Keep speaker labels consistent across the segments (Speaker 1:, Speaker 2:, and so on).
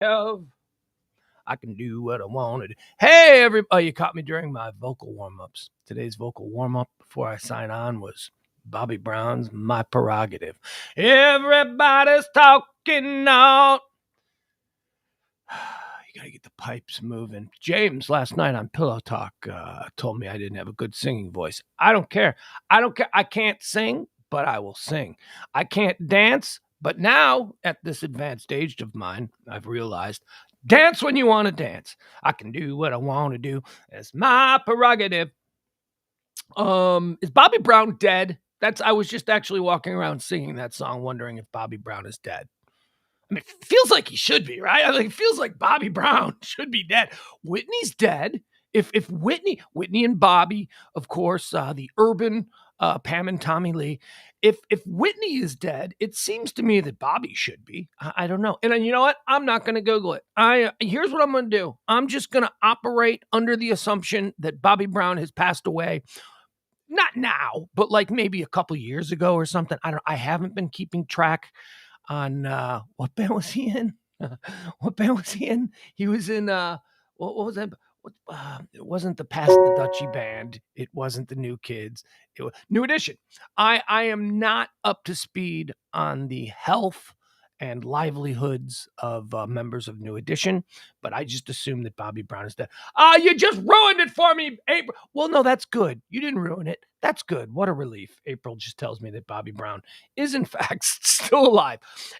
Speaker 1: have. I can do what I want to do. Hey, everybody. Oh, you caught me during my vocal warm-ups. Today's vocal warm-up before I sign on was Bobby Brown's My Prerogative. Everybody's talking out. You got to get the pipes moving. James last night on Pillow Talk told me I didn't have a good singing voice. I don't care. I can't sing, but I will sing. I can't dance, but now at this advanced age of mine, I've realized dance when you want to dance. I can do what I want to do. It's my prerogative. Is Bobby Brown dead? I was just actually walking around singing that song, wondering if Bobby Brown is dead. I mean, it feels like he should be, right? I mean, it feels like Bobby Brown should be dead. Whitney's dead. If Whitney and Bobby, of course, the urban Pam and Tommy Lee. If Whitney is dead, it seems to me that Bobby should be. I don't know. And you know what? I'm not going to Google it. Here's what I'm going to do. I'm just going to operate under the assumption that Bobby Brown has passed away. Not now, but like maybe a couple years ago or something. I haven't been keeping track on what band was he in? What band was he in? He was in what was that? It wasn't the Pass the Dutchie band. It wasn't the New Kids. It was New Edition. I am not up to speed on the health and livelihoods of members of New Edition, but I just assume that Bobby Brown is dead. You just ruined it for me, April. Well, no, that's good. You didn't ruin it. That's good. What a relief. April just tells me that Bobby Brown is, in fact, still alive.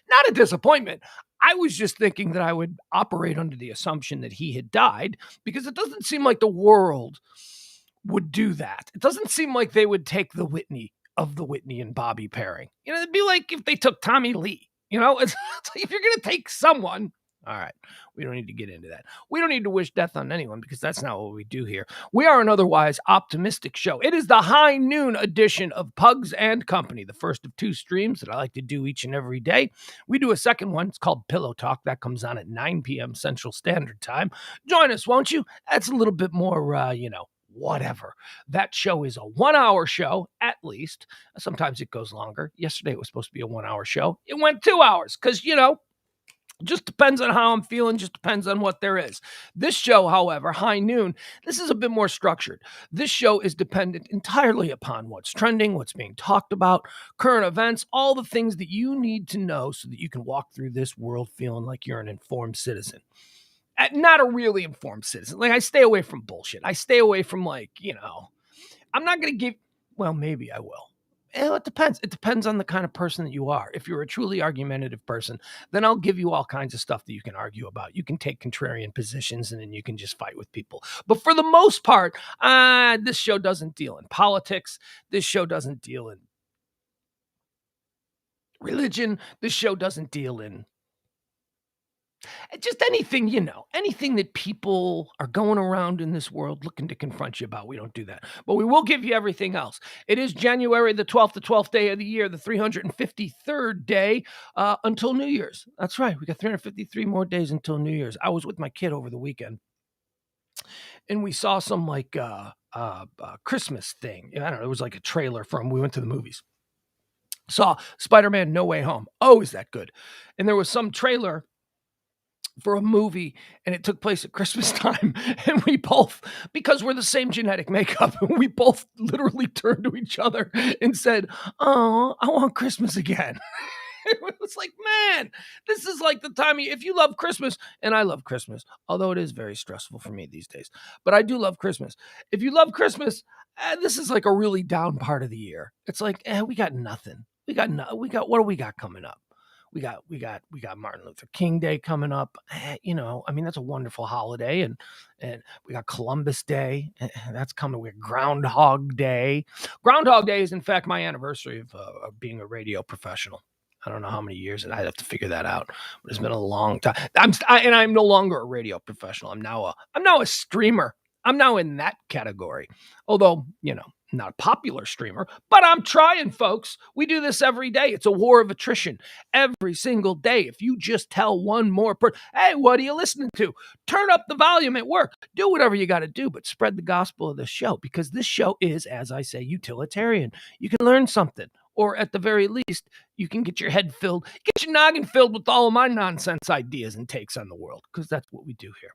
Speaker 1: Not a disappointment. I was just thinking that I would operate under the assumption that he had died because it doesn't seem like the world would do that. It doesn't seem like they would take the Whitney of the Whitney and Bobby pairing. You know, it'd be like if they took Tommy Lee. You know, it's like if you're going to take someone, all right, we don't need to get into that. We don't need to wish death on anyone because that's not what we do here. We are an otherwise optimistic show. It is the high noon edition of Pugs and Company, the first of two streams that I like to do each and every day. We do a second one. It's called Pillow Talk. That comes on at 9 p.m. Central Standard Time. Join us, won't you? That's a little bit more, whatever. That show is a 1 hour show, at least. Sometimes it goes longer. Yesterday it was supposed to be a 1 hour show. It went 2 hours because, just depends on how I'm feeling, just depends on what there is. This show, however, High Noon, this is a bit more structured. This show is dependent entirely upon what's trending, what's being talked about, current events, all the things that you need to know so that you can walk through this world feeling like you're an informed citizen. Not a really informed citizen. Like, I stay away from bullshit. I stay away from, I'm not going to give, well, maybe I will. It depends. It depends on the kind of person that you are. If you're a truly argumentative person, then I'll give you all kinds of stuff that you can argue about. You can take contrarian positions and then you can just fight with people. But for the most part, this show doesn't deal in politics. This show doesn't deal in religion. This show doesn't deal in just anything, anything that people are going around in this world looking to confront you about. We don't do that, but we will give you everything else. It is January the 12th, the 12th day of the year, the 353rd day until New Year's. That's right. We got 353 more days until New Year's. I was with my kid over the weekend and we saw some Christmas thing. I don't know. It was like a trailer we went to the movies. Saw Spider-Man No Way Home. Oh, is that good? And there was some trailer for a movie and it took place at Christmas time. And we both, because we're the same genetic makeup, we both literally turned to each other and said, "Oh, I want Christmas again." It was like, man, this is like the time if you love Christmas, and I love Christmas, although it is very stressful for me these days, but I do love Christmas. If you love Christmas, this is like a really down part of the year. It's like, we got nothing. What do we got coming up? We got Martin Luther King Day coming up. That's a wonderful holiday. And we got Columbus Day. That's coming. We got Groundhog Day. Groundhog Day is, in fact, my anniversary of being a radio professional. I don't know how many years, and I'd have to figure that out. But it's been a long time. I'm no longer a radio professional. I'm now a streamer. I'm now in that category. Although, not a popular streamer, but I'm trying, folks. We do this every day. It's a war of attrition every single day. If you just tell one more person, hey, what are you listening to? Turn up the volume at work. Do whatever you got to do, but spread the gospel of this show, because this show is, as I say, utilitarian. You can learn something. or at the very least, you can get your head filled, get your noggin filled with all of my nonsense ideas and takes on the world, because that's what we do here.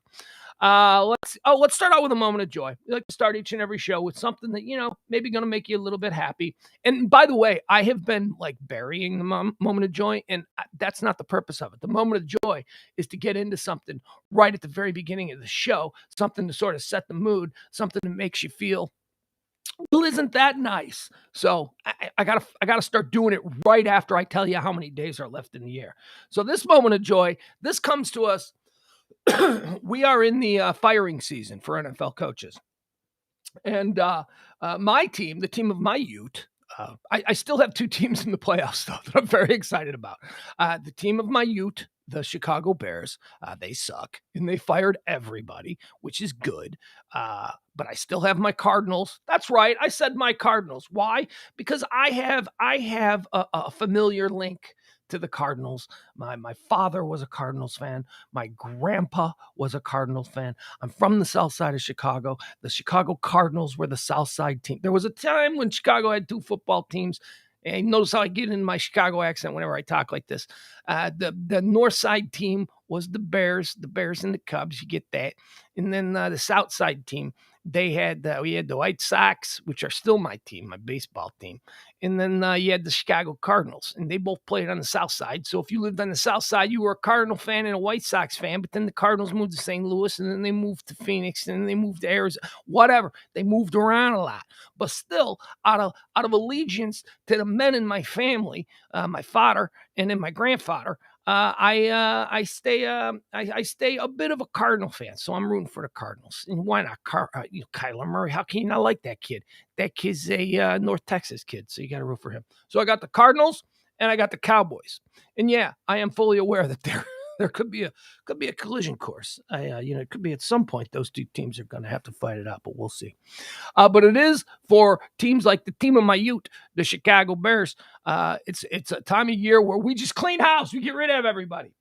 Speaker 1: Let's start out with a moment of joy. We like to start each and every show with something that, maybe going to make you a little bit happy. And by the way, I have been like burying the moment of joy, and that's not the purpose of it. The moment of joy is to get into something right at the very beginning of the show, something to sort of set the mood, something that makes you feel, well, isn't that nice? So I gotta start doing it right after I tell you how many days are left in the year. So this moment of joy, this comes to us. We are in the firing season for NFL coaches. And my team, the team of my youth, I still have two teams in the playoffs, though, that I'm very excited about. The team of my youth, the Chicago Bears, they suck, and they fired everybody, which is good. But I still have my Cardinals. That's right, I said my Cardinals. Why? Because I have a familiar link to the Cardinals. My father was a Cardinals fan. My grandpa was a Cardinals fan. I'm from the south side of Chicago. The Chicago Cardinals were the south side team. There was a time when Chicago had two football teams. And notice how I get in my Chicago accent whenever I talk like this. The north side team was the Bears and the Cubs. You get that. And then the south side team, we had the White Sox, which are still my team, my baseball team. And then you had the Chicago Cardinals, and they both played on the south side. So if you lived on the south side, you were a Cardinal fan and a White Sox fan. But then the Cardinals moved to St. Louis, and then they moved to Phoenix, and then they moved to Arizona. Whatever. They moved around a lot. But still, out of allegiance to the men in my family, my father and then my grandfather, I stay a bit of a Cardinal fan, so I'm rooting for the Cardinals. And why not, Kyler Murray? How can you not like that kid? That kid's a North Texas kid, so you got to root for him. So I got the Cardinals and I got the Cowboys, and yeah, I am fully aware that there could be a collision course. It could be at some point those two teams are going to have to fight it out, but we'll see. But it is for teams like the team of my youth, the Chicago Bears. It's a time of year where we just clean house. We get rid of everybody.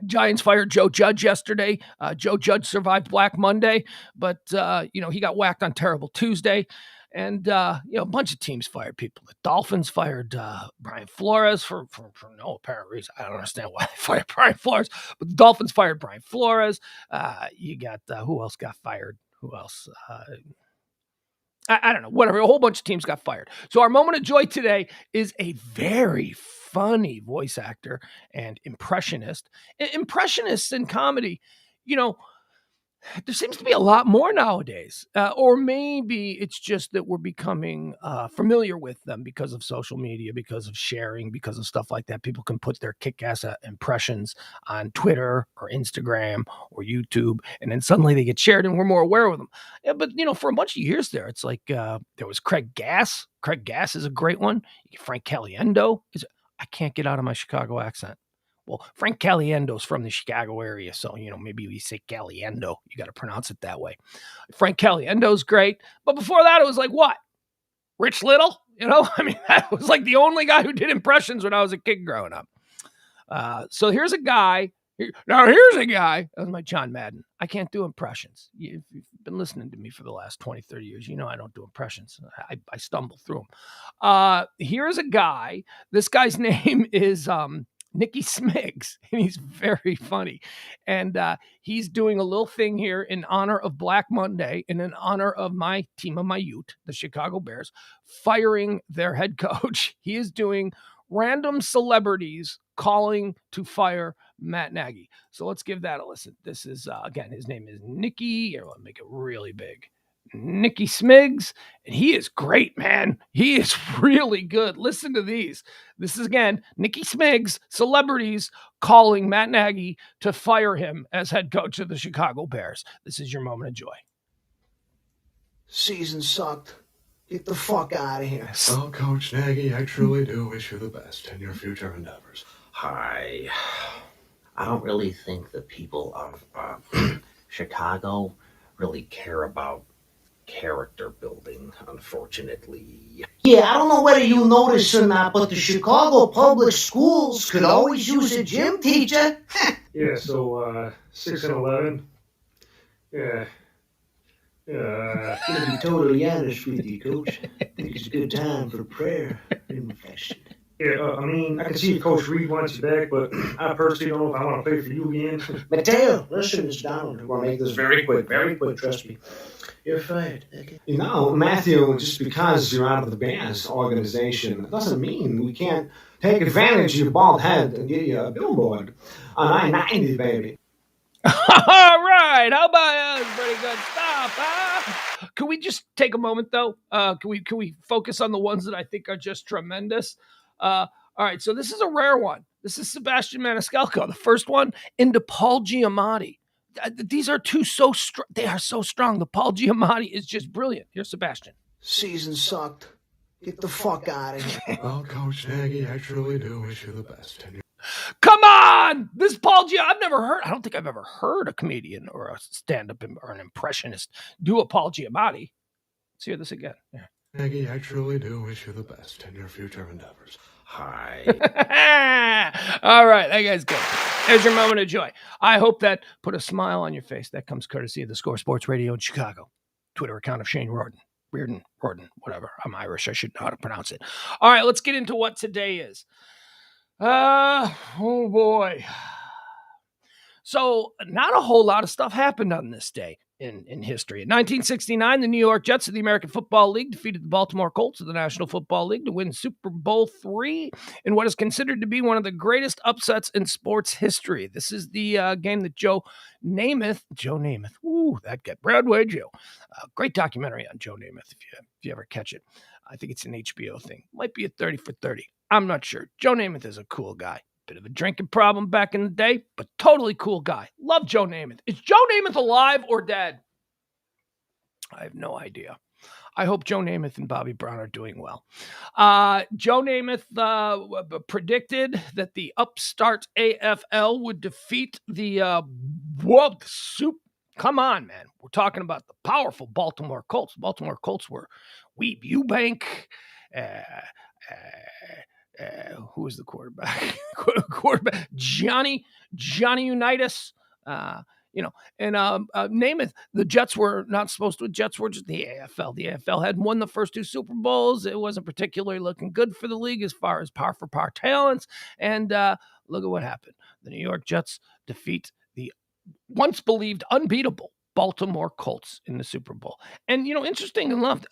Speaker 1: Giants fired Joe Judge yesterday. Joe Judge survived Black Monday, but he got whacked on Terrible Tuesday. And, a bunch of teams fired people. The Dolphins fired Brian Flores for no apparent reason. I don't understand why they fired Brian Flores, but the Dolphins fired Brian Flores. You got, who else got fired? Who else? I don't know, whatever. A whole bunch of teams got fired. So our moment of joy today is a very funny voice actor and impressionist. Impressionists in comedy, there seems to be a lot more nowadays. Or maybe it's just that we're becoming familiar with them because of social media, because of sharing, because of stuff like that. People can put their kick-ass impressions on Twitter or Instagram or YouTube, and then suddenly they get shared and we're more aware of them. Yeah, but, for a bunch of years there, it's like there was Craig Gass. Craig Gass is a great one. Frank Caliendo. I can't get out of my Chicago accent. Well, Frank Caliendo's from the Chicago area, so, maybe we say Caliendo. You got to pronounce it that way. Frank Caliendo's great. But before that, it was like, what? Rich Little? That was like the only guy who did impressions when I was a kid growing up. So here's a guy. Here's a guy. That was my John Madden. I can't do impressions. If you've been listening to me for the last 20, 30 years, I don't do impressions. I stumble through them. Here's a guy. This guy's name is Nicky Smiggs, and he's very funny. And he's doing a little thing here in honor of Black Monday and in honor of my team of my youth, the Chicago Bears, firing their head coach. He is doing random celebrities calling to fire Matt Nagy. So let's give that a listen. This is, again, his name is Nicky. Here, let me make it really big. Nicky Smiggs, and he is great, man. He is really good. Listen to these. This is, again, Nicky Smiggs, celebrities calling Matt Nagy to fire him as head coach of the Chicago Bears. This is your moment of joy.
Speaker 2: Season sucked. Get the fuck out of here.
Speaker 3: Well, Coach Nagy, I truly do wish you the best in your future endeavors.
Speaker 4: Hi. I don't really think the people of Chicago really care about character building, unfortunately.
Speaker 2: Yeah, I don't know whether you noticed or not, but the Chicago public schools could always use a gym teacher.
Speaker 3: Yeah, so 6 and 11. Yeah.
Speaker 2: To be totally honest with you, Coach, I think it's a good time for prayer and reflection.
Speaker 5: I can see Coach Reid wants you back, but I personally don't know if I want to play for you again.
Speaker 2: Mateo, listen, it's Donald. We're going to make this very quick, trust me. You're fired. Okay.
Speaker 3: You know, Matthew, just because you're out of the band's organization doesn't mean we can't take advantage of your bald head and get you a billboard on I-90, baby.
Speaker 1: All right, how about that? Pretty good stuff, huh? Can we just take a moment though? Can we focus on the ones that I think are just tremendous? All right, so this is a rare one. This is Sebastian Maniscalco, the first one into Paul Giamatti. These are two so strong. They are so strong. The Paul Giamatti is just brilliant. Here's Sebastian.
Speaker 2: Season sucked. Get the fuck out of here.
Speaker 3: Well, Coach Nagy, I truly do wish you the best.
Speaker 1: Come on! This Paul Giamatti, I don't think I've ever heard a comedian or a stand-up or an impressionist do a Paul Giamatti. Let's hear this again. Yeah.
Speaker 3: Nagy, I truly do wish you the best in your future endeavors.
Speaker 4: Hi.
Speaker 1: All right, that guy's good. There's your moment of joy. I hope that put a smile on your face. That comes courtesy of the Score Sports Radio in Chicago. Twitter account of Shane Reardon, whatever. I'm Irish. I should know how to pronounce it. All right, let's get into what today is. Oh boy. So not a whole lot of stuff happened on this day in history. In 1969, the New York Jets of the American Football League defeated the Baltimore Colts of the National Football League to win Super Bowl III in what is considered to be one of the greatest upsets in sports history. This is the game that Joe Namath, ooh, that got Broadway Joe. Great documentary on Joe Namath if you ever catch it. I think it's an HBO thing. Might be a 30 for 30. I'm not sure. Joe Namath is a cool guy. Bit of a drinking problem back in the day, but totally cool guy. Love Joe Namath. Is Joe Namath alive or dead? I have no idea. I hope Joe Namath and Bobby Brown are doing well. Joe Namath predicted that the upstart AFL would defeat the Come on, man. We're talking about the powerful Baltimore Colts. Baltimore Colts were Weeb Eubank, who was the quarterback? Johnny Unitas, and Namath. The Jets were not supposed to. Jets were just the AFL. The AFL had won the first two Super Bowls. It wasn't particularly looking good for the league as far as par for par talents. And look at what happened. The New York Jets defeat the once believed unbeatable Baltimore Colts in the Super Bowl. And, interesting enough,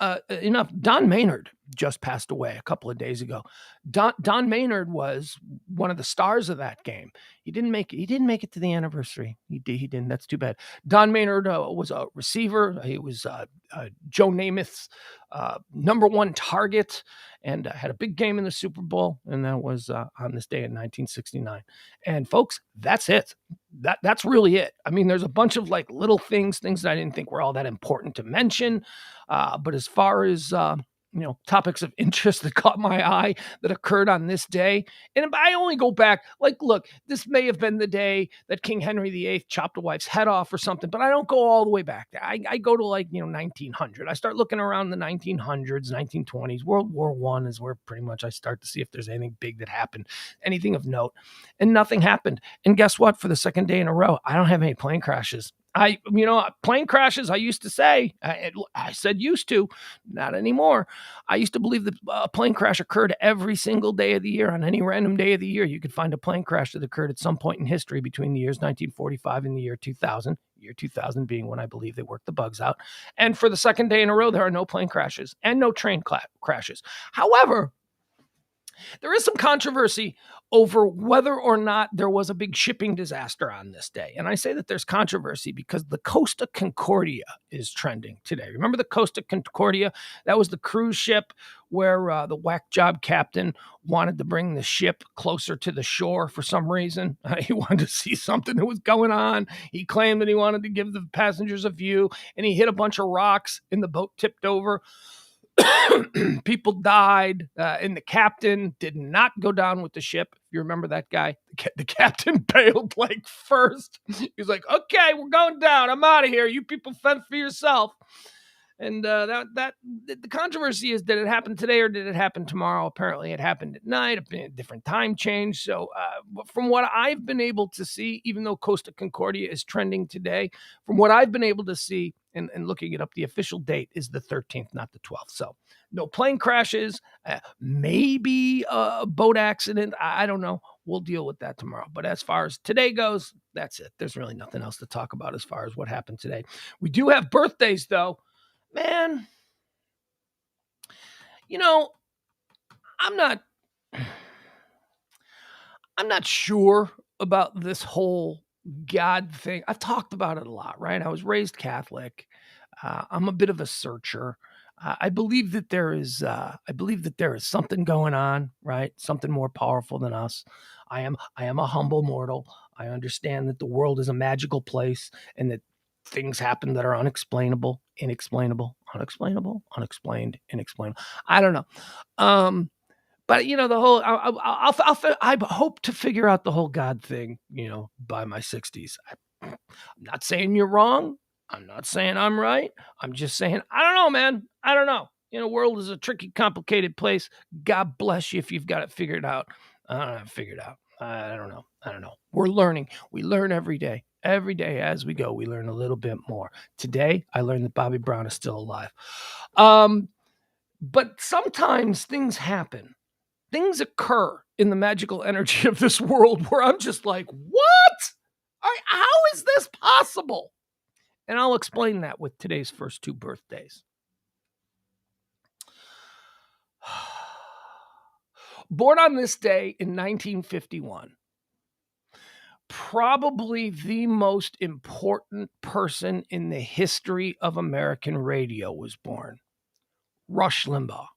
Speaker 1: Don Maynard just passed away a couple of days ago. Don Maynard was one of the stars of that game. He didn't make it to the anniversary. He didn't. That's too bad. Don Maynard was a receiver. He was Joe Namath's number one target and had a big game in the Super Bowl. And that was on this day in 1969. And folks, that's it. That's really it. I mean, there's a bunch of like little things that I didn't think were all that important to mention. But as far as, topics of interest that caught my eye that occurred on this day. And I only go back, look, this may have been the day that King Henry VIII chopped a wife's head off or something, but I don't go all the way back there. I go to 1900. I start looking around the 1900s, 1920s. World War I is where pretty much I start to see if there's anything big that happened, anything of note. And nothing happened. And guess what? For the second day in a row, I don't have any plane crashes. Plane crashes, I used to say, I said used to, not anymore. I used to believe that a plane crash occurred every single day of the year. On any random day of the year, you could find a plane crash that occurred at some point in history between the years 1945 and the year 2000, year 2000 being when I believe they worked the bugs out. And for the second day in a row, there are no plane crashes and no train crashes. However, there is some controversy over whether or not there was a big shipping disaster on this day. And I say that there's controversy because the Costa Concordia is trending today. Remember the Costa Concordia? That was the cruise ship where the whack job captain wanted to bring the ship closer to the shore for some reason. He wanted to see something that was going on. He claimed that he wanted to give the passengers a view, and he hit a bunch of rocks and the boat tipped over. People died, and the captain did not go down with the ship. If you remember that guy, the captain bailed first. He was like, okay, we're going down. I'm out of here. You people fend for yourself. And the controversy is, did it happen today or did it happen tomorrow? Apparently it happened at night, a different time change. So from what I've been able to see, even though Costa Concordia is trending today, from what I've been able to see and looking it up, the official date is the 13th, not the 12th. So no plane crashes, maybe a boat accident. I don't know. We'll deal with that tomorrow. But as far as today goes, that's it. There's really nothing else to talk about as far as what happened today. We do have birthdays, though. Man, I'm not sure about this whole God thing. I've talked about it a lot, right? I was raised Catholic. I'm a bit of a searcher. I believe that there is something going on, right? Something more powerful than us. I am a humble mortal. I understand that the world is a magical place and that things happen that are unexplainable, inexplainable, unexplainable, unexplained, inexplainable. I don't know. But the whole, I hope to figure out the whole God thing, by my 60s. I'm not saying you're wrong. I'm not saying I'm right. I'm just saying, I don't know, man. I don't know. World is a tricky, complicated place. God bless you if you've got it figured out. I don't have it figured out. I don't know. We're learning. We learn every day. Every day as we go, we learn a little bit more. Today, I learned that Bobby Brown is still alive. But sometimes things happen. Things occur in the magical energy of this world where I'm just like, what? How is this possible? And I'll explain that with today's first two birthdays. Born on this day in 1951, probably the most important person in the history of American radio was born. Rush Limbaugh.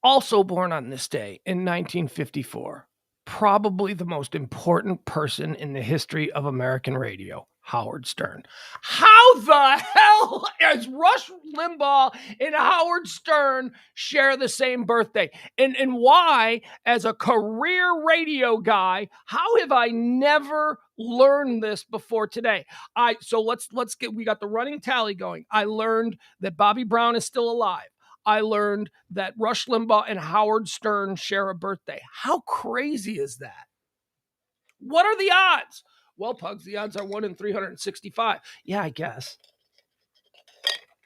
Speaker 1: Also born on this day in 1954, probably the most important person in the history of American radio, Howard Stern. How the hell is Rush Limbaugh and Howard Stern share the same birthday? And why, as a career radio guy, how have I never learned this before today? So let's get, we got the running tally going. I learned that Bobby Brown is still alive. I learned that Rush Limbaugh and Howard Stern share a birthday. How crazy is that? What are the odds? Well, Pugs, the odds are 1 in 365. Yeah, I guess.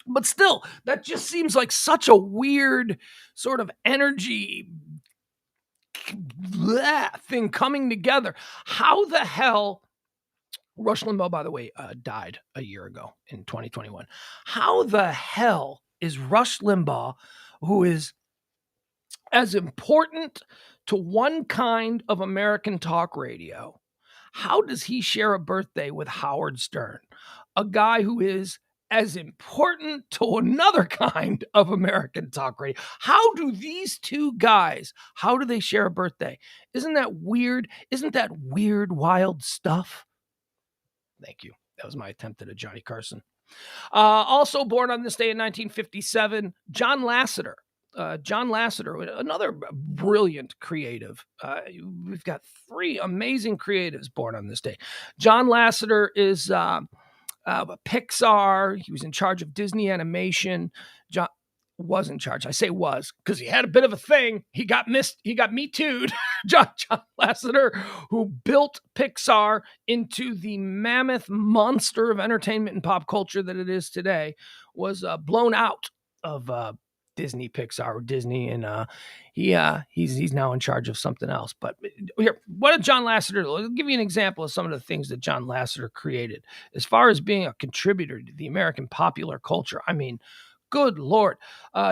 Speaker 1: But still, that just seems like such a weird sort of energy thing coming together. How the hell... Rush Limbaugh, by the way, died a year ago in 2021. How the hell is Rush Limbaugh, who is as important to one kind of American talk radio, how does he share a birthday with Howard Stern, a guy who is as important to another kind of American talk radio? How do these two guys, how do they share a birthday? Isn't that weird? Isn't that weird, wild stuff? Thank you. That was my attempt at a Johnny Carson. Also born on this day in 1957, John Lasseter. John Lasseter, another brilliant creative. We've got three amazing creatives born on this day. John Lasseter is Pixar. He was in charge of Disney Animation. John was in charge. I say was because he had a bit of a thing. He got me too'd. John Lasseter, who built Pixar into the mammoth monster of entertainment and pop culture that it is today, was blown out of Disney Pixar or Disney, and he's now in charge of something else. But here, what did John Lasseter do? I'll give you an example of some of the things that John Lasseter created as far as being a contributor to the American popular culture. I mean, good Lord.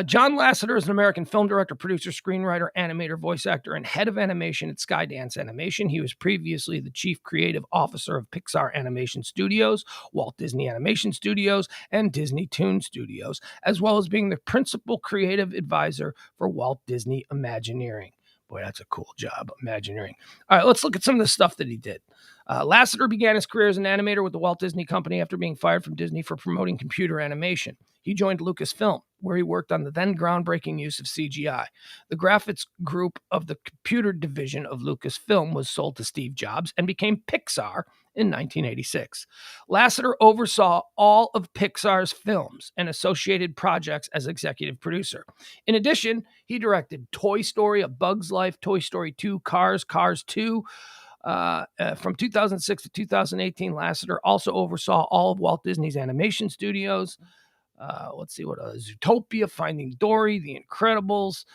Speaker 1: John Lasseter is an American film director, producer, screenwriter, animator, voice actor, and head of animation at Skydance Animation. He was previously the chief creative officer of Pixar Animation Studios, Walt Disney Animation Studios, and Disney Toon Studios, as well as being the principal creative advisor for Walt Disney Imagineering. Boy, that's a cool job, Imagineering. All right, let's look at some of the stuff that he did. Lasseter began his career as an animator with the Walt Disney Company after being fired from Disney for promoting computer animation. He joined Lucasfilm, where he worked on the then groundbreaking use of CGI. The graphics group of the computer division of Lucasfilm was sold to Steve Jobs and became Pixar in 1986. Lasseter oversaw all of Pixar's films and associated projects as executive producer. In addition, he directed Toy Story, A Bug's Life, Toy Story 2, Cars, Cars 2. From 2006 to 2018, Lasseter also oversaw all of Walt Disney's animation studios. Let's see what Zootopia, Finding Dory, The Incredibles.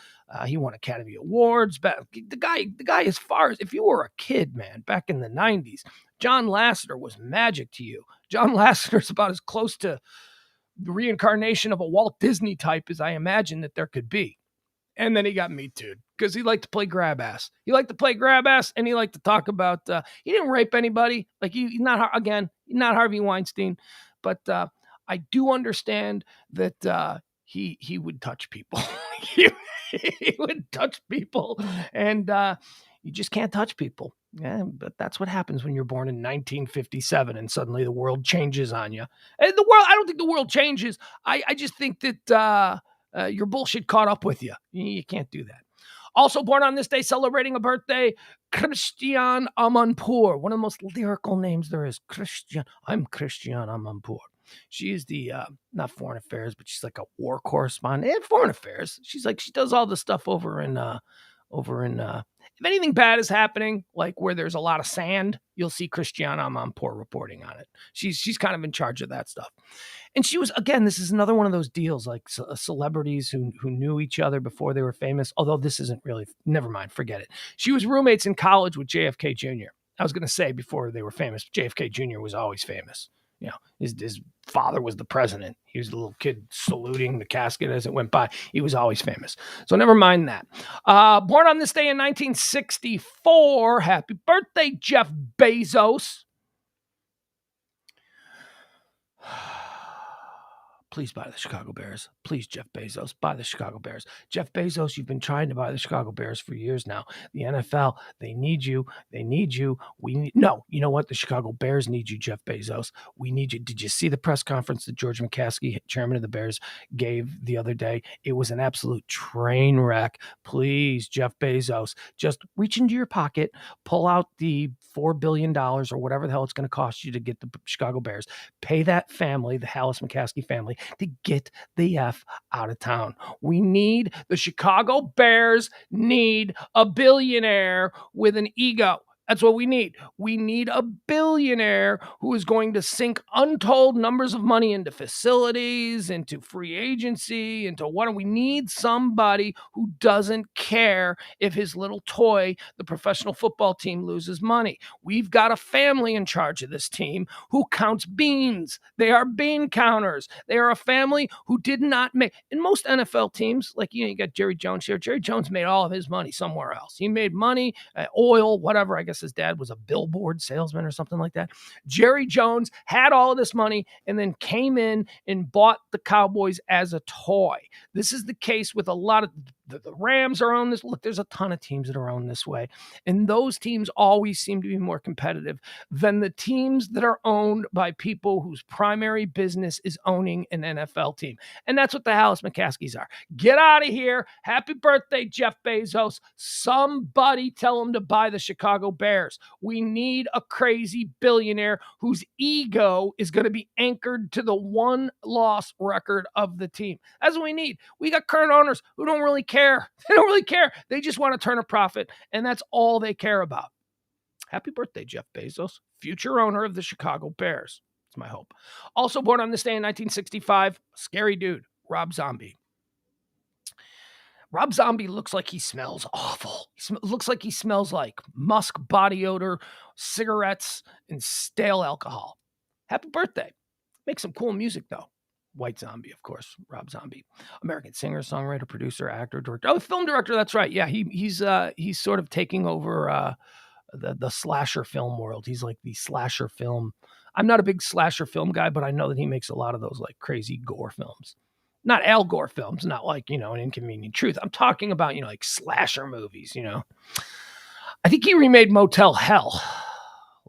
Speaker 1: He won Academy Awards. The guy, as far as if you were a kid, man, back in the 90s, John Lasseter was magic to you. John Lasseter's about as close to the reincarnation of a Walt Disney type as I imagine that there could be. And then he got Me Too'd because he liked to play grab ass. He liked to play grab ass, and he liked to talk about. He didn't rape anybody. Like he's not Harvey Weinstein, but I do understand that he would touch people. he would touch people, and you just can't touch people. Yeah, but that's what happens when you're born in 1957 and suddenly the world changes on you. And the world, I don't think the world changes. I just think that your bullshit caught up with you. You can't do that. Also born on this day, celebrating a birthday, Christiane Amanpour. One of the most lyrical names there is. I'm Christiane Amanpour. She is the, not foreign affairs, but she's like a war correspondent and foreign affairs. She does all the stuff over in, if anything bad is happening, like where there's a lot of sand, you'll see Christiane Amanpour reporting on it. She's kind of in charge of that stuff. And she was, again, this is another one of those deals, like celebrities who knew each other before they were famous, although this isn't really, never mind, forget it. She was roommates in college with JFK Jr. I was going to say before they were famous, JFK Jr. was always famous. You know, his father was the president. He was the little kid saluting the casket as it went by. He was always famous. So never mind that. Born on this day in 1964. Happy birthday, Jeff Bezos. Please buy the Chicago Bears. Please, Jeff Bezos, buy the Chicago Bears. Jeff Bezos, you've been trying to buy the Chicago Bears for years now. The NFL, they need you. They need you. No, you know what? The Chicago Bears need you, Jeff Bezos. We need you. Did you see the press conference that George McCaskey, chairman of the Bears, gave the other day? It was an absolute train wreck. Please, Jeff Bezos, just reach into your pocket, pull out the $4 billion or whatever the hell it's going to cost you to get the Chicago Bears. Pay that family, the Hallis McCaskey family, to get the F out of town. The Chicago Bears need a billionaire with an ego. That's what we need. We need a billionaire who is going to sink untold numbers of money into facilities, into free agency, into what we need somebody who doesn't care if his little toy, the professional football team, loses money. We've got a family in charge of this team who counts beans. They are bean counters. They are a family who did not make, in most NFL teams, like, you got Jerry Jones here. Jerry Jones made all of his money somewhere else. He made money, oil, whatever. I guess his dad was a billboard salesman or something like that. Jerry Jones had all of this money and then came in and bought the Cowboys as a toy. This is the case with a lot of the Rams are on this. Look, there's a ton of teams that are owned this way. And those teams always seem to be more competitive than the teams that are owned by people whose primary business is owning an NFL team. And that's what the Hallis McCaskies are. Get out of here. Happy birthday, Jeff Bezos. Somebody tell him to buy the Chicago Bears. We need a crazy billionaire whose ego is going to be anchored to the one-loss record of the team. That's what we need. We got current owners who don't really care. They don't really care. They just want to turn a profit, and that's all they care about. Happy birthday, Jeff Bezos, future owner of the Chicago Bears. It's my hope. Also born on this day in 1965, scary dude, Rob Zombie. Rob Zombie looks like he smells awful. Looks like he smells like musk body odor, cigarettes, and stale alcohol. Happy birthday. Make some cool music, though. White Zombie, of course, Rob Zombie. American singer, songwriter, producer, actor, director. Oh, film director, that's right. Yeah, he's sort of taking over the slasher film world. He's like the slasher film. I'm not a big slasher film guy, but I know that he makes a lot of those like crazy gore films. Not Al Gore films, not like, An Inconvenient Truth. I'm talking about, like slasher movies, I think he remade Motel Hell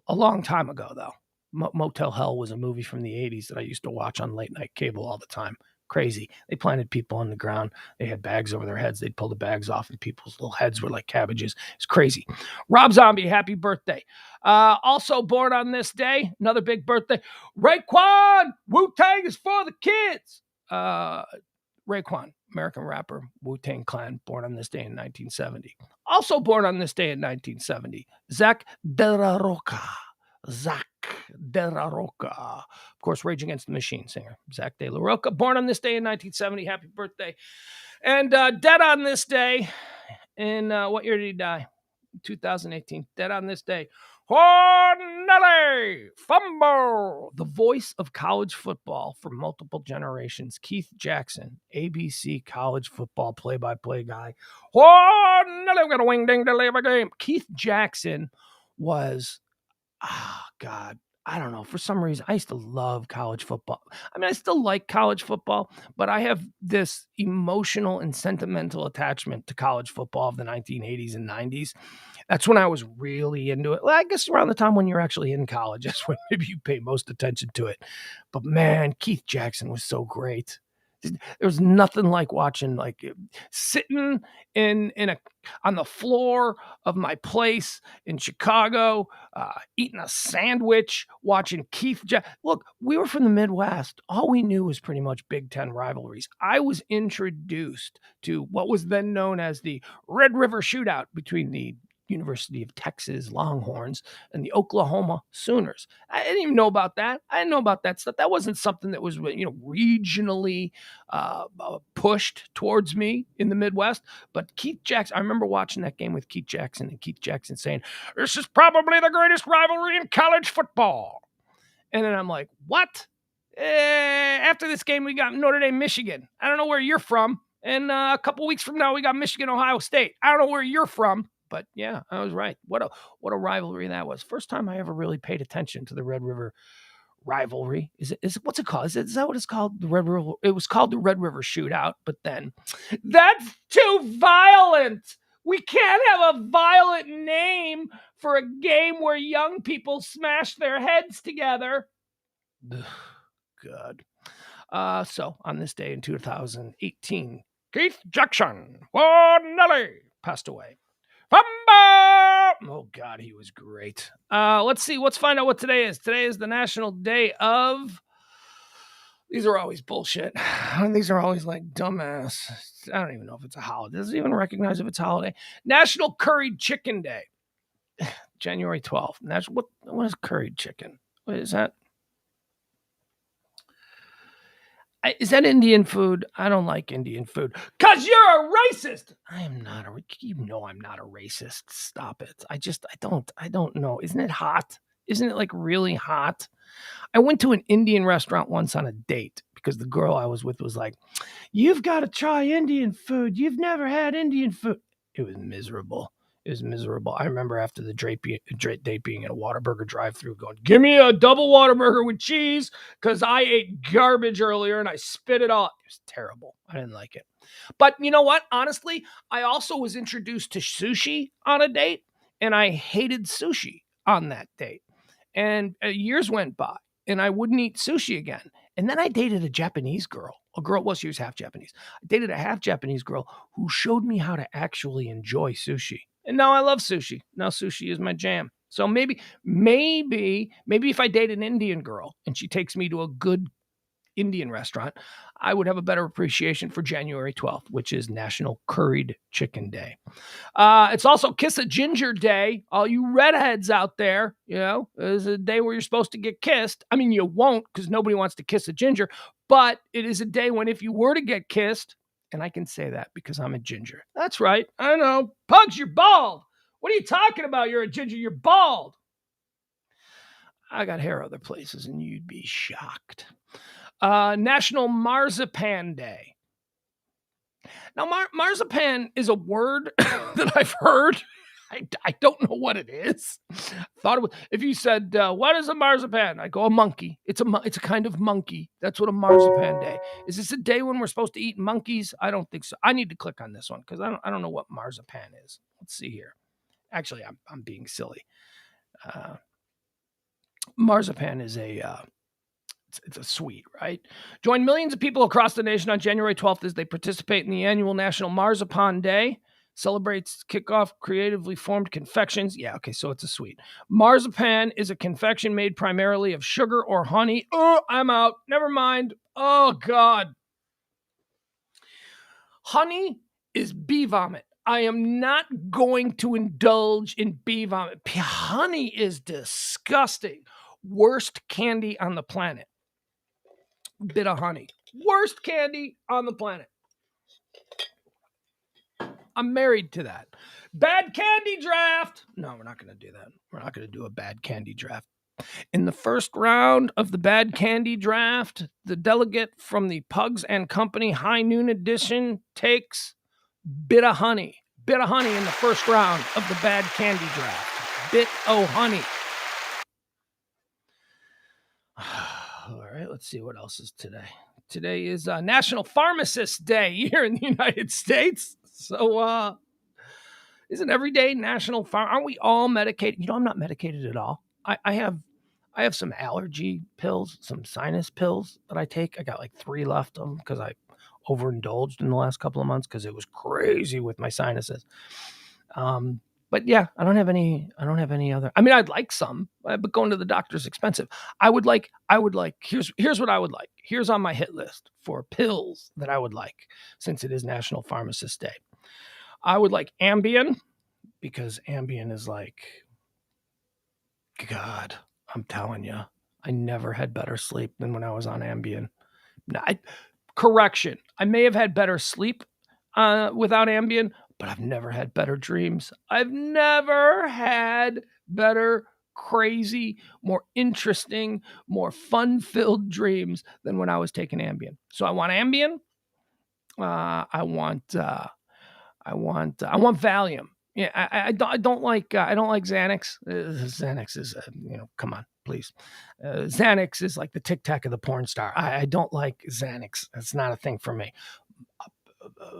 Speaker 1: a long time ago, though. Motel Hell was a movie from the 80s that I used to watch on late night cable all the time. Crazy. They planted people on the ground. They had bags over their heads. They'd pull the bags off, and people's little heads were like cabbages. It's crazy. Rob Zombie, happy birthday. Also born on this day, another big birthday, Raekwon. Wu-Tang is for the kids. Raekwon, American rapper, Wu-Tang Clan, born on this day in 1970. Also born on this day in 1970, Zach De La Rocha. Zach De La Rocha. Of course, Rage Against the Machine singer, Zach De La Rocha, born on this day in 1970. Happy birthday. And dead on this day, in what year did he die? 2018. Dead on this day. Hornelli Fumble, the voice of college football for multiple generations. Keith Jackson, ABC college football play-by-play guy. Hornelli, we're going to wing ding deliver game. Keith Jackson was, God, I don't know. For some reason, I used to love college football. I mean, I still like college football, but I have this emotional and sentimental attachment to college football of the 1980s and 90s. That's when I was really into it. Well, I guess around the time when you're actually in college, that's when maybe you pay most attention to it. But man, Keith Jackson was so great. There was nothing like watching, like sitting on the floor of my place in Chicago, eating a sandwich, watching Keith Jackson. Look, we were from the Midwest. All we knew was pretty much Big Ten rivalries. I was introduced to what was then known as the Red River Shootout between the University of Texas Longhorns and the Oklahoma Sooners. I didn't even know about that. I didn't know about that stuff. That wasn't something that was, regionally pushed towards me in the Midwest. But Keith Jackson, I remember watching that game with Keith Jackson and Keith Jackson saying, "This is probably the greatest rivalry in college football." And then I'm like, what? After this game, we got Notre Dame, Michigan. I don't know where you're from. And a couple weeks from now, we got Michigan, Ohio State. I don't know where you're from. But yeah, I was right. What a rivalry that was. First time I ever really paid attention to the Red River rivalry. Is it what's it called? Is that what it's called? The Red River. It was called the Red River Shootout, but then that's too violent. We can't have a violent name for a game where young people smash their heads together. God. So on this day in 2018, Keith Jackson, passed away. Oh, God, he was great. Let's see. Let's find out what today is. Today is the National Day of... These are always bullshit. These are always like dumbass. I don't even know if it's a holiday. Does it even recognize if it's a holiday? National Curried Chicken Day. January 12th. What is curried chicken? What is that? Is that Indian food? I don't like Indian food. Because you're a racist. I'm not I'm not a racist. Stop it. I don't know. Isn't it hot? Isn't it like really hot? I went to an Indian restaurant once on a date because the girl I was with was like, "You've got to try Indian food. You've never had Indian food." It was miserable. I remember after the date being in a Whataburger drive-thru going, "Give me a double Whataburger with cheese," because I ate garbage earlier and I spit it all. It was terrible. I didn't like it. But you know what? Honestly, I also was introduced to sushi on a date, and I hated sushi on that date. And years went by, and I wouldn't eat sushi again. And then I dated a Japanese girl. She was half Japanese. I dated a half Japanese girl who showed me how to actually enjoy sushi. And now I love sushi. Now sushi is my jam. So maybe if I date an Indian girl and she takes me to a good Indian restaurant, I would have a better appreciation for January 12th, which is National Curried Chicken Day. It's also Kiss a Ginger Day. All you redheads out there, it's a day where you're supposed to get kissed. I mean, you won't because nobody wants to kiss a ginger, but it is a day when if you were to get kissed, and I can say that because I'm a ginger. That's right. I know. Pugs, you're bald. What are you talking about? You're a ginger. You're bald. I got hair other places, and you'd be shocked. National Marzipan Day. Now, marzipan is a word that I've heard. I don't know what it is. Thought it was, if you said, what is a marzipan? I go, a monkey. It's a kind of monkey. That's what a marzipan day. Is this a day when we're supposed to eat monkeys? I don't think so. I need to click on this one because I don't know what marzipan is. Let's see here. Actually, I'm being silly. Marzipan is It's a sweet, right? Join millions of people across the nation on January 12th as they participate in the annual National Marzipan Day. Celebrates kickoff creatively formed confections. Yeah, okay, so it's a sweet. Marzipan is a confection made primarily of sugar or honey. Oh, I'm out. Never mind. Oh, God. Honey is bee vomit. I am not going to indulge in bee vomit. Honey is disgusting. Worst candy on the planet. Bit of honey. Worst candy on the planet. I'm married to that. Bad candy draft. No, we're not going to do that. We're not going to do a bad candy draft. In the first round of the bad candy draft, the delegate from the Pugs and Company High Noon Edition takes Bit of Honey. Bit of Honey in the first round of the bad candy draft. Bit o' Honey. All right, let's see what else is today. Today is National Pharmacist Day here in the United States. So, isn't every day National Aren't we all medicated? You know, I'm not medicated at all. I have some allergy pills, some sinus pills that I take. I got like 3 left of them because I overindulged in the last couple of months because it was crazy with my sinuses. But yeah, I don't have any other. I mean, I'd like some, but going to the doctor is expensive. I would like, here's what I would like. Here's on my hit list for pills that I would like, since it is National Pharmacist Day. I would like Ambien, because Ambien is like, God, I'm telling you, I never had better sleep than when I was on Ambien. Correction, I may have had better sleep without Ambien, but I've never had better dreams. I've never had better, crazy, more interesting, more fun-filled dreams than when I was taking Ambien. So I want Ambien. I want Valium. Yeah, I don't like Xanax. Xanax is come on, please. Xanax is like the Tic Tac of the porn star. I don't like Xanax. That's not a thing for me.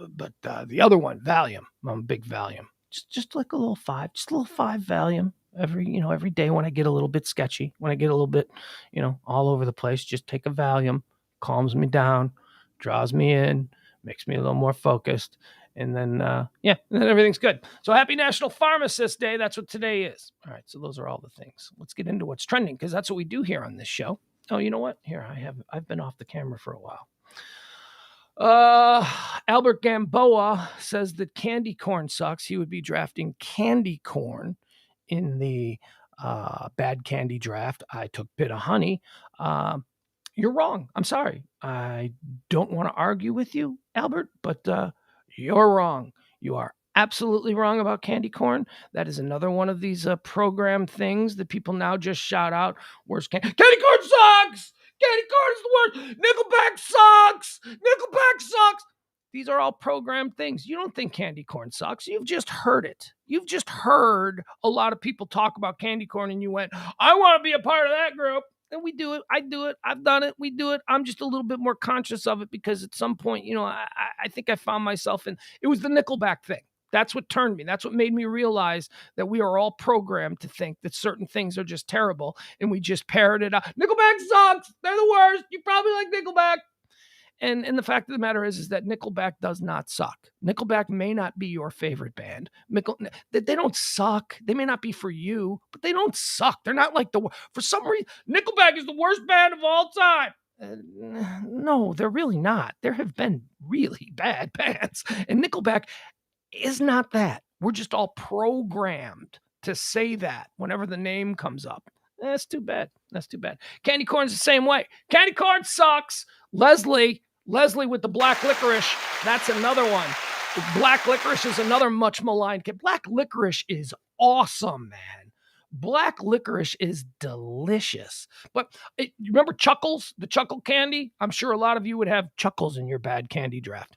Speaker 1: But the other one, Valium. I'm a big Valium. Just like a little 5, just a little 5 Valium every day when I get a little bit sketchy, when I get a little bit, all over the place. Just take a Valium, calms me down, draws me in, makes me a little more focused. And then, and then everything's good. So happy National Pharmacist Day. That's what today is. All right. So those are all the things. Let's get into what's trending, because that's what we do here on this show. Oh, you know what? Here, I've been off the camera for a while. Albert Gamboa says that candy corn sucks. He would be drafting candy corn in the bad candy draft. I took Bit of Honey. You're wrong. I'm sorry. I don't want to argue with you, Albert, but you're wrong. You are absolutely wrong about candy corn. That is another one of these program things that people now just shout out. Where's candy corn sucks? Candy corn is the worst. Nickelback sucks. Nickelback sucks. These are all programmed things. You don't think candy corn sucks. You've just heard it. You've just heard a lot of people talk about candy corn, and you went, I want to be a part of that group. And we do it. I do it. I've done it. We do it. I'm just a little bit more conscious of it because at some point, I think I found myself in, it was the Nickelback thing. That's what turned me. That's what made me realize that we are all programmed to think that certain things are just terrible, and we just parrot it out. Nickelback sucks. They're the worst. You probably like Nickelback. And the fact of the matter is that Nickelback does not suck. Nickelback may not be your favorite band. They don't suck. They may not be for you, but they don't suck. They're not like for some reason, Nickelback is the worst band of all time. No, they're really not. There have been really bad bands, and Nickelback is not that. We're just all programmed to say that whenever the name comes up. That's too bad. That's too bad. Candy corn's the same way. Candy corn sucks. Leslie with the black licorice. That's another one. Black licorice is another much maligned kid. Black licorice is awesome, man. Black licorice is delicious. But you remember Chuckles, the Chuckle candy? I'm sure a lot of you would have Chuckles in your bad candy draft.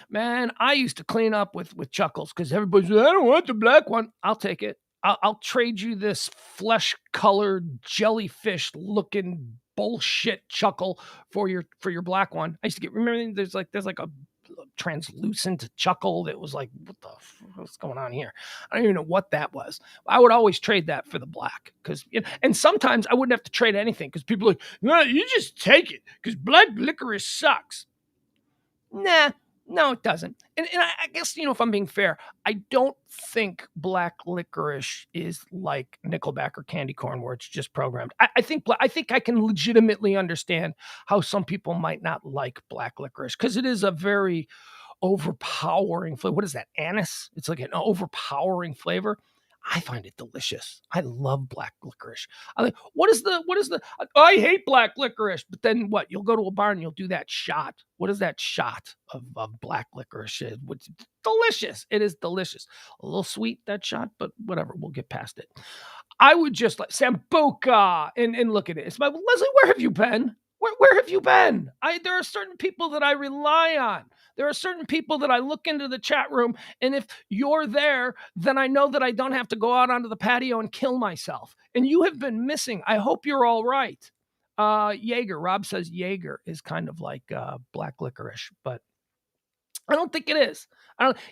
Speaker 1: Man, I used to clean up with Chuckles because everybody said, I don't want the black one. I'll take it. I'll trade you this flesh-colored jellyfish-looking bullshit Chuckle for your black one. I used to remember there's like a translucent chuckle that was like, what's going on here? I don't even know what that was. I would always trade that for the black, because, and sometimes I wouldn't have to trade anything because people are like, no, you just take it because black licorice sucks. Nah, no, it doesn't. And I guess, if I'm being fair, I don't think black licorice is like Nickelback or candy corn where it's just programmed. I think I can legitimately understand how some people might not like black licorice because it is a very overpowering flavor. What is that? Anise? It's like an overpowering flavor. I find it delicious. I love black licorice. What is the, I hate black licorice, but then what? You'll go to a bar and you'll do that shot. What is that shot of black licorice? It's delicious. It is delicious. A little sweet, that shot, but whatever. We'll get past it. I would just like Sambuca and look at it. It's Leslie, where have you been? Where have you been? There are certain people that I rely on. There are certain people that I look into the chat room, and if you're there, then I know that I don't have to go out onto the patio and kill myself. And you have been missing. I hope you're all right. Jaeger. Rob says Jaeger is kind of like black licorice, but I don't think it is.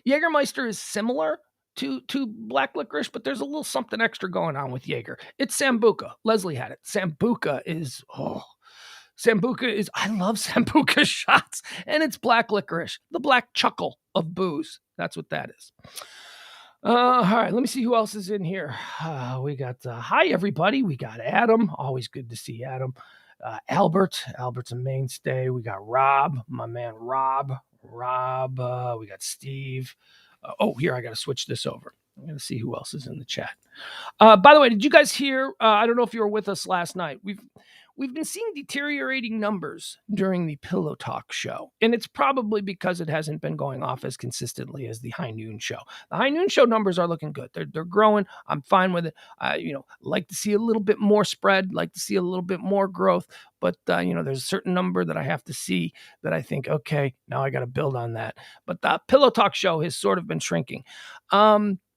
Speaker 1: Jägermeister is similar to black licorice, but there's a little something extra going on with Jaeger. It's Sambuca. Leslie had it. Sambuca is, I love Sambuca shots, and it's black licorice, the black chuckle of booze. That's what that is. All right, let me see who else is in here. We got, hi, everybody. We got Adam. Always good to see Adam. Albert's a mainstay. We got Rob, my man Rob. We got Steve. Here, I got to switch this over. I'm going to see who else is in the chat. By the way, did you guys hear? I don't know if you were with us last night. We've been seeing deteriorating numbers during the Pillow Talk show, and it's probably because it hasn't been going off as consistently as the High Noon show. The High Noon show numbers are looking good. They're growing. I'm fine with it. Like to see a little bit more spread, like to see a little bit more growth, but there's a certain number that I have to see that I think, okay, now I got to build on that. But the Pillow Talk show has sort of been shrinking.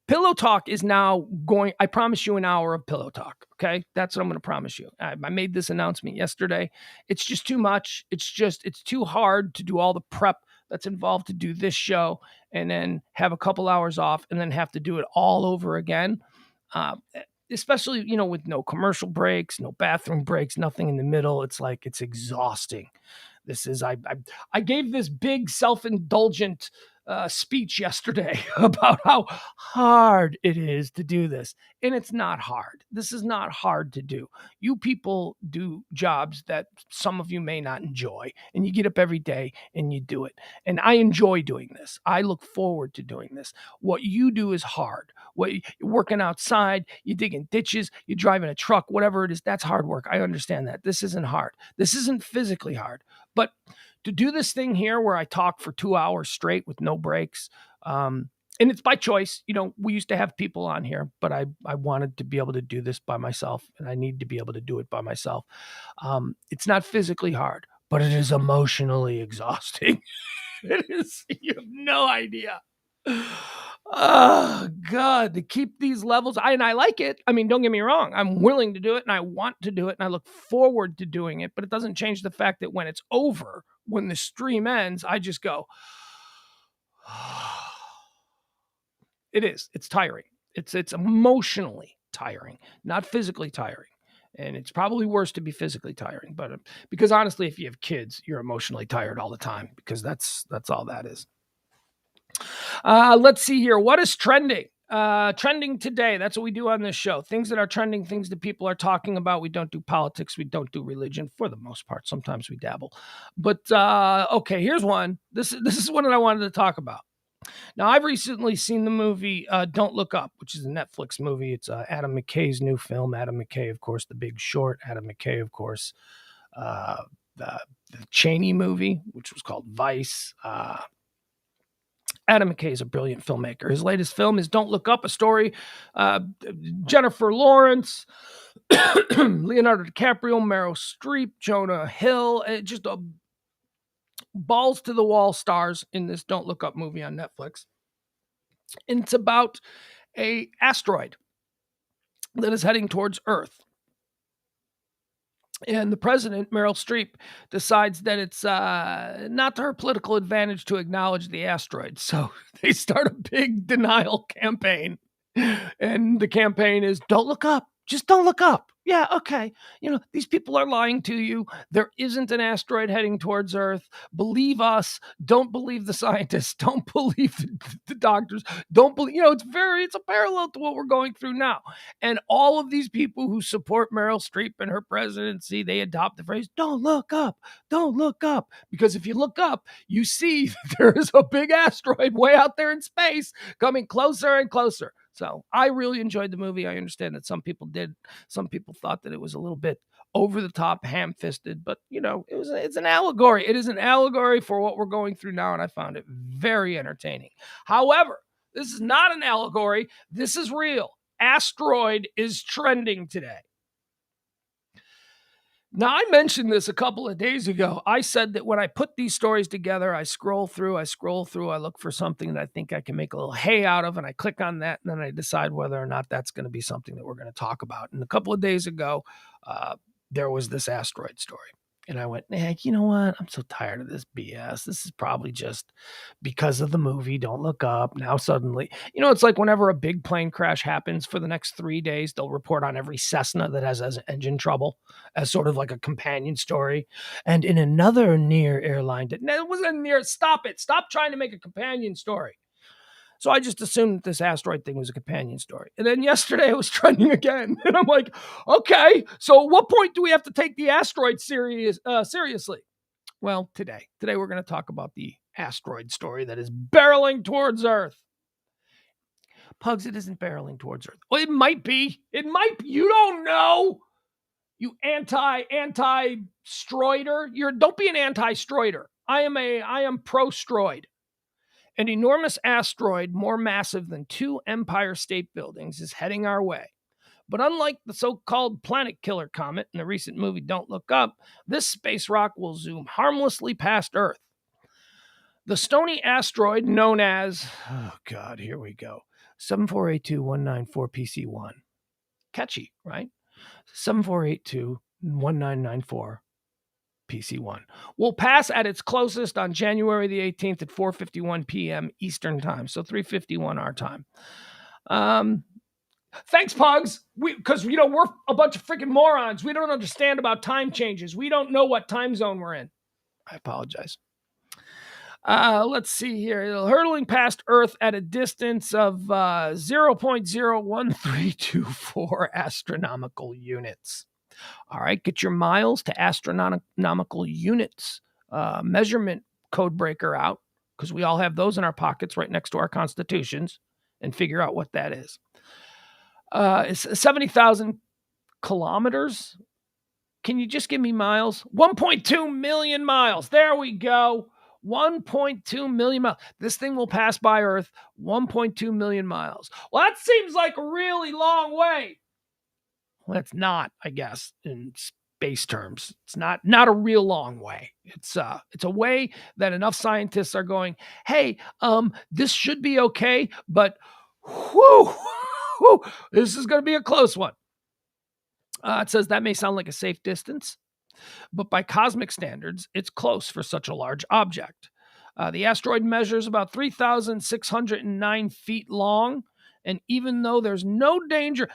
Speaker 1: Pillow Talk is now going, I promise you an hour of Pillow Talk. Okay. That's what I'm going to promise you. I made this announcement yesterday. It's just too much. It's too hard to do all the prep that's involved to do this show and then have a couple hours off and then have to do it all over again. Especially, with no commercial breaks, no bathroom breaks, nothing in the middle. It's like, it's exhausting. I gave this big self-indulgent speech yesterday about how hard it is to do this. And it's not hard. This is not hard to do. You people do jobs that some of you may not enjoy, and you get up every day and you do it. And I enjoy doing this. I look forward to doing this. What you do is hard. You're working outside, you're digging ditches, you're driving a truck, whatever it is, that's hard work. I understand that. This isn't hard. This isn't physically hard. But to do this thing here where I talk for 2 hours straight with no breaks, and it's by choice. We used to have people on here, but I wanted to be able to do this by myself, and I need to be able to do it by myself. It's not physically hard, but it is emotionally exhausting. It is. You have no idea. Oh, God, to keep these levels. I like it. I mean, don't get me wrong. I'm willing to do it, and I want to do it, and I look forward to doing it, but it doesn't change the fact that when it's over, when the stream ends, I just go, it is. It's tiring. It's emotionally tiring, not physically tiring. And it's probably worse to be physically tiring, but because honestly, if you have kids, you're emotionally tired all the time because that's all that is. Let's see here. What is trending? Trending today. That's what we do on this show. Things that are trending, things that people are talking about. We don't do politics. We don't do religion for the most part. Sometimes we dabble. But okay, here's one. This is one that I wanted to talk about. Now, I've recently seen the movie Don't Look Up, which is a Netflix movie. It's Adam McKay's new film. Adam McKay, of course, The Big Short. Adam McKay, of course, the Cheney movie, which was called Vice. Adam McKay is a brilliant filmmaker. His latest film is Don't Look Up, a story. Jennifer Lawrence, Leonardo DiCaprio, Meryl Streep, Jonah Hill. Just a balls to the wall stars in this Don't Look Up movie on Netflix. And it's about an asteroid that is heading towards Earth. And the president, Meryl Streep, decides that it's not to her political advantage to acknowledge the asteroid. So they start a big denial campaign. And the campaign is, don't look up. Just don't look up. Yeah, okay. These people are lying to you. There isn't an asteroid heading towards Earth. Believe us. Don't believe the scientists. Don't believe the doctors. Don't believe, it's a parallel to what we're going through now. And all of these people who support Meryl Streep and her presidency, they adopt the phrase, don't look up. Don't look up. Because if you look up, you see there is a big asteroid way out there in space coming closer and closer. So I really enjoyed the movie. I understand that some people did. Some people thought that it was a little bit over the top, ham-fisted, but it's an allegory. It is an allegory for what we're going through now, and I found it very entertaining. However, this is not an allegory. This is real. Asteroid is trending today. Now, I mentioned this a couple of days ago. I said that when I put these stories together, I scroll through, I look for something that I think I can make a little hay out of, and I click on that, and then I decide whether or not that's going to be something that we're going to talk about. And a couple of days ago, there was this asteroid story. And I went, you know what? I'm so tired of this BS. This is probably just because of the movie. Don't look up. Now suddenly, it's like whenever a big plane crash happens for the next 3 days, they'll report on every Cessna that has engine trouble as sort of like a companion story. And in another near airline, it wasn't near. Stop it. Stop trying to make a companion story. So I just assumed that this asteroid thing was a companion story. And then yesterday it was trending again. And I'm like, okay, so at what point do we have to take the asteroid seriously? Well, today we're going to talk about the asteroid story that is barreling towards Earth. Pugs, it isn't barreling towards Earth. Well, it might be. It might be. You don't know. You anti-stroider. Don't be an anti-stroider. I am pro-stroid. An enormous asteroid more massive than 2 Empire State Buildings is heading our way. But unlike the so-called planet killer comet in the recent movie Don't Look Up, this space rock will zoom harmlessly past Earth. The stony asteroid known as, here we go, 7482194PC1. Catchy, right? 74821994. PC1 will pass at its closest on January the 18th at 4:51 p.m. Eastern time, so 3:51 our time. Thanks, Pugs. Because we're a bunch of freaking morons. We don't understand about time changes. We don't know what time zone we're in. I apologize. Let's see here. Hurtling past Earth at a distance of 0.01324 astronomical units. All right, get your miles to astronomical units measurement code breaker out, because we all have those in our pockets right next to our constitutions, and figure out what that is. It's 70,000 kilometers. Can you just give me miles? 1.2 million miles. There we go. 1.2 million miles. This thing will pass by Earth 1.2 million miles. Well, that seems like a really long way. Well, it's not, I guess, in space terms. It's not a real long way. It's a way that enough scientists are going, hey, this should be okay, but this is going to be a close one. It says that may sound like a safe distance, but by cosmic standards, it's close for such a large object. The asteroid measures about 3,609 feet long. And even though there's no danger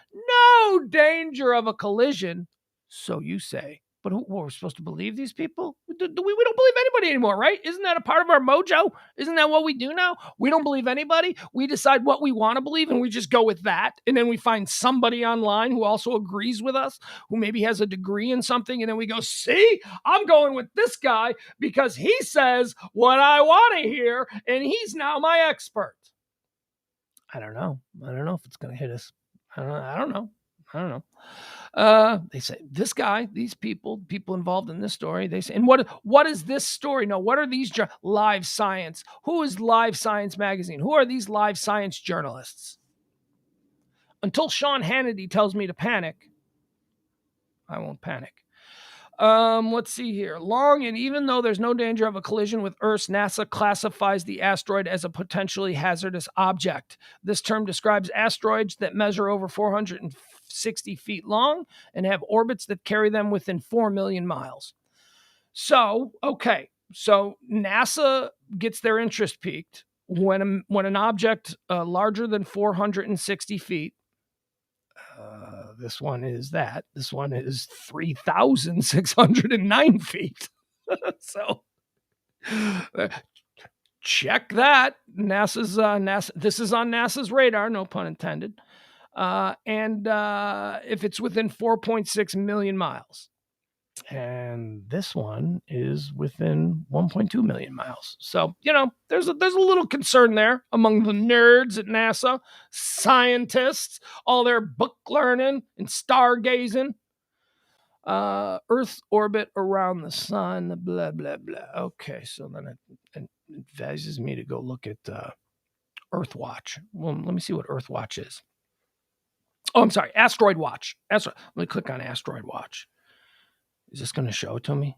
Speaker 1: of a collision, so you say, but we're supposed to believe these people? We don't believe anybody anymore, right? Isn't that a part of our mojo? Isn't that what we do now? We don't believe anybody. We decide what we want to believe, and we just go with that. And then we find somebody online who also agrees with us, who maybe has a degree in something, and then we go, see, I'm going with this guy because he says what I want to hear, and he's now my expert. I don't know if it's going to hit us. I don't know. They say this guy, these people involved in this story, they say, and what is this story? No, what are these Live Science? Who is Live Science magazine? Who are these Live Science journalists? Until Sean Hannity tells me to panic, I won't panic. Let's see here. Long, and even though there's no danger of a collision with Earth, NASA classifies the asteroid as a potentially hazardous object. This term describes asteroids that measure over 460 feet long and have orbits that carry them within 4 million miles. So, okay. So NASA gets their interest piqued when an object larger than 460 feet, this one is 3,609 feet. So check that. NASA. This is on NASA's radar, no pun intended. And if it's within 4.6 million miles. And this one is within 1.2 million miles. So, there's a little concern there among the nerds at NASA, scientists, all their book learning and stargazing. Earth's orbit around the sun, blah, blah, blah. Okay, so then it advises me to go look at Earthwatch. Well, let me see what Earthwatch is. Oh, I'm sorry, Asteroid Watch. Let me click on Asteroid Watch. Is this going to show it to me?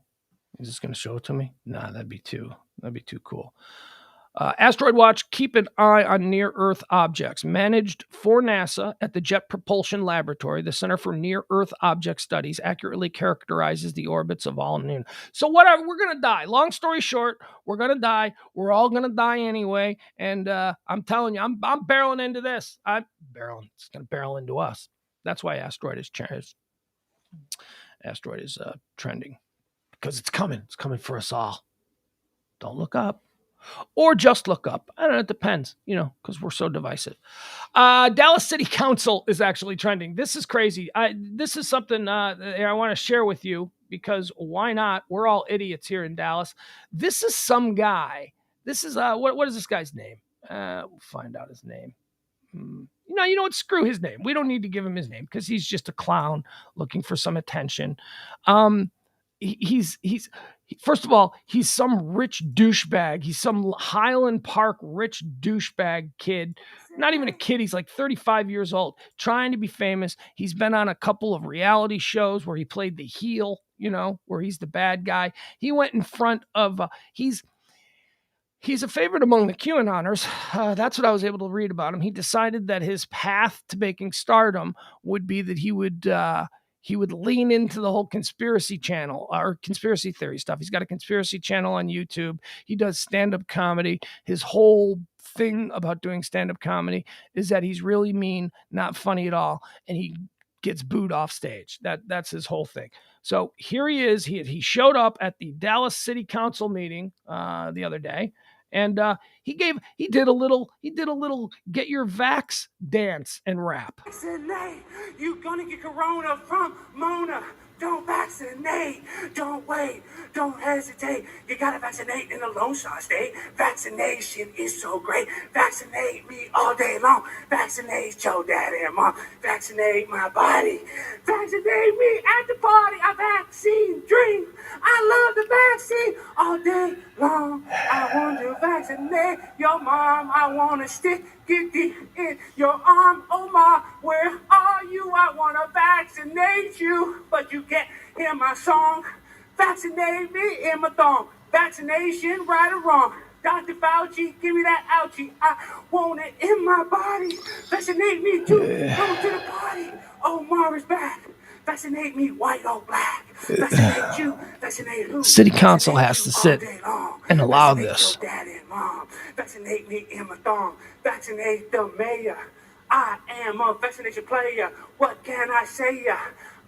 Speaker 1: Nah, that'd be too cool. Asteroid Watch, keep an eye on near-Earth objects. Managed for NASA at the Jet Propulsion Laboratory, the Center for Near-Earth Object Studies accurately characterizes the orbits of all near. So whatever, we're going to die. Long story short, we're going to die. We're all going to die anyway. And I'm telling you, I'm barreling into this. It's going to barrel into us. That's why Asteroid is trending, because it's coming. It's coming for us all. Don't look up, or just look up. I don't know. It depends, because we're so divisive. Dallas City Council is actually trending. This is crazy. This is something I want to share with you, because why not? We're all idiots here in Dallas. This is some guy. This is what is this guy's name? We'll find out his name. You know what? Screw his name. We don't need to give him his name, because he's just a clown looking for some attention. He's first of all, he's some rich douchebag. He's some Highland Park rich douchebag kid. Not even a kid. He's like 35 years old, trying to be famous. He's been on a couple of reality shows where he played the heel, where he's the bad guy. He went in front of, He's a favorite among the QAnoners. That's what I was able to read about him. He decided that his path to making stardom would be that he would lean into the whole conspiracy channel or conspiracy theory stuff. He's got a conspiracy channel on YouTube. He does stand-up comedy. His whole thing about doing stand-up comedy is that he's really mean, not funny at all, and he gets booed off stage. That's his whole thing. So here he is. He showed up at the Dallas City Council meeting the other day. And he did a little get your vax dance and rap.
Speaker 6: Vaccinate. You gonna get corona from Mona. Don't vaccinate. Don't wait. Don't hesitate. You gotta vaccinate in the Lone Star State. Vaccination is so great. Vaccinate me all day long. Vaccinate your daddy and mom. Vaccinate my body. Vaccinate me at the party. A vaccine dream. I love the vaccine all day long. I want to vaccinate your mom. I want to stick it deep in your arm. Oh my, where are you? I want to vaccinate you, but you can't hear my song. Vaccinate me in my thong. Vaccination, right or wrong. Dr. Fauci, give me that ouchie. I want it in my body. Vaccinate me too. Go to the party. Omar is back. Vaccinate me, white or black. Vaccinate you. Vaccinate who?
Speaker 1: City Council has to sit and allow this.
Speaker 6: Daddy and mom. Vaccinate me in my thong. Vaccinate the mayor. I am a vaccination player. What can I say?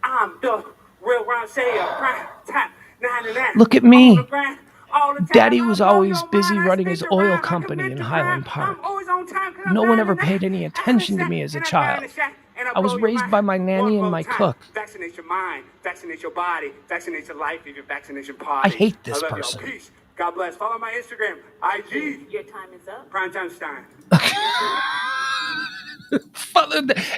Speaker 6: I'm the real round sayer. Prime time. 99.
Speaker 1: Look at me. Daddy was always busy running his oil company in Highland Park. No one ever paid any attention to me as a child. I was raised by my nanny and my cook.
Speaker 6: Vaccinate your mind, vaccinate your body, vaccinate your life, leave your vaccination party.
Speaker 1: I hate this person.
Speaker 6: Peace. God bless. Follow my Instagram, IG. Your time is up. Primetime Stein.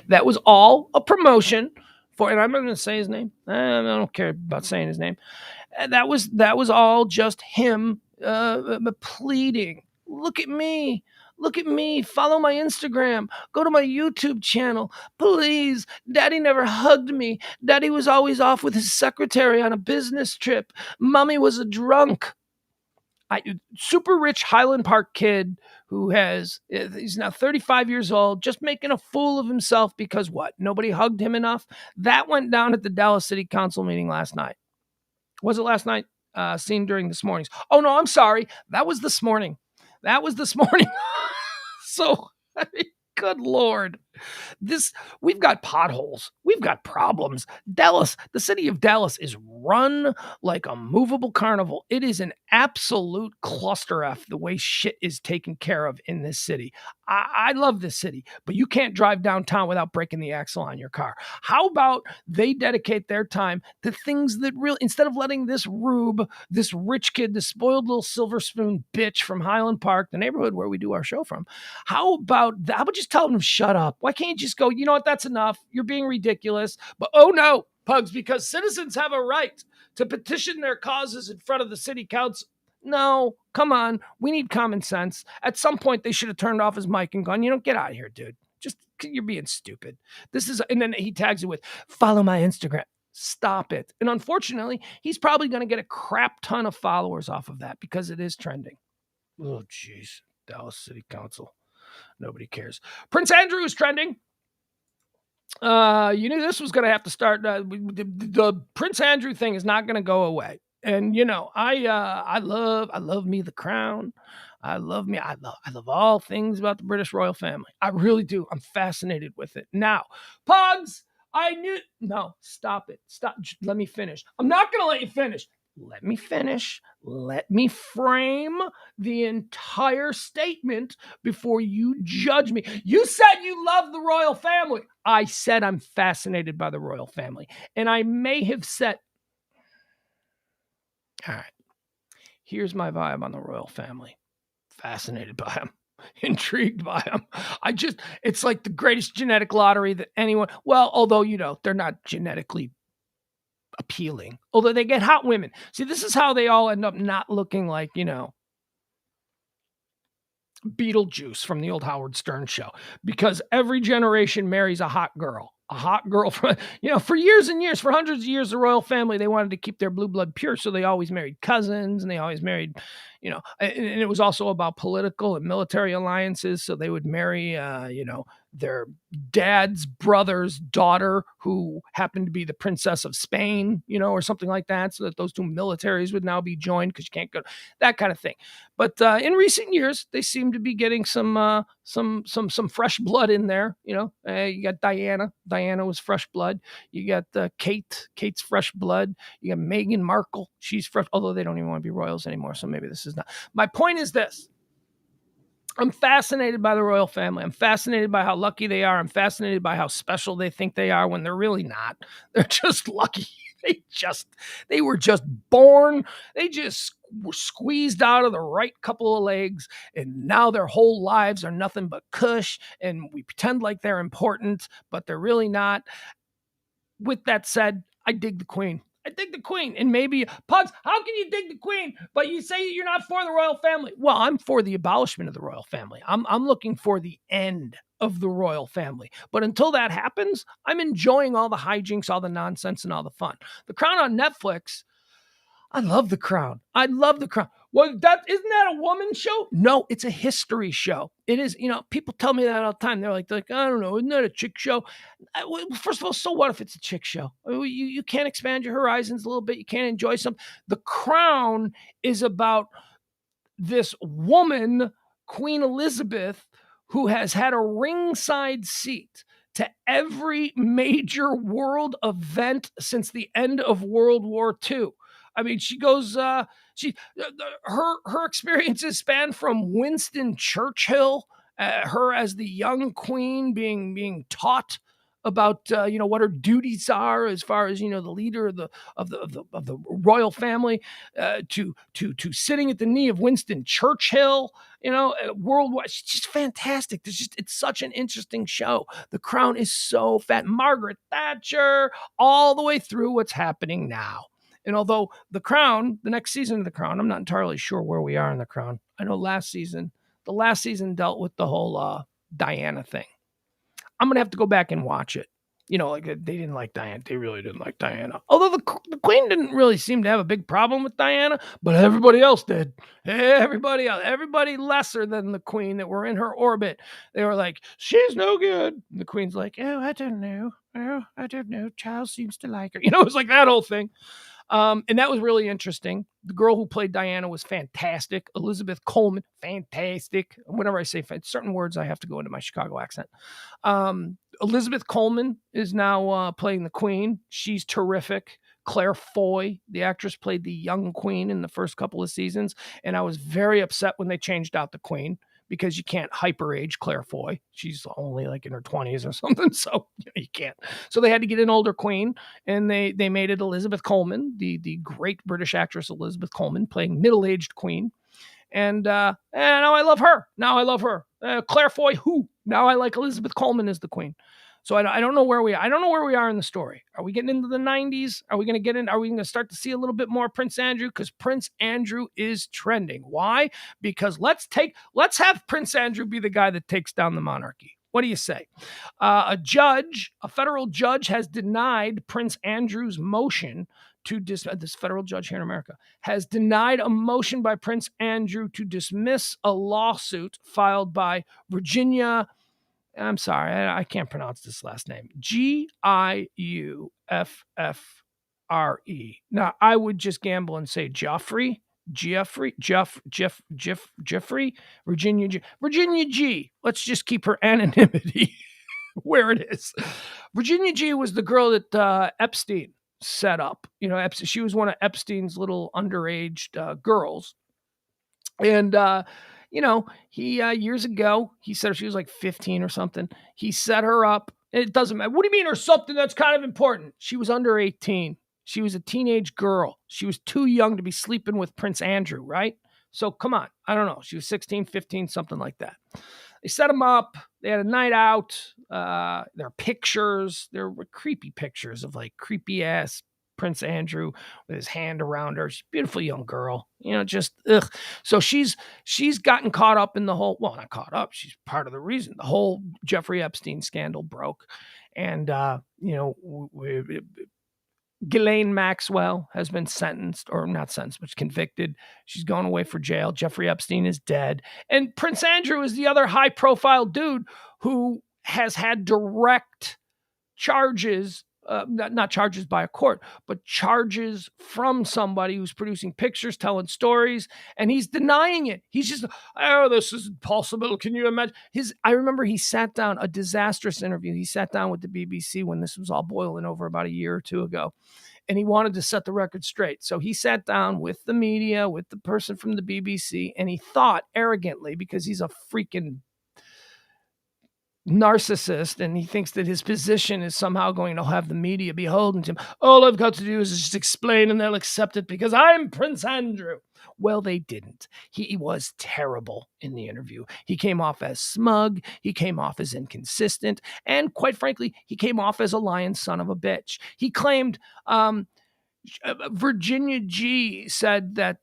Speaker 1: That was all a promotion for, and I'm not going to say his name. I don't care about saying his name. That was all just him pleading. Look at me. Look at me. Follow my Instagram. Go to my YouTube channel. Please. Daddy never hugged me. Daddy was always off with his secretary on a business trip. Mommy was a drunk. Super rich Highland Park kid he's now 35 years old, just making a fool of himself because what? Nobody hugged him enough. That went down at the Dallas City Council meeting last night. Was it last night? Seen during this morning's. Oh no, I'm sorry. That was this morning. So, good Lord. We've got potholes. We've got problems. Dallas, the city of Dallas is run like a movable carnival. It is an absolute cluster F the way shit is taken care of in this city. I love this city, but you can't drive downtown without breaking the axle on your car. How about they dedicate their time to things that really, instead of letting this rube, this rich kid, this spoiled little silver spoon bitch from Highland Park, the neighborhood where we do our show from, how about just tell them shut up? Why can't you just go, you know what, that's enough. You're being ridiculous. But oh no, Pugs, because citizens have a right to petition their causes in front of the city council. No, come on. We need common sense. At some point, they should have turned off his mic and gone, get out of here, dude. Just, you're being stupid. And then he tags it with, follow my Instagram. Stop it. And unfortunately, he's probably going to get a crap ton of followers off of that because it is trending. Oh, jeez. Dallas City Council. Nobody cares. Prince Andrew is trending. You knew this was going to have to start. The Prince Andrew thing is not going to go away. And I love me the crown. I love all things about the British royal family. I really do. I'm fascinated with it. Now, Pugs, no, stop it. Stop. Let me finish. I'm not going to let you finish. Let me finish. Let me frame the entire statement before you judge me. You said you love the royal family. I said I'm fascinated by the royal family. And I may have said, all right, here's my vibe on the royal family. Fascinated by them. Intrigued by them. It's like the greatest genetic lottery that anyone, although, they're not genetically appealing, although they get hot women. See, this is how they all end up not looking like, Beetlejuice from the old Howard Stern show, because every generation marries a hot girl from, for years and years, for hundreds of years, the royal family, they wanted to keep their blue blood pure. So they always married cousins and they always married, and it was also about political and military alliances. So they would marry, their dad's brother's daughter, who happened to be the princess of Spain, or something like that. So that those two militaries would now be joined, because you can't go, that kind of thing. But in recent years, they seem to be getting some fresh blood in there. You got Diana. Diana was fresh blood. You got Kate's fresh blood. You got Meghan Markle. She's fresh, although they don't even want to be royals anymore. So maybe this is not. My point is this. I'm fascinated by the royal family. I'm fascinated by how lucky they are. I'm fascinated by how special they think they are when they're really not. They're just lucky. They were just born. They just were squeezed out of the right couple of legs, and now their whole lives are nothing but cush, and we pretend like they're important, but they're really not. With that said, I dig the Queen. And maybe, Pugs, how can you dig the Queen, but you say you're not for the royal family? Well, I'm for the abolishment of the royal family. I'm looking for the end of the royal family. But until that happens, I'm enjoying all the hijinks, all the nonsense, and all the fun. The Crown on Netflix, I love The Crown. Well, isn't that a woman's show? No, it's a history show. It is, people tell me that all the time. They're like, I don't know, isn't that a chick show? First of all, so what if it's a chick show? You can't expand your horizons a little bit. You can't enjoy something. The Crown is about this woman, Queen Elizabeth, who has had a ringside seat to every major world event since the end of World War II. I mean, she goes, her experiences span from Winston Churchill, her as the young queen being taught about, what her duties are as far as, the leader of the royal family, to sitting at the knee of Winston Churchill, worldwide. It's just fantastic. It's such an interesting show. The Crown is so fat. Margaret Thatcher, all the way through what's happening now. And although The Crown, the next season of The Crown, I'm not entirely sure where we are in The Crown. I know last season, the last season dealt with the whole Diana thing. I'm going to have to go back and watch it. You know, like they didn't like Diana. They really didn't like Diana. Although the Queen didn't really seem to have a big problem with Diana, but everybody else did. Everybody else, everybody lesser than the Queen that were in her orbit. They were like, she's no good. And the Queen's like, oh, I don't know. Oh, I don't know. Charles seems to like her. You know, it was like that whole thing. And that was really interesting. The girl who played Diana was fantastic. Elizabeth Coleman, fantastic. Whenever I say certain words, I have to go into my Chicago accent. Elizabeth Coleman is now playing the Queen. She's terrific. Claire Foy, the actress, played the young Queen in the first couple of seasons. And I was very upset when they changed out the Queen, because you can't hyper age Claire Foy. She's only like in her 20s or something. So you can't. So they had to get an older Queen, and they made it Elizabeth Coleman, the great British actress Elizabeth Coleman, playing middle-aged Queen. And now I love her. Claire Foy, who? Now I like Elizabeth Coleman as the Queen. So I don't know where we are. I don't know where we are in the story. Are we getting into the 90s? Are we going to start to see a little bit more Prince Andrew? Because Prince Andrew is trending. Why? Because let's have Prince Andrew be the guy that takes down the monarchy. What do you say? A federal judge has denied Prince Andrew's motion to this federal judge here in America has denied a motion by Prince Andrew to dismiss a lawsuit filed by Virginia. I'm sorry, I can't pronounce this last name. Giuffre. Now, I would just gamble and say Virginia G. Let's just keep her anonymity where it is. Virginia G was the girl that Epstein set up. You know, she was one of Epstein's little underage girls. And, you know, he years ago, he said she was like 15 or something. He set her up. It doesn't matter. What do you mean or something? That's kind of important. She was under 18. She was a teenage girl. She was too young to be sleeping with Prince Andrew, right? So come on. I don't know. She was 16, 15, something like that. They set him up. They had a night out. There are pictures. There were creepy pictures of like creepy ass Prince Andrew with his hand around her. She's a beautiful young girl, you know, just ugh. So she's gotten caught up in the whole, well, not caught up. She's part of the reason the whole Jeffrey Epstein scandal broke. And, you know, Ghislaine Maxwell has been sentenced, or not sentenced, but convicted. She's going away for jail. Jeffrey Epstein is dead. And Prince Andrew is the other high profile dude who has had direct charges, not charges by a court, but charges from somebody who's producing pictures, telling stories, and he's denying it. He's just, oh, this is impossible. Can you imagine? I remember he sat down, a disastrous interview. He sat down with the BBC when this was all boiling over about a year or two ago, and he wanted to set the record straight. So he sat down with the media, with the person from the BBC, and he thought arrogantly, because he's a freaking narcissist and he thinks that his position is somehow going to have the media beholden to him. All I've got to do is just explain and they'll accept it because I'm Prince Andrew. Well, they didn't. He was terrible in the interview. He came off as smug. He came off as inconsistent. And quite frankly, he came off as a lying son of a bitch. He claimed, Virginia G said that,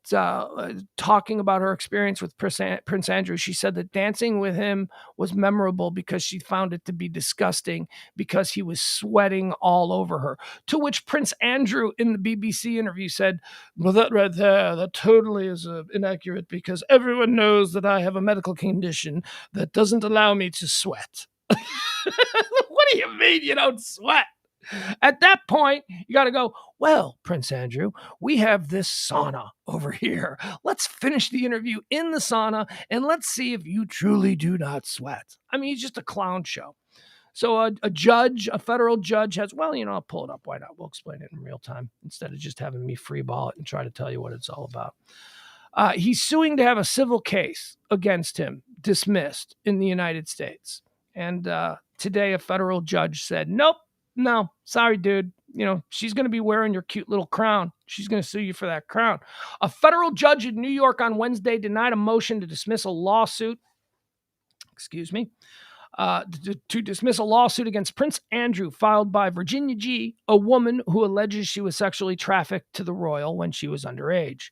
Speaker 1: talking about her experience with Prince Andrew, she said that dancing with him was memorable because she found it to be disgusting because he was sweating all over her. To which Prince Andrew in the BBC interview said, well, that right there, that totally is inaccurate because everyone knows that I have a medical condition that doesn't allow me to sweat. What do you mean you don't sweat? At that point, you got to go, well, Prince Andrew, we have this sauna over here. Let's finish the interview in the sauna and let's see if you truly do not sweat. I mean, he's just a clown show. So a federal judge has, well, you know, I'll pull it up. Why not? We'll explain it in real time instead of just having me freeball it and try to tell you what it's all about. He's suing to have a civil case against him dismissed in the United States. And today a federal judge said, nope. No, sorry, dude. You know, she's going to be wearing your cute little crown. She's going to sue you for that crown. A federal judge in New York on Wednesday denied a motion to dismiss a lawsuit. To dismiss a lawsuit against Prince Andrew filed by Virginia G., a woman who alleges she was sexually trafficked to the royal when she was underage.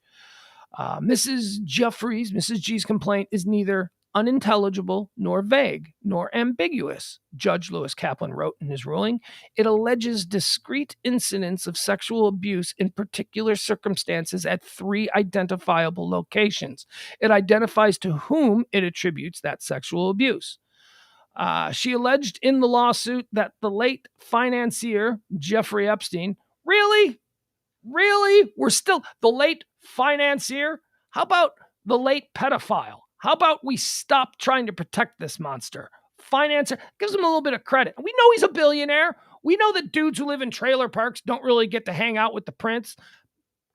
Speaker 1: Mrs. G's complaint is neither unintelligible, nor vague, nor ambiguous, Judge Lewis Kaplan wrote in his ruling. It alleges discrete incidents of sexual abuse in particular circumstances at 3 identifiable locations. It identifies to whom it attributes that sexual abuse. She alleged in the lawsuit that the late financier, Jeffrey Epstein, really? We're still the late financier? How about the late pedophile? How about we stop trying to protect this monster? Financier gives him a little bit of credit. We know he's a billionaire. We know that dudes who live in trailer parks don't really get to hang out with the prince.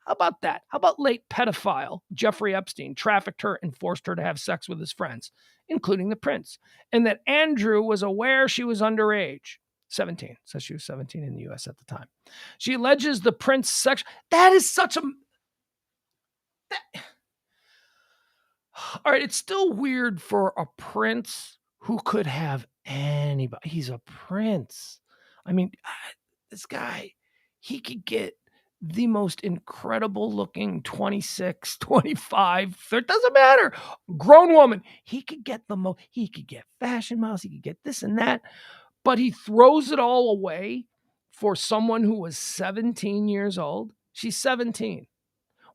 Speaker 1: How about that? How about late pedophile Jeffrey Epstein trafficked her and forced her to have sex with his friends, including the prince, and that Andrew was aware she was underage. 17. Says she was 17 in the U.S. at the time. She alleges the prince sex. That is such a... All right, it's still weird for a prince who could have anybody. He's a prince. I mean, this guy, he could get the most incredible looking 26, 25, 30, doesn't matter. Grown woman. He could get he could get fashion models. He could get this and that. But he throws it all away for someone who was 17 years old. She's 17,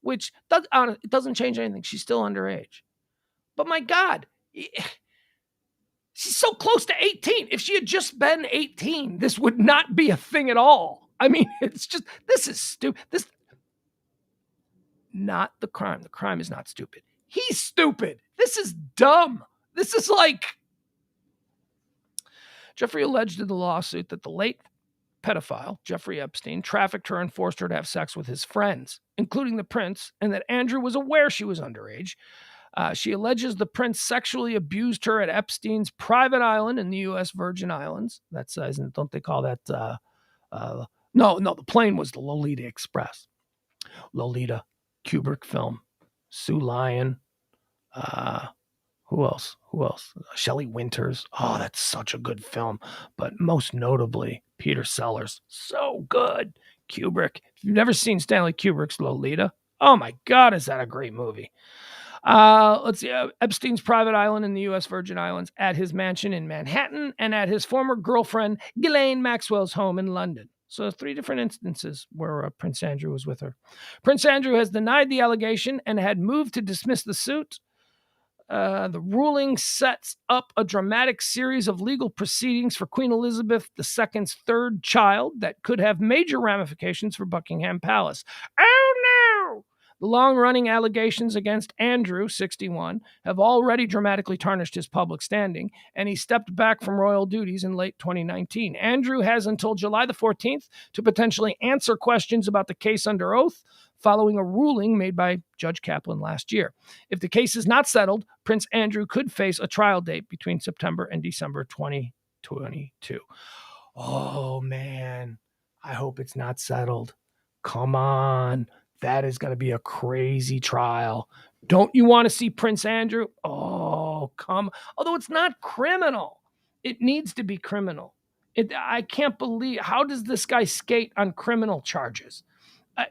Speaker 1: which it doesn't change anything. She's still underage. But my God, she's so close to 18. If she had just been 18, this would not be a thing at all. I mean, it's just, this is stupid. This, not the crime. The crime is not stupid. He's stupid. This is dumb. This is like... Jeffrey alleged in the lawsuit that the late pedophile, Jeffrey Epstein, trafficked her and forced her to have sex with his friends, including the prince, and that Andrew was aware she was underage. She alleges the prince sexually abused her at Epstein's private island in the U.S. Virgin Islands. That's, don't they call that? No, the plane was the Lolita Express. Lolita, Kubrick film, Sue Lyon, Who else? Shelley Winters. Oh, that's such a good film. But most notably, Peter Sellers. So good. Kubrick. If you've never seen Stanley Kubrick's Lolita, oh my God, is that a great movie? Let's see. Epstein's private island in the U.S. Virgin Islands, at his mansion in Manhattan, and at his former girlfriend, Ghislaine Maxwell's home in London. So 3 different instances where Prince Andrew was with her. Prince Andrew has denied the allegation and had moved to dismiss the suit. The ruling sets up a dramatic series of legal proceedings for Queen Elizabeth II's 3rd child that could have major ramifications for Buckingham Palace. Oh no! The long-running allegations against Andrew, 61, have already dramatically tarnished his public standing, and he stepped back from royal duties in late 2019. Andrew has until July the 14th to potentially answer questions about the case under oath, following a ruling made by Judge Kaplan last year. If the case is not settled, Prince Andrew could face a trial date between September and December 2022. Oh, man. I hope it's not settled. Come on. That is going to be a crazy trial. Don't you want to see Prince Andrew? Oh, come. Although it's not criminal. It needs to be criminal. I can't believe, how does this guy skate on criminal charges?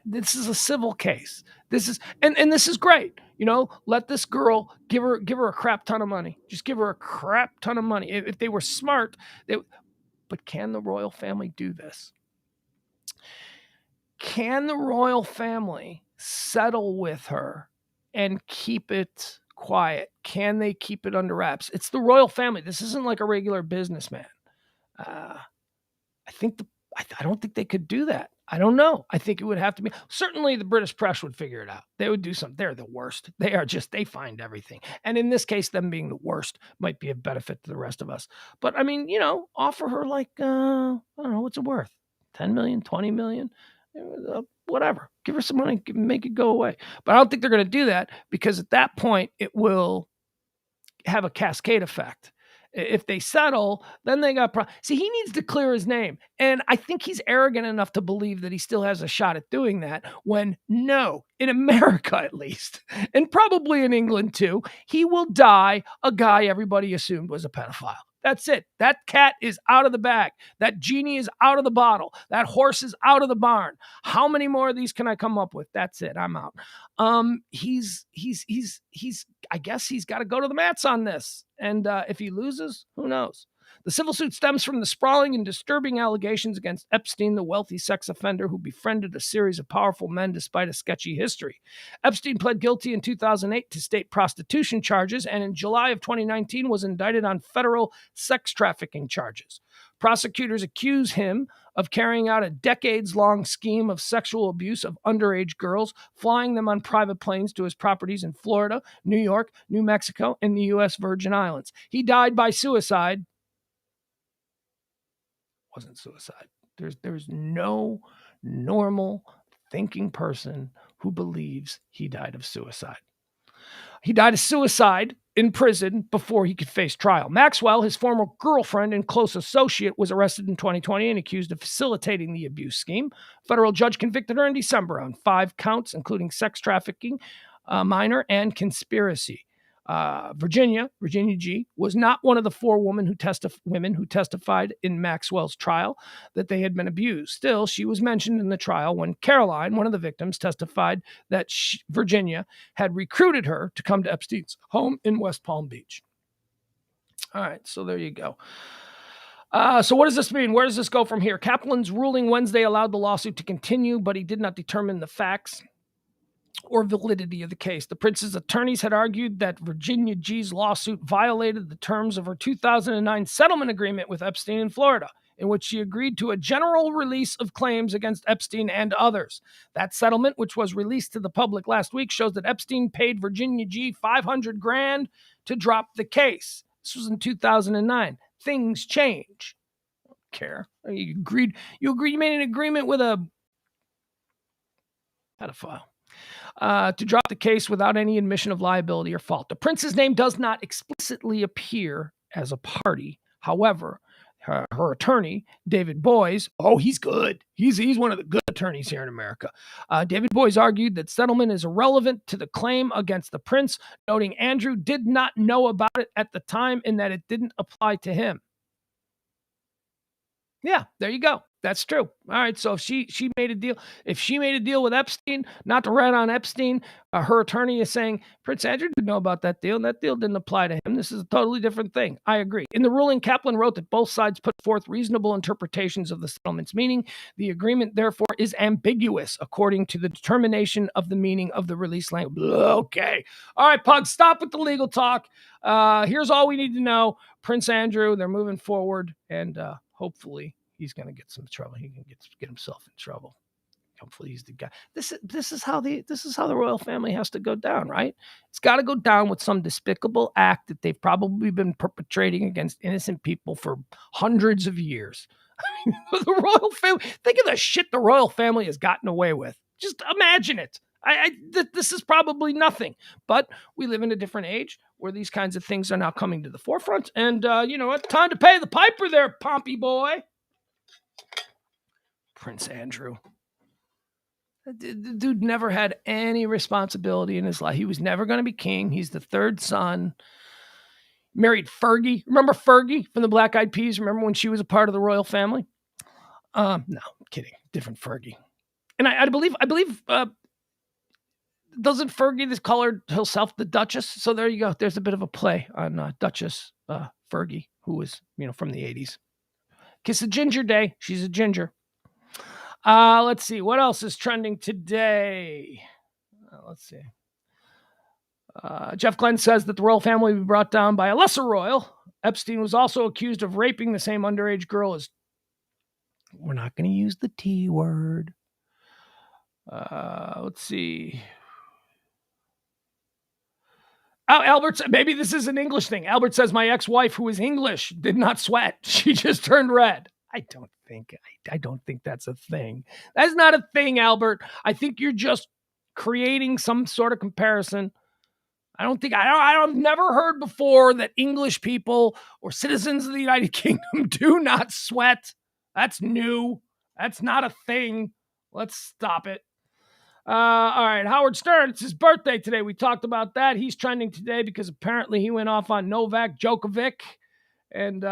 Speaker 1: This is a civil case. This is, and this is great. You know, let this girl, give her a crap ton of money. Just give her a crap ton of money. If they were smart, but can the royal family do this? Can the royal family settle with her and keep it quiet? Can they keep it under wraps? It's the royal family. This isn't like a regular businessman. I don't think they could do that. I don't know. I think it would have to be, certainly the British press would figure it out. They would do something. They're the worst. They find everything. And in this case, them being the worst might be a benefit to the rest of us. But I mean, offer her like, I don't know, what's it worth? 10 million, 20 million, whatever. Give her some money, make it go away. But I don't think they're going to do that, because at that point it will have a cascade effect. If they settle, then they got See, he needs to clear his name. And I think he's arrogant enough to believe that he still has a shot at doing that, when no, in America at least, and probably in England too, he will die a guy everybody assumed was a pedophile. That's it. That cat is out of the bag. That genie is out of the bottle. That horse is out of the barn. How many more of these can I come up with? That's it. I'm out. He's I guess he's got to go to the mats on this. And if he loses, who knows? The civil suit stems from the sprawling and disturbing allegations against Epstein, the wealthy sex offender who befriended a series of powerful men despite a sketchy history. Epstein pled guilty in 2008 to state prostitution charges and in July of 2019 was indicted on federal sex trafficking charges. Prosecutors accuse him of carrying out a decades-long scheme of sexual abuse of underage girls, flying them on private planes to his properties in Florida, New York, New Mexico, and the U.S. Virgin Islands. He died by suicide. Wasn't suicide. There's no normal thinking person who believes he died of suicide. He died of suicide in prison before he could face trial. Maxwell, his former girlfriend and close associate, was arrested in 2020 and accused of facilitating the abuse scheme. A federal judge convicted her in December on 5 counts, including sex trafficking, minor, and conspiracy. Virginia G, was not one of the 4 women who testified in Maxwell's trial that they had been abused. Still, she was mentioned in the trial when Caroline, one of the victims, testified that Virginia had recruited her to come to Epstein's home in West Palm Beach. All right, so there you go. So what does this mean? Where does this go from here? Kaplan's ruling Wednesday allowed the lawsuit to continue, but he did not determine the facts or validity of the case. The prince's attorneys had argued that Virginia G's lawsuit violated the terms of her 2009 settlement agreement with Epstein in Florida, in which she agreed to a general release of claims against Epstein and others. That settlement, which was released to the public last week, shows that Epstein paid Virginia G $500,000 to drop the case. This was in 2009. Things change. I don't care. You made an agreement with a pedophile. To drop the case without any admission of liability or fault. The prince's name does not explicitly appear as a party. However, her attorney, David Boies, he's good. He's one of the good attorneys here in America. David Boies argued that settlement is irrelevant to the claim against the prince, noting Andrew did not know about it at the time and that it didn't apply to him. Yeah, there you go. That's true. All right. So if she made a deal with Epstein, not to rat on Epstein, her attorney is saying Prince Andrew didn't know about that deal, and that deal didn't apply to him. This is a totally different thing. I agree. In the ruling, Kaplan wrote that both sides put forth reasonable interpretations of the settlement's meaning. The agreement, therefore, is ambiguous according to the determination of the meaning of the release language. Okay. All right, Pugs, stop with the legal talk. Here's all we need to know. Prince Andrew, they're moving forward, and hopefully he's going to get some trouble. He can get himself in trouble. Hopefully he's the guy. This is how the royal family has to go down, right? It's got to go down with some despicable act that they've probably been perpetrating against innocent people for hundreds of years. I mean, the royal family. Think of the shit the royal family has gotten away with. Just imagine it. This is probably nothing, but we live in a different age where these kinds of things are now coming to the forefront. And you know what? Time to pay the piper there, Pompey boy. Prince Andrew. The dude never had any responsibility in his life. He was never going to be king. He's the 3rd son. Married Fergie. Remember Fergie from the Black Eyed Peas? Remember when she was a part of the royal family? No, I'm kidding. Different Fergie. And I believe doesn't Fergie this call herself the Duchess? So there you go. There's a bit of a play on Duchess Fergie, who was from the 80s. Kiss a ginger day. She's a ginger. Let's see. What else is trending today? Let's see. Jeff Glenn says that the royal family will be brought down by a lesser royal. Epstein was also accused of raping the same underage girl as... We're not going to use the T word. Let's see. Albert, maybe this is an English thing. Albert says, my ex-wife, who is English, did not sweat. She just turned red. I don't think that's a thing. That's not a thing, Albert. I think you're just creating some sort of comparison. I've never heard before that English people or citizens of the United Kingdom do not sweat. That's new. That's not a thing. Let's stop it. All right, Howard Stern, it's his birthday today. We talked about that. He's trending today because apparently he went off on Novak Djokovic. And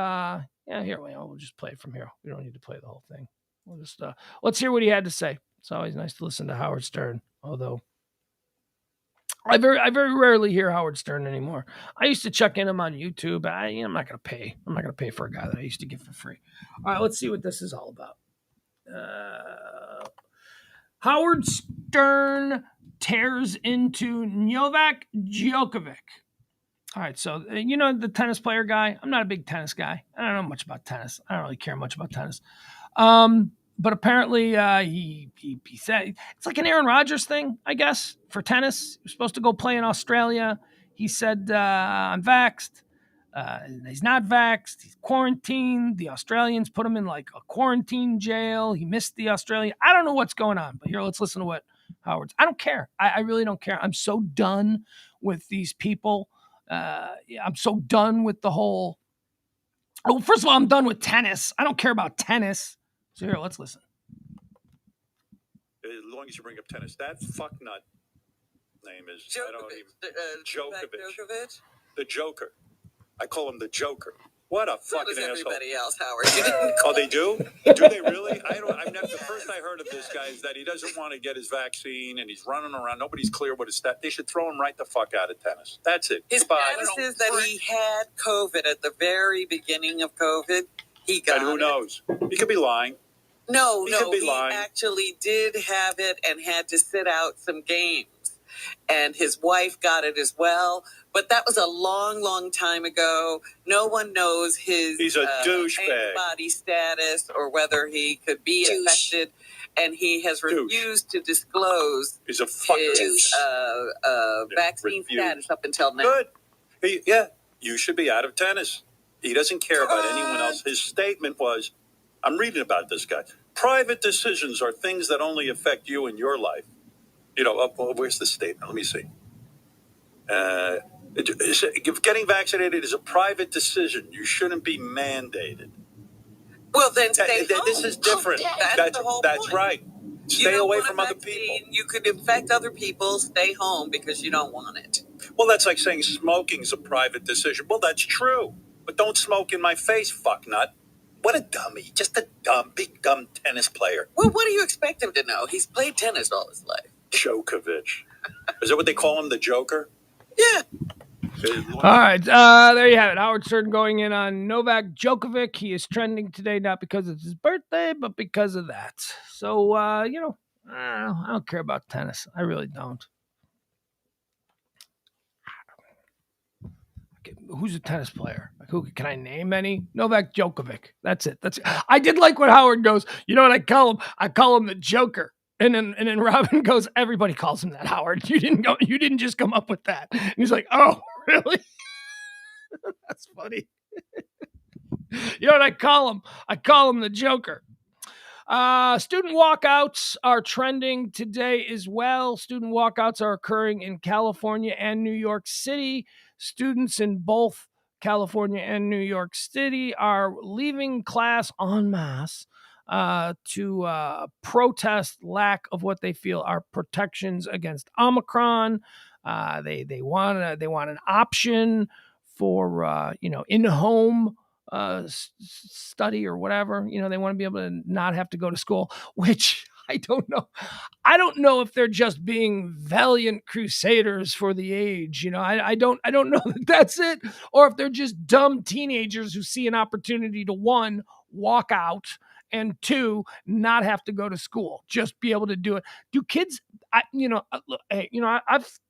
Speaker 1: here we'll just play it from here. We don't need to play the whole thing. We'll just let's hear what he had to say. It's always nice to listen to Howard Stern, although I very rarely hear Howard Stern anymore. I used to check in him on YouTube. I'm not gonna pay. I'm not gonna pay for a guy that I used to get for free. All right, let's see what this is all about. Howard Stern tears into Novak Djokovic. All right, so the tennis player guy. I'm not a big tennis guy. I don't know much about tennis. I don't really care much about tennis. But apparently he said it's like an Aaron Rodgers thing, I guess, for tennis. He was supposed to go play in Australia. He said, I'm vaxxed. He's not vaxxed. He's quarantined. The Australians put him in like a quarantine jail. He missed the Australia. I don't know what's going on, but here, let's listen to what Howard's. I don't care. I really don't care. I'm so done with these people. I'm so done with the whole. Well, first of all, I'm done with tennis. I don't care about tennis. So here, let's listen.
Speaker 7: As long as you bring up tennis, that fucknut name is
Speaker 8: Djokovic.
Speaker 7: The Joker. I call him the Joker. What a fucking asshole.
Speaker 8: Everybody else, Howard. You didn't
Speaker 7: Oh, they do? Do they really? The first I heard of this guy is that he doesn't want to get his vaccine and he's running around. Nobody's clear what his stat. They should throw him right the fuck out of tennis. That's it.
Speaker 8: His status is that he had COVID at the very beginning of COVID. He got it.
Speaker 7: And who knows? He could be lying.
Speaker 8: No, he actually did have it and had to sit out some games. And his wife got it as well. But that was a long, long time ago. No one knows his antibody status or whether he could be affected. And he has refused to disclose
Speaker 7: his
Speaker 8: vaccine status up until now.
Speaker 7: Good. You should be out of tennis. He doesn't care about anyone else. His statement was, I'm reading about this guy. Private decisions are things that only affect you in your life. Where's the statement? Let me see. Getting vaccinated is a private decision. You shouldn't be mandated.
Speaker 8: Well, then stay home.
Speaker 7: This is different.
Speaker 8: That's the whole
Speaker 7: point. Right. Stay away from other people.
Speaker 8: You could infect other people. Stay home because you don't want it.
Speaker 7: Well, that's like saying smoking's a private decision. Well, that's true. But don't smoke in my face, fucknut. What a dummy. Just a big dumb tennis player.
Speaker 8: Well, what do you expect him to know? He's played tennis all his life.
Speaker 7: Djokovic. Is that what they call him, the Joker?
Speaker 8: Yeah.
Speaker 1: All right. There you have it. Howard Stern going in on Novak Djokovic. He is trending today, not because it's his birthday, but because of that. So, I don't care about tennis. I really don't. Okay, who's a tennis player? Who can I name any? Novak Djokovic. That's it. I did like when Howard goes, you know what I call him? I call him the Joker. And then Robin goes, everybody calls him that, Howard. You didn't just come up with that. And he's like, oh, really? That's funny. You know what I call him? I call him the Joker. Student walkouts are trending today as well. Student walkouts are occurring in California and New York City. Students in both California and New York City are leaving class en masse to protest lack of what they feel are protections against Omicron. They want an option for in-home study or whatever. They want to be able to not have to go to school, which I don't know. I don't know if they're just being valiant crusaders for the age. I don't know that that's it, or if they're just dumb teenagers who see an opportunity to, one, walk out, and two, not have to go to school, just be able to do it. Do kids, I've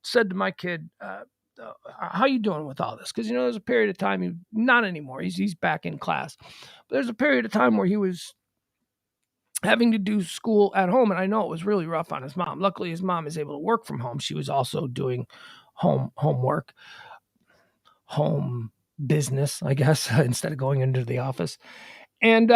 Speaker 1: said to my kid, how you doing with all this? Because, there's a period of time, not anymore. He's back in class. But there's a period of time where he was having to do school at home. And I know it was really rough on his mom. Luckily, his mom is able to work from home. She was also doing homework, home business, I guess, instead of going into the office. And,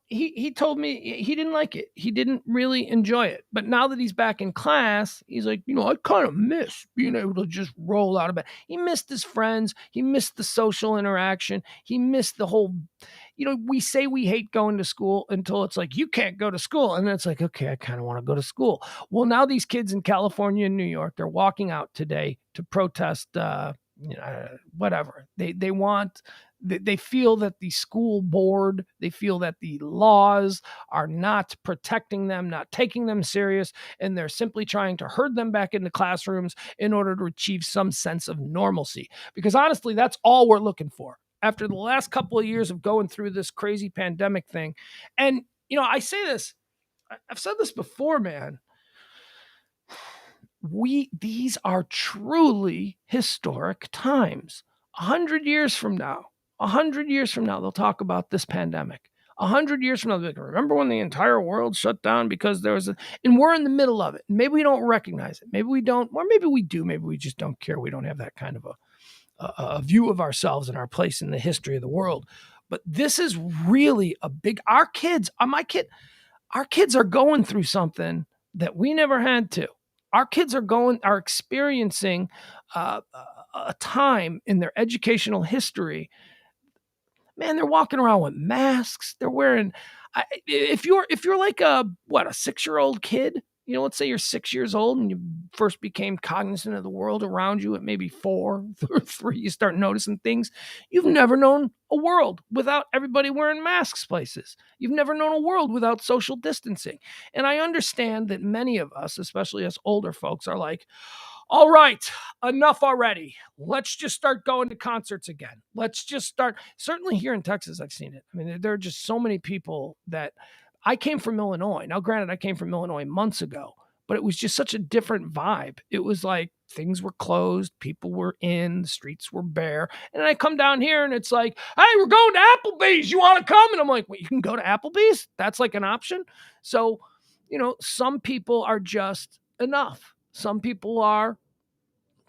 Speaker 1: he told me he didn't like it. He didn't really enjoy it. But now that he's back in class, he's like, I kind of miss being able to just roll out of bed. He missed his friends. He missed the social interaction. He missed the whole, we say we hate going to school until it's like, you can't go to school. And then it's like, okay, I kind of want to go to school. Well, now these kids in California and New York, they're walking out today to protest, whatever. They want They feel that the school board, they feel that the laws are not protecting them, not taking them serious, and they're simply trying to herd them back into classrooms in order to achieve some sense of normalcy. Because honestly, that's all we're looking for. After the last couple of years of going through this crazy pandemic thing, and, I say this, I've said this before, man. These are truly historic times. 100 years from now, they'll talk about this pandemic. 100 years from now, they'll be like, remember when the entire world shut down because there was and we're in the middle of it. Maybe we don't recognize it. Maybe we don't, or maybe we do. Maybe we just don't care. We don't have that kind of a view of ourselves and our place in the history of the world. But this is really a big, our kids are going through something that we never had to. Our kids are experiencing a time in their educational history. Man, they're walking around with masks. They're wearing. If you're like a 6-year-old kid, let's say you're 6 years old and you first became cognizant of the world around you at maybe 4 or 3, you start noticing things. You've never known a world without everybody wearing masks places. You've never known a world without social distancing. And I understand that many of us, especially us older folks, are like, all right, enough already. Let's just start going to concerts again. Let's just start. Certainly here in Texas, I've seen it. I mean, there are just so many people that I came from Illinois. Now, granted, I came from Illinois months ago, but it was just such a different vibe. It was like things were closed, people were in, the streets were bare. And then I come down here and it's like, hey, we're going to Applebee's. You want to come? And I'm like, well, you can go to Applebee's? That's like an option. So, some people are just enough. Some people are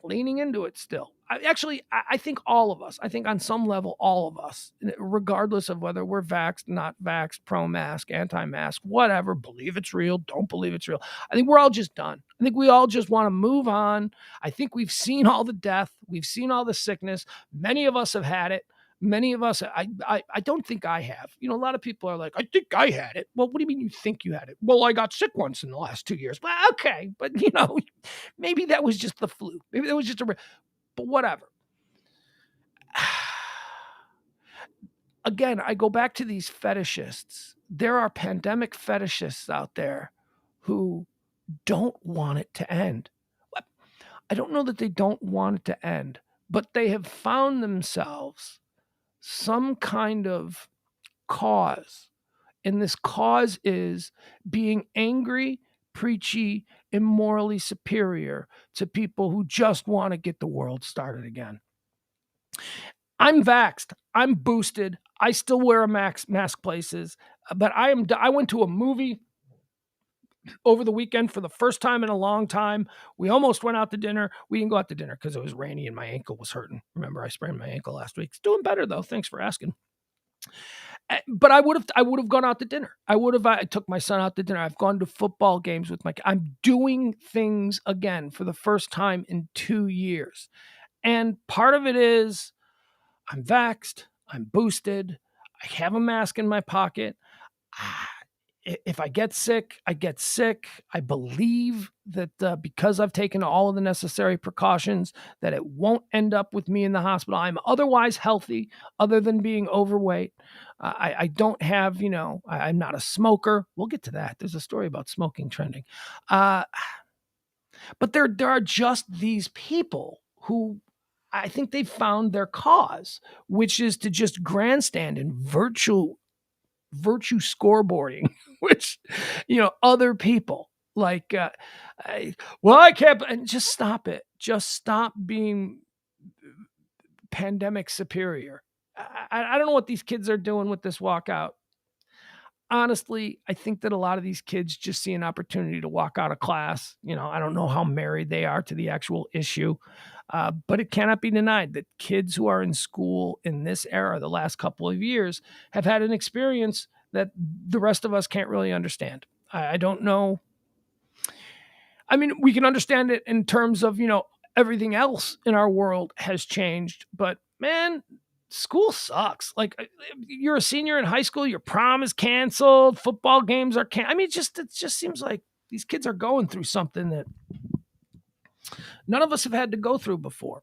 Speaker 1: leaning into it still. I think all of us, on some level, all of us, regardless of whether we're vaxxed, not vaxxed, pro-mask, anti-mask, whatever, believe it's real, don't believe it's real. I think we're all just done. I think we all just want to move on. I think we've seen all the death. We've seen all the sickness. Many of us have had it. Many of us, I don't think I have. A lot of people are like, I think I had it. Well, what do you mean you think you had it? Well, I got sick once in the last 2 years. Well, okay. But, maybe that was just the flu. Maybe that was just but whatever. Again, I go back to these fetishists. There are pandemic fetishists out there who don't want it to end. I don't know that they don't want it to end, but they have found themselves some kind of cause. And this cause is being angry, preachy, and morally superior to people who just want to get the world started again. I'm vaxxed. I'm boosted. I still wear a mask places, but I went to a movie over the weekend for the first time in a long time. We almost went out to dinner. We didn't go out to dinner because it was rainy and my ankle was hurting. Remember, I sprained my ankle last week. It's doing better though. Thanks for asking. But I would have gone out to dinner. I took my son out to dinner. I've gone to football games with I'm doing things again for the first time in 2 years. And part of it is I'm vaxxed. I'm boosted. I have a mask in my pocket. If I get sick, I get sick. I believe that because I've taken all of the necessary precautions, that it won't end up with me in the hospital. I'm otherwise healthy, other than being overweight. I don't have, I'm not a smoker. We'll get to that. There's a story about smoking trending. But there are just these people who I think they found their cause, which is to just grandstand in virtue scoreboarding, which, other people like, I can't, and just stop it. Just stop being pandemic superior. I don't know what these kids are doing with this walkout. Honestly, I think that a lot of these kids just see an opportunity to walk out of class. I don't know how married they are to the actual issue, but it cannot be denied that kids who are in school in this era, the last couple of years, have had an experience that the rest of us can't really understand. I don't know. I mean, we can understand it in terms of, everything else in our world has changed, but man, school sucks. Like, you're a senior in high school, your prom is canceled, football games are canceled. I mean, it just seems like these kids are going through something that none of us have had to go through before.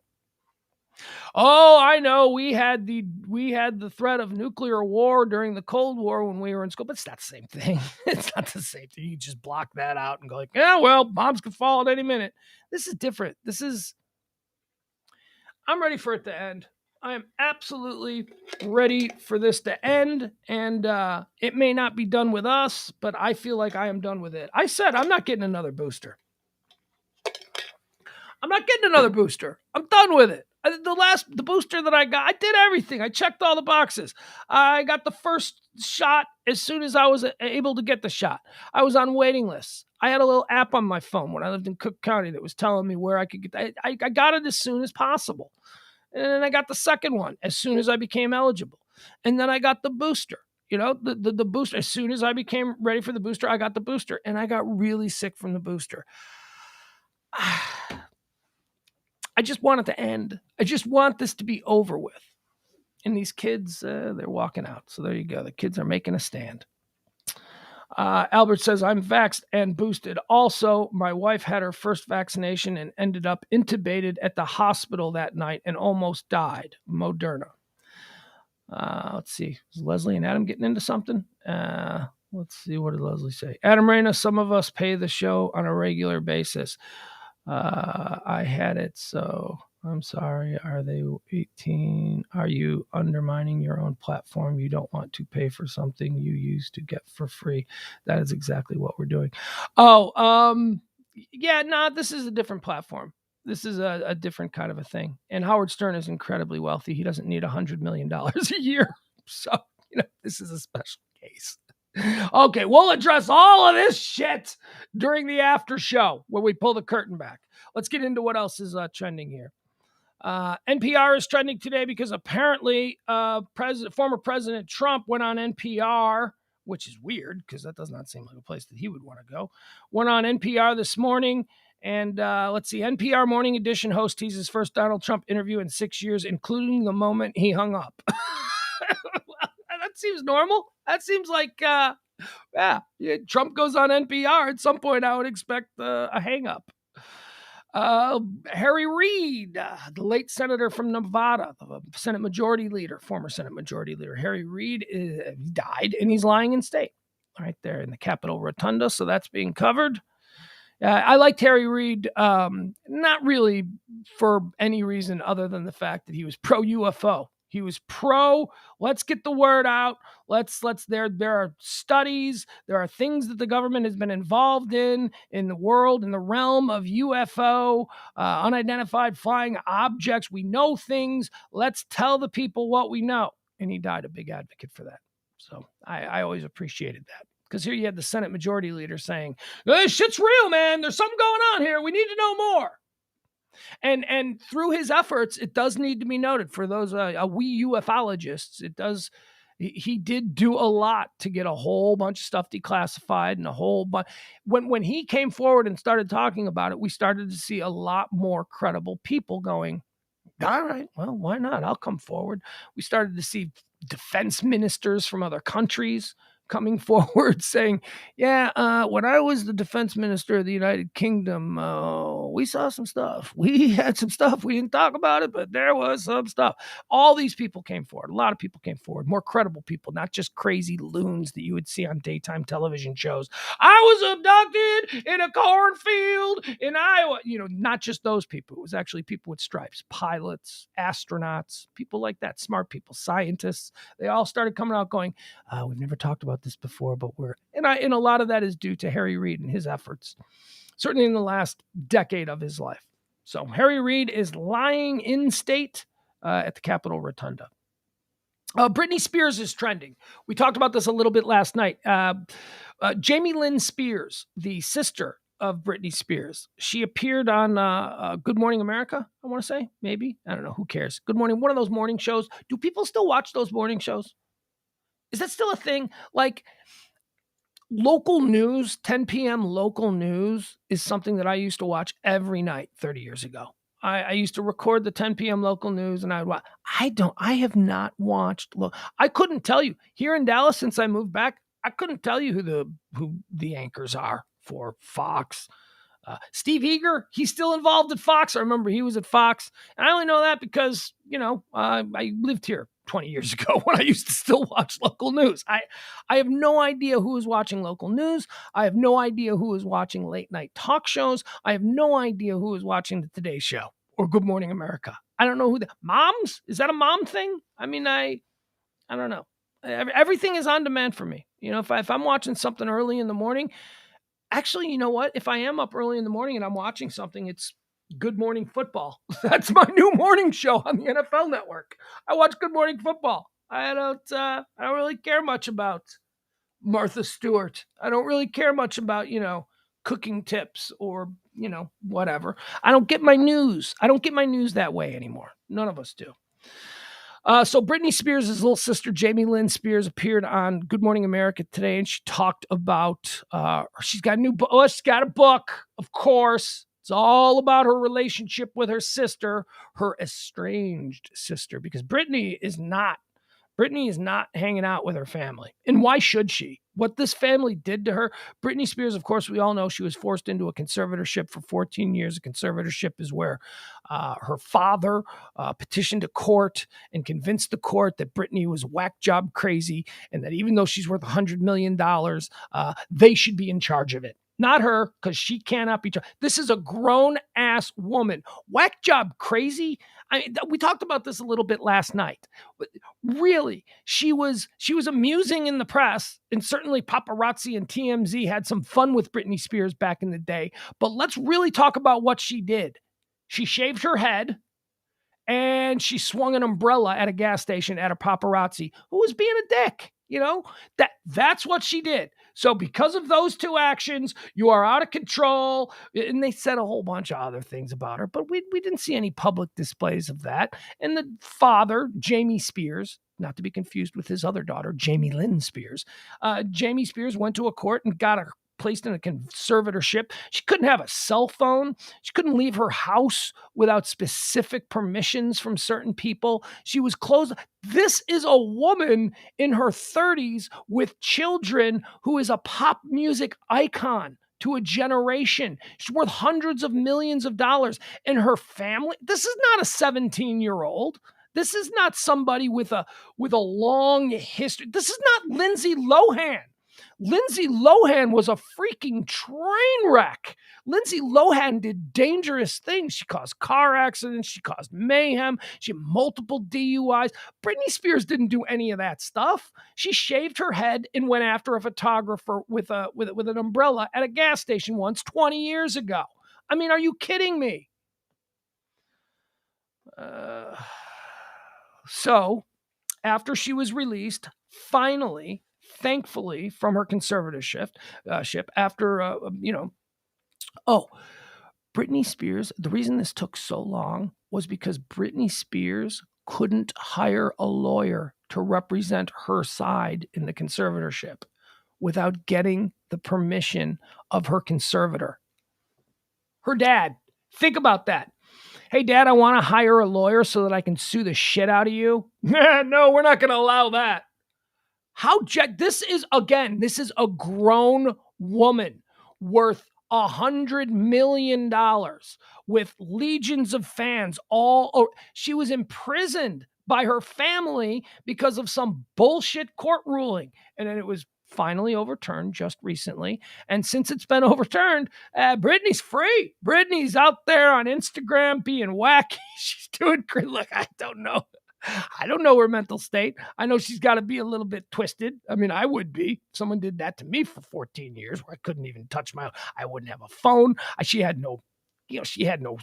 Speaker 1: Oh, I know. We had the threat of nuclear war during the Cold War when we were in school, but it's not the same thing. It's not the same thing. You just block that out and go like, yeah, well, bombs could fall at any minute. This is different. I'm ready for it to end. I am absolutely ready for this to end, and it may not be done with us, but I feel like I am done with it. I said I'm not getting another booster. I'm not getting another booster. I'm done with it. The booster that I got, I did everything. I checked all the boxes. I got the first shot as soon as I was able to get the shot. I was on waiting lists. I had a little app on my phone when I lived in Cook County that was telling me where I could get. I got it as soon as possible. And then I got the second one as soon as I became eligible. And then I got the booster. You know, the booster. As soon as I became ready for the booster, I got the booster. And I got really sick from the booster. I just want it to end. I just want this to be over with. And these kids, they're walking out. So there you go. The kids are making a stand. Albert says, I'm vaxxed and boosted. Also, my wife had her first vaccination and ended up intubated at the hospital that night and almost died. Moderna. Let's see. Is Leslie and Adam getting into something? Let's see. What did Leslie say? Adam Reyna, some of us pay the show on a regular basis. I had it, so I'm sorry. Are they 18? Are you undermining your own platform? You don't want to pay for something you used to get for free. That is exactly what we're doing. This is a different platform. This is a different kind of a thing. And Howard Stern is incredibly wealthy. He doesn't need $100 million a year. So, this is a special case. Okay, we'll address all of this shit during the after show where we pull the curtain back. Let's get into what else is trending here. NPR is trending today because apparently former President Trump went on NPR, which is weird because that does not seem like a place that he would want to go. Went on NPR this morning, and let's see, NPR Morning Edition host teases first Donald Trump interview in 6 years, including the moment he hung up. That seems normal. That seems like, Trump goes on NPR. At some point, I would expect a hang-up. Harry Reid, the late senator from Nevada, the Senate Majority Leader, former Senate Majority Leader. Harry Reid died, and he's lying in state right there in the Capitol Rotunda, so that's being covered. I liked Harry Reid, not really for any reason other than the fact that he was pro-UFO. He was pro, let's get the word out. There are studies, there are things that the government has been involved in the world, in the realm of UFO, unidentified flying objects. We know things. Let's tell the people what we know. And he died a big advocate for that. So I always appreciated that. Because here you had the Senate Majority Leader saying, this shit's real, man. There's something going on here. We need to know more. And through his efforts, it does need to be noted for those we ufologists, he did do a lot to get a whole bunch of stuff declassified and a whole bunch. When he came forward and started talking about it, we started to see a lot more credible people going, all right, well, why not? I'll come forward. We started to see defense ministers from other countries coming forward saying, when I was the defense minister of the United Kingdom, we saw some stuff. We had some stuff. We didn't talk about it, but there was some stuff. All these people came forward. A lot of people came forward, more credible people, not just crazy loons that you would see on daytime television shows. I was abducted in a cornfield in Iowa. Not just those people. It was actually people with stripes, pilots, astronauts, people like that, smart people, scientists. They all started coming out going, we've never talked about this before, but and a lot of that is due to Harry Reid and his efforts, certainly in the last decade of his life. So Harry Reid is lying in state at the Capitol Rotunda. Britney Spears is trending. We talked about this a little bit last night. Jamie Lynn Spears, the sister of Britney Spears, she appeared on Good Morning America, I want to say, maybe. I don't know. Who cares? Good Morning, one of those morning shows. Do people still watch those morning shows? Is that still a thing? Like local news, 10 p.m. local news is something that I used to watch every night 30 years ago. I used to record the 10 p.m. local news and I would watch. I have not watched. I couldn't tell you here in Dallas since I moved back. I couldn't tell you who the anchors are for Fox. Steve Eager, he's still involved at Fox. I remember he was at Fox. And I only know that because, I lived here 20 years ago when I used to still watch local news. I have no idea who is watching local news. I have no idea who is watching late night talk shows. I have no idea who is watching the Today Show or Good Morning America. I don't know who moms? Is that a mom thing? I mean, I don't know. Everything is on demand for me. If I'm watching something early in the morning, actually, you know what? If I am up early in the morning and I'm watching something, it's Good Morning Football. That's my new morning show on the NFL Network. I watch Good Morning Football. I don't really care much about Martha Stewart. I don't really care much about, cooking tips or, whatever. I don't get my news. I don't get my news that way anymore. None of us do. So Britney Spears' little sister, Jamie Lynn Spears, appeared on Good Morning America today, and she talked about, she's got a new book. Oh, she's got a book, of course. It's all about her relationship with her sister, her estranged sister, because Brittany is not hanging out with her family. And why should she? What this family did to her. Britney Spears, of course, we all know she was forced into a conservatorship for 14 years. A conservatorship is where her father petitioned a court and convinced the court that Brittany was whack job crazy and that even though she's worth $100 million, they should be in charge of it. Not her, because she cannot be. This is a grown-ass woman. Whack job crazy? We talked about this a little bit last night. But really, she was amusing in the press, and certainly paparazzi and TMZ had some fun with Britney Spears back in the day. But let's really talk about what she did. She shaved her head, and she swung an umbrella at a gas station at a paparazzi who was being a dick. That's what she did. So because of those two actions, you are out of control. And they said a whole bunch of other things about her, but we didn't see any public displays of that. And the father, Jamie Spears, not to be confused with his other daughter, Jamie Lynn Spears, Jamie Spears went to a court and got her placed in a conservatorship. She couldn't have a cell phone. She couldn't leave her house without specific permissions from certain people. She was closed. This is a woman in her 30s with children who is a pop music icon to a generation. She's worth hundreds of millions of dollars. And her family, this is not a 17-year-old. This is not somebody with a long history. This is not Lindsay Lohan. Lindsay Lohan was a freaking train wreck. Lindsay Lohan did dangerous things. She caused car accidents. She caused mayhem. She had multiple DUIs. Britney Spears didn't do any of that stuff. She shaved her head and went after a photographer with an umbrella at a gas station once 20 years ago. I mean, are you kidding me? So after she was released, finally, thankfully, from her conservatorship, after, Britney Spears, the reason this took so long was because Britney Spears couldn't hire a lawyer to represent her side in the conservatorship without getting the permission of her conservator. Her dad. Think about that. Hey, Dad, I want to hire a lawyer so that I can sue the shit out of you. No, we're not going to allow that. This is a grown woman worth $100 million with legions of fans. She was imprisoned by her family because of some bullshit court ruling. And then it was finally overturned just recently. And since it's been overturned, Britney's free. Britney's out there on Instagram being wacky. She's doing great. Look, I don't know her mental state. I know she's got to be a little bit twisted. I mean, I would be. Someone did that to me for 14 years where I couldn't even touch I wouldn't have a phone. She had no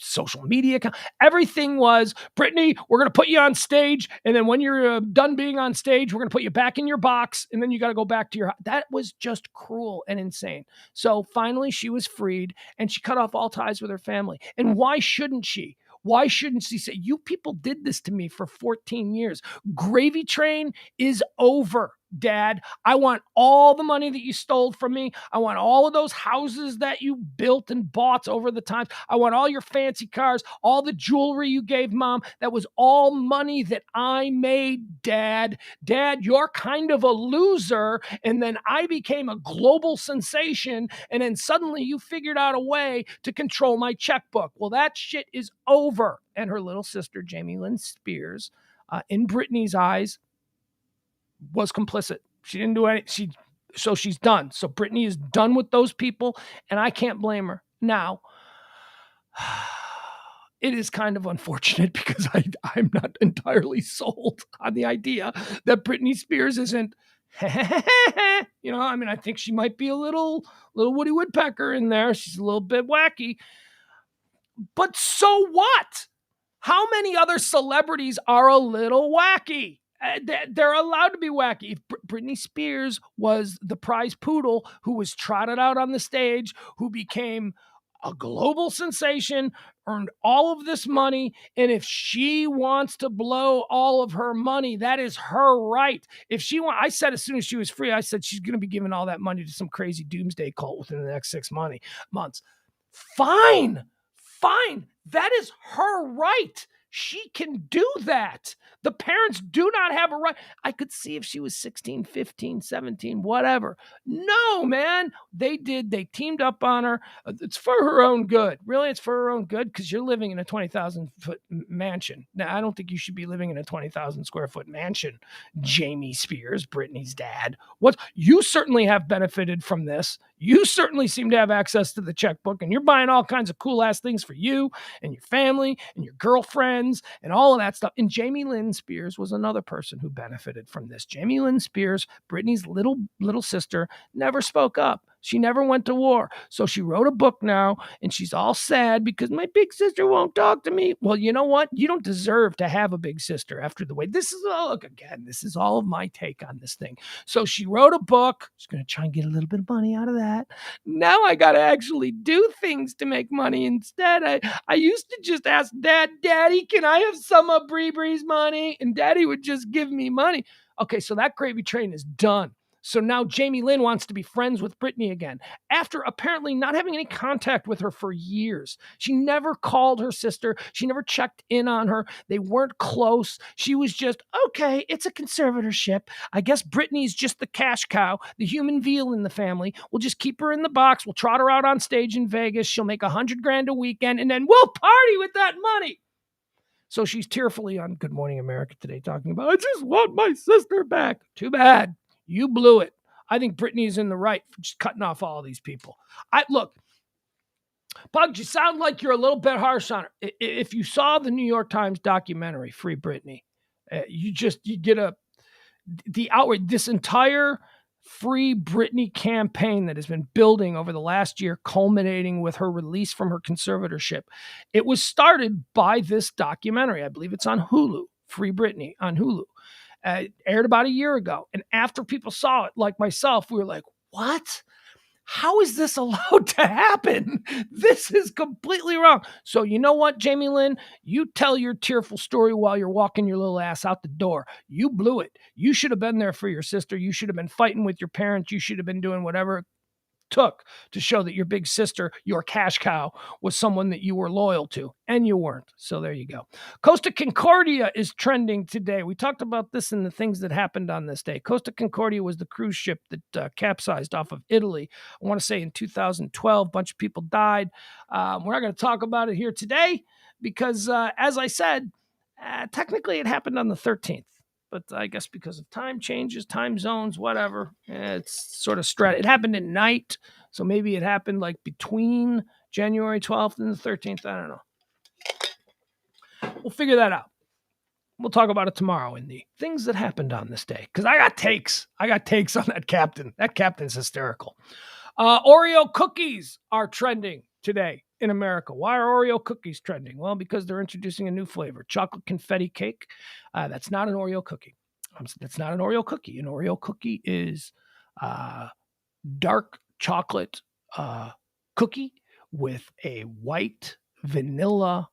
Speaker 1: social media account. Everything was, Brittany, we're going to put you on stage. And then when you're done being on stage, we're going to put you back in your box. And then you got to go back to your house. That was just cruel and insane. So finally she was freed and she cut off all ties with her family. And why shouldn't she? Why shouldn't she say, you people did this to me for 14 years. Gravy Train is over. Dad. I want all the money that you stole from me. I want all of those houses that you built and bought over the times. I want all your fancy cars, all the jewelry you gave Mom. That was all money that I made, Dad. Dad, you're kind of a loser. And then I became a global sensation. And then suddenly you figured out a way to control my checkbook. Well, that shit is over. And her little sister, Jamie Lynn Spears, in Brittany's eyes, was complicit. She didn't do anything. So she's done. So Brittany is done with those people, and I can't blame her. Now, it is kind of unfortunate because I'm not entirely sold on the idea that Britney Spears isn't, I think she might be a little Woody Woodpecker in there. She's a little bit wacky. But so what? How many other celebrities are a little wacky? They're allowed to be wacky. If Britney Spears was the prize poodle who was trotted out on the stage, who became a global sensation, earned all of this money, and if she wants to blow all of her money, that is her right. I said as soon as she was free, I said she's going to be giving all that money to some crazy doomsday cult within the next 6 months. Fine. That is her right. She can do that. The parents do not have a right. I could see if she was 16, 15, 17, whatever. No, man. They teamed up on her. It's for her own good. Really, it's for her own good because you're living in a 20,000-foot mansion. Now, I don't think you should be living in a 20,000 square foot mansion, Jamie Spears, Brittany's dad. You certainly have benefited from this. You certainly seem to have access to the checkbook, and you're buying all kinds of cool-ass things for you and your family and your girlfriends and all of that stuff. And Jamie Lynn Spears was another person who benefited from this. Jamie Lynn Spears, Brittany's little sister, never spoke up. She never went to war. So she wrote a book now, and she's all sad because my big sister won't talk to me. Well, you know what? You don't deserve to have a big sister after the way. This is all of my take on this thing. So she wrote a book. She's going to try and get a little bit of money out of that. Now I got to actually do things to make money instead. I used to just ask Daddy, can I have some of Bree's money? And Daddy would just give me money. Okay, so that gravy train is done. So now Jamie Lynn wants to be friends with Brittany again after apparently not having any contact with her for years. She never called her sister. She never checked in on her. They weren't close. She was just, okay, it's a conservatorship. I guess Brittany's just the cash cow, the human veal in the family. We'll just keep her in the box. We'll trot her out on stage in Vegas. She'll make $100,000 a weekend, and then we'll party with that money. So she's tearfully on Good Morning America today talking about, I just want my sister back. Too bad. You blew it. I think Brittany's in the right for just cutting off all these people. Look, Pugs, you sound like you're a little bit harsh on her. If you saw the New York Times documentary, Free Brittany, you get the outrage. This entire Free Brittany campaign that has been building over the last year, culminating with her release from her conservatorship. It was started by this documentary. I believe it's on Hulu, Free Brittany on Hulu. Aired about a year ago. And after people saw it, like myself, we were like, what? How is this allowed to happen? This is completely wrong. So you know what, Jamie Lynn? You tell your tearful story while you're walking your little ass out the door. You blew it. You should have been there for your sister. You should have been fighting with your parents. You should have been doing whatever it took to show that your big sister, your cash cow, was someone that you were loyal to, and you weren't. So there you go. Costa Concordia is trending today. We talked about this in the things that happened on this day. Costa Concordia was the cruise ship that capsized off of Italy. I want to say in 2012, a bunch of people died. We're not going to talk about it here today because, as I said, technically it happened on the 13th. But I guess because of time changes, time zones, whatever, it's sort of it happened at night, so maybe it happened like between January 12th and the 13th. I don't know. We'll figure that out. We'll talk about it tomorrow in the things that happened on this day. Because I got takes. I got takes on that captain. That captain's hysterical. Oreo cookies are trending today in America. Why are Oreo cookies trending? Well, because they're introducing a new flavor, chocolate confetti cake. That's not an Oreo cookie. That's not an Oreo cookie. An Oreo cookie is dark chocolate cookie with a white vanilla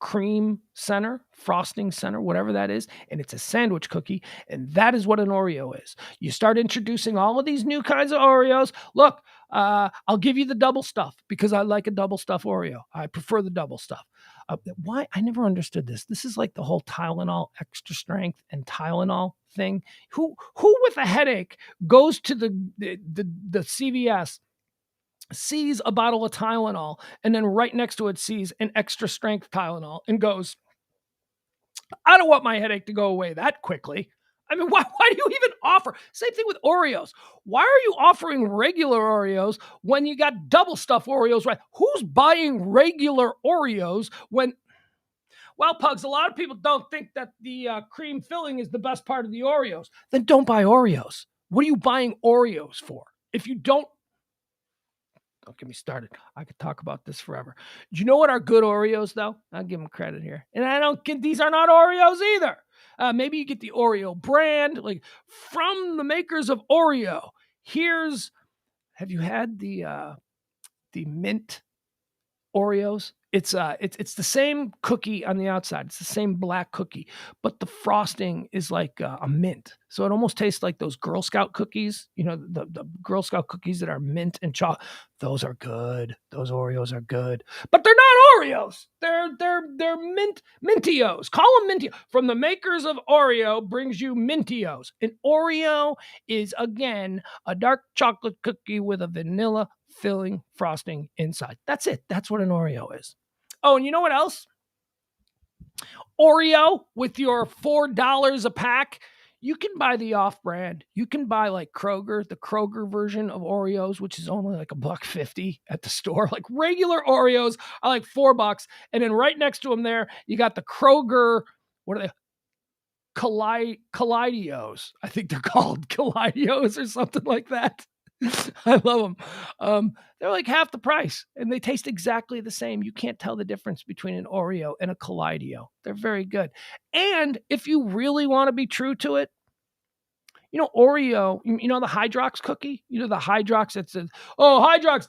Speaker 1: cream center, frosting center, whatever that is, and it's a sandwich cookie, and that is what an Oreo is. You start introducing all of these new kinds of Oreos. Look, I'll give you the double stuff because I like a double stuff Oreo. I prefer the double stuff. Why? I never understood this. This is like the whole Tylenol extra strength and Tylenol thing. Who with a headache goes to the CVS, sees a bottle of Tylenol, and then right next to it sees an extra strength Tylenol and goes, I don't want my headache to go away that quickly. I mean, why do you even offer? Same thing with Oreos. Why are you offering regular Oreos when you got double stuff Oreos, right? Who's buying regular Oreos when... Well, Pugs, a lot of people don't think that the cream filling is the best part of the Oreos. Then don't buy Oreos. What are you buying Oreos for? If you don't get me started. I could talk about this forever. Do you know what are good Oreos, though? I'll give them credit here. And I don't get, these are not Oreos either. Maybe you get the Oreo brand, like from the makers of Oreo. Have you had the mint Oreos? It's the same cookie on the outside. It's the same black cookie, but the frosting is like a mint. So it almost tastes like those Girl Scout cookies. You know, the Girl Scout cookies that are mint and chocolate. Those are good. Those Oreos are good, but they're not Oreos. They're Mintios. Call them Mintios. From the makers of Oreo brings you Mintios. An Oreo is, again, a dark chocolate cookie with a vanilla filling frosting inside. That's it. That's what an Oreo is. Oh, and you know what else? Oreo with your $4 a pack. You can buy the off-brand. You can buy like Kroger, the Kroger version of Oreos, which is only like $1.50 at the store. Like regular Oreos are like $4. And then right next to them there, you got the Kroger, what are they? Kaleidos. I think they're called Kaleidos or something like that. I love them. They're like half the price and they taste exactly the same. You can't tell the difference between an Oreo and a Kaleido. They're very good. And if you really want to be true to it, you know, Oreo, you know, the Hydrox cookie, you know, the Hydrox that says, oh, Hydrox,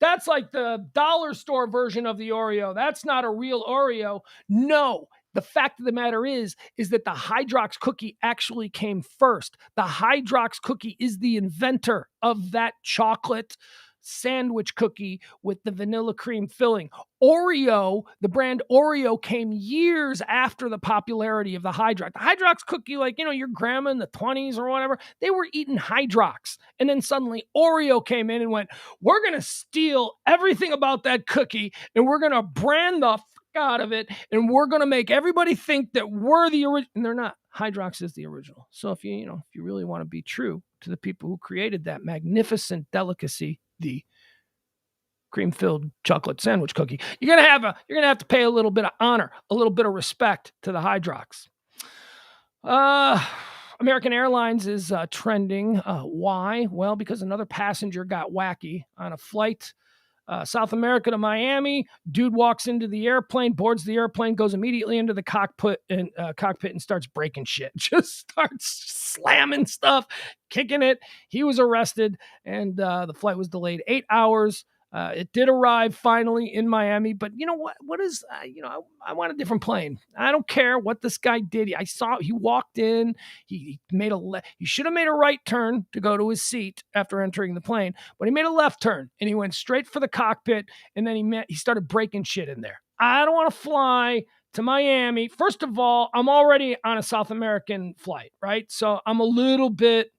Speaker 1: that's like the dollar store version of the Oreo. That's not a real Oreo. No. The fact of the matter is that the Hydrox cookie actually came first. The Hydrox cookie is the inventor of that chocolate sandwich cookie with the vanilla cream filling. Oreo, the brand Oreo, came years after the popularity of the Hydrox. The Hydrox cookie, like, you know, your grandma in the 20s or whatever, they were eating Hydrox. And then suddenly Oreo came in and went, we're going to steal everything about that cookie and we're going to brand the out of it, and we're going to make everybody think that we're the original, and they're not. Hydrox is the original. So if you really want to be true to the people who created that magnificent delicacy, the cream-filled chocolate sandwich cookie, you're going to have to pay a little bit of honor, a little bit of respect to the Hydrox. American Airlines is trending. Why? Well, because another passenger got wacky on a flight South America to Miami. Dude walks into the airplane, boards the airplane, goes immediately into the cockpit and starts breaking shit. Just starts slamming stuff, kicking it. He was arrested, and the flight was delayed 8 hours. It did arrive finally in Miami, but you know what? I want a different plane. I don't care what this guy did. I saw he walked in. He should have made a right turn to go to his seat after entering the plane, but he made a left turn and he went straight for the cockpit. And then he started breaking shit in there. I don't want to fly to Miami. First of all, I'm already on a South American flight, right? So I'm a little bit.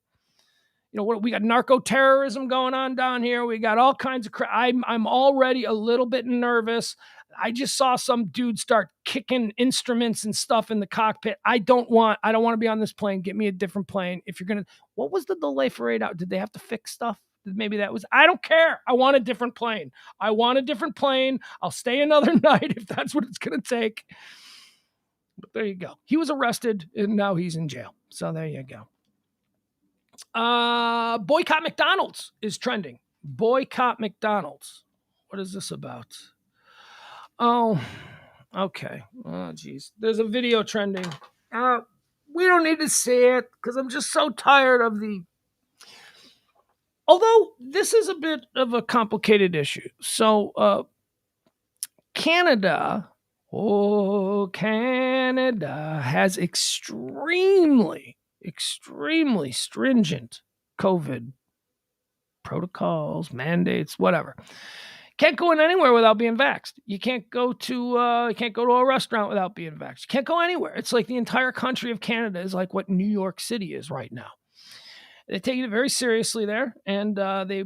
Speaker 1: You know what? We got narco terrorism going on down here. We got all kinds of crap. I'm already a little bit nervous. I just saw some dude start kicking instruments and stuff in the cockpit. I don't want to be on this plane. Get me a different plane. If you're gonna, what was the delay for 8 hours? Did they have to fix stuff? Maybe that was. I don't care. I want a different plane. I'll stay another night if that's what it's gonna take. But there you go. He was arrested and now he's in jail. So there you go. Boycott McDonald's is trending. Boycott McDonald's. What is this about? Oh, okay. Oh, geez. There's a video trending. We don't need to see it because I'm just so tired of although this is a bit of a complicated issue. So, Canada Oh, Canada has extremely stringent COVID protocols, mandates, whatever. Can't go in anywhere without being vaxxed. You can't go to a restaurant without being vaxxed. You can't go anywhere. It's like the entire country of Canada is like what New York City is right now. They're taking it very seriously there, and they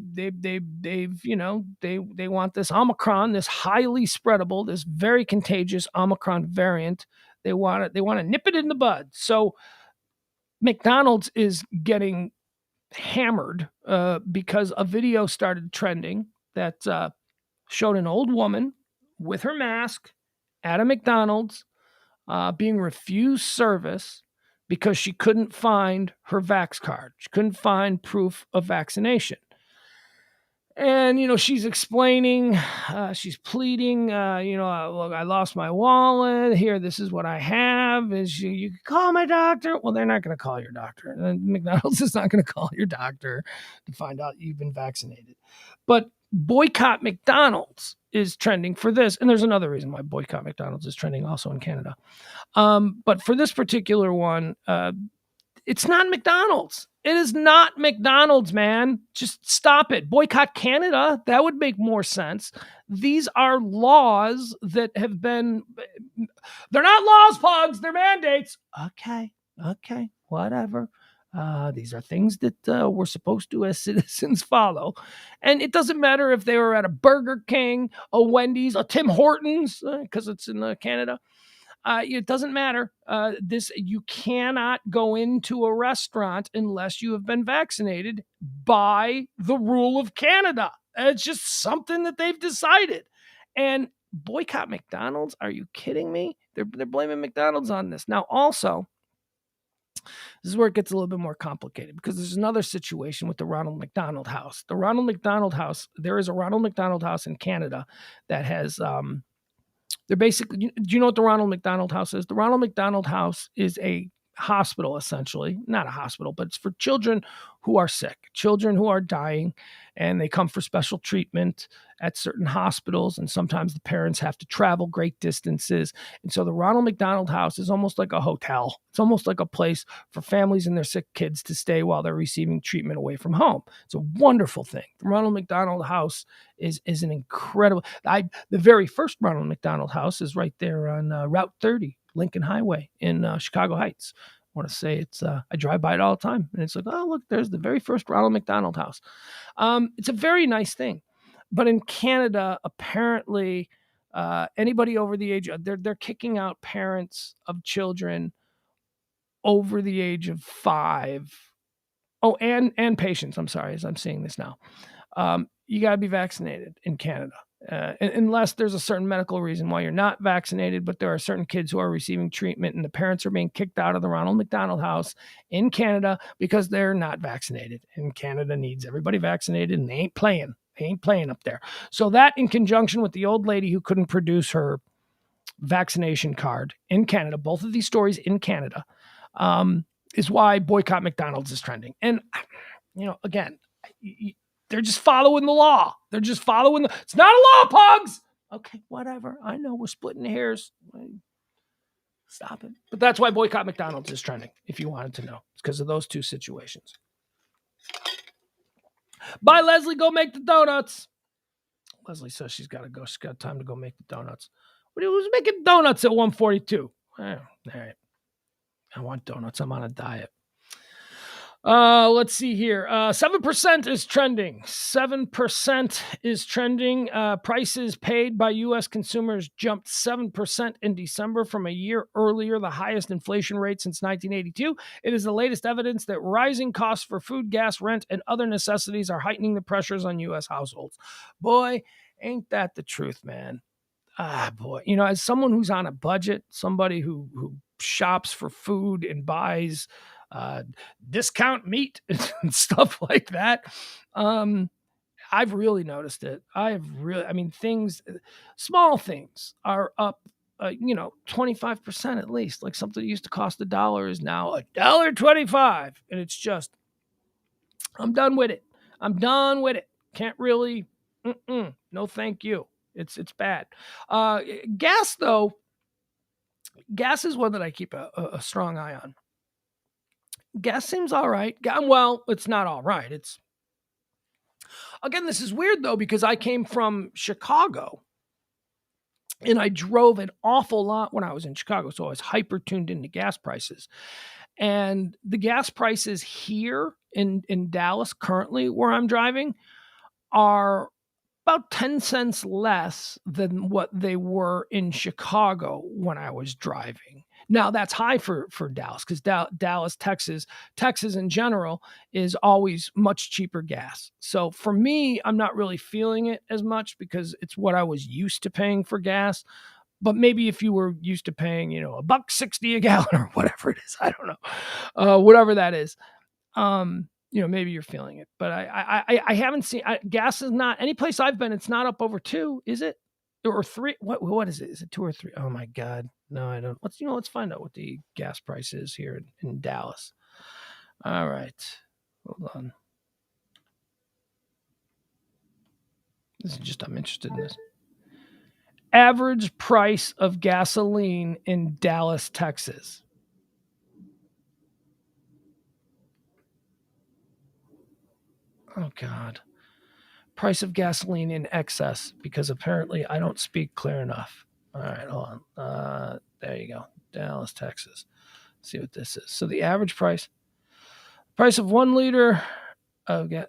Speaker 1: want this Omicron, this highly spreadable, this very contagious Omicron variant. They want to nip it in the bud. So McDonald's is getting hammered because a video started trending that showed an old woman with her mask at a McDonald's being refused service because she couldn't find her vax card. She couldn't find proof of vaccination. And, she's explaining, she's pleading, look, I lost my wallet. Here, this is what I have. You can call my doctor. Well, they're not going to call your doctor. McDonald's is not going to call your doctor to find out you've been vaccinated. But boycott McDonald's is trending for this. And there's another reason why boycott McDonald's is trending also in Canada. But for this particular one, it's not McDonald's. It is not McDonald's, man. Just stop it. Boycott Canada. That would make more sense. These are laws that have been... They're not laws, Pugs. They're mandates. Okay, whatever. These are things that we're supposed to, as citizens, follow. And it doesn't matter if they were at a Burger King, a Wendy's, a Tim Hortons, because it's in Canada. It doesn't matter. You cannot go into a restaurant unless you have been vaccinated by the rule of Canada. It's just something that they've decided. And boycott McDonald's? Are you kidding me? They're blaming McDonald's on this. Now, also, this is where it gets a little bit more complicated because there's another situation with the Ronald McDonald House. The Ronald McDonald House, there is a Ronald McDonald House in Canada that has... They're basically, do you know what the Ronald McDonald House is? The Ronald McDonald House is a hospital, essentially. Not a hospital, but it's for children who are sick, children who are dying, and they come for special treatment at certain hospitals, and sometimes the parents have to travel great distances. And so the Ronald McDonald House is almost like a hotel. It's almost like a place for families and their sick kids to stay while they're receiving treatment away from home. It's a wonderful thing. The Ronald McDonald House is an incredible... The very first Ronald McDonald House is right there on Route 30, Lincoln Highway in Chicago Heights. I want to say it's, I drive by it all the time, and it's like, oh, look, there's the very first Ronald McDonald House. It's a very nice thing. But in Canada, apparently, anybody over the age of, they're kicking out parents of children over the age of 5. Oh, and patients, I'm sorry, as I'm seeing this now. You got to be vaccinated in Canada. Unless there's a certain medical reason why you're not vaccinated, but there are certain kids who are receiving treatment and the parents are being kicked out of the Ronald McDonald House in Canada because they're not vaccinated. And Canada needs everybody vaccinated, and they ain't playing. They ain't playing up there. So that, in conjunction with the old lady who couldn't produce her vaccination card in Canada, both of these stories in Canada, is why boycott McDonald's is trending. And, again, they're just following the law. They're just following it's not a law, Pugs. Okay, whatever. I know we're splitting hairs. Stop it. But that's why boycott McDonald's is trending, if you wanted to know. It's because of those two situations. Bye, Leslie. Go make the donuts. Leslie says she's got to go. She's got time to go make the donuts. Who's making donuts at 1:42? All right. I want donuts. I'm on a diet. Let's see here. 7% is trending. 7% is trending. Prices paid by U.S. consumers jumped 7% in December from a year earlier, the highest inflation rate since 1982. It is the latest evidence that rising costs for food, gas, rent, and other necessities are heightening the pressures on U.S. households. Boy, ain't that the truth, man. Boy. As someone who's on a budget, somebody who shops for food and buys discount meat and stuff like that. I've really noticed it. Things, small things are up, 25% at least. Like something that used to cost $1 is now $1.25. And it's just, I'm done with it. Can't really, no, thank you. It's bad. Gas though, Gas is one that I keep a strong eye on. Gas seems all right. Well, it's not all right. It's, again, this is weird though, because I came from Chicago and I drove an awful lot when I was in Chicago. So I was hyper tuned into gas prices. And the gas prices here in Dallas currently where I'm driving are about 10 cents less than what they were in Chicago when I was driving. Now that's high for Dallas, because Dallas, Texas in general is always much cheaper gas. So for me, I'm not really feeling it as much because it's what I was used to paying for gas. But maybe if you were used to paying, $1.60 a gallon or whatever it is, I don't know, whatever that is, maybe you're feeling it. But I haven't seen gas is not any place I've been. It's not up over 2, is it? Or 3? What is it? Is it 2 or 3? Oh my God, no, I don't. Let's find out what the gas price is here in Dallas. All right, hold on. I'm interested in this. Average price of gasoline in Dallas, Texas. Oh, God. Price of gasoline in excess, because apparently I don't speak clear enough. All right, hold on. There you go. Dallas, Texas. Let's see what this is. So the average price of 1 liter of gas.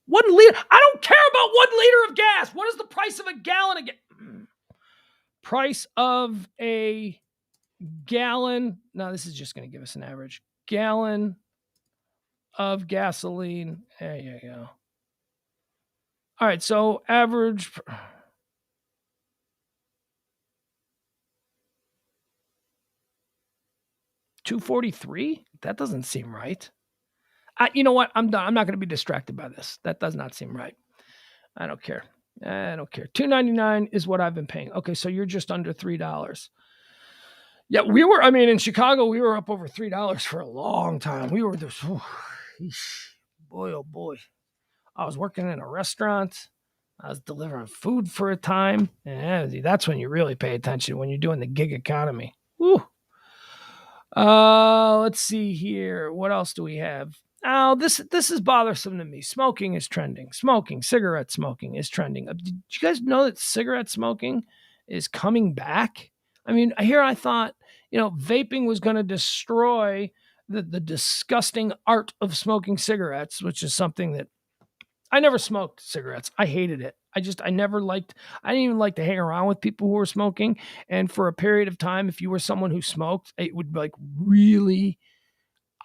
Speaker 1: 1 liter? I don't care about 1 liter of gas. What is the price of a gallon of gas? Price of a gallon. No, this is just going to give us an average. Gallon of gasoline. There you go. All right, so average. $2.43? That doesn't seem right. You know what? I'm done. I'm not going to be distracted by this. That does not seem right. I don't care. $2.99 is what I've been paying. Okay, so you're just under $3. Yeah, in Chicago, we were up over $3 for a long time. We were just, boy, oh boy. I was working in a restaurant. I was delivering food for a time. And that's when you really pay attention, when you're doing the gig economy. Woo. Let's see here. What else do we have? Oh, this is bothersome to me. Smoking is trending. Cigarette smoking is trending. Did you guys know that cigarette smoking is coming back? I mean, here I thought, vaping was going to destroy the disgusting art of smoking cigarettes, which is something that I never smoked cigarettes. I hated it. I didn't even like to hang around with people who were smoking. And for a period of time, if you were someone who smoked, it would really,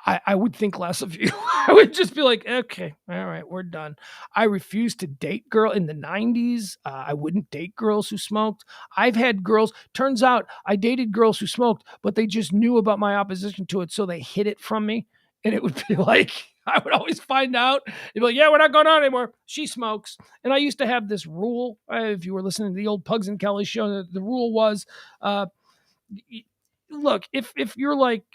Speaker 1: I would think less of you. I would just be like, okay, all right, we're done. I refused to date girls in the 90s. I wouldn't date girls who smoked. I've had girls, turns out I dated girls who smoked, but they just knew about my opposition to it. So they hid it from me. And it would be like, I would always find out. They'd be like, yeah, we're not going on anymore. She smokes. And I used to have this rule. If you were listening to the old Pugs and Kelly show, the rule was, look, if you're like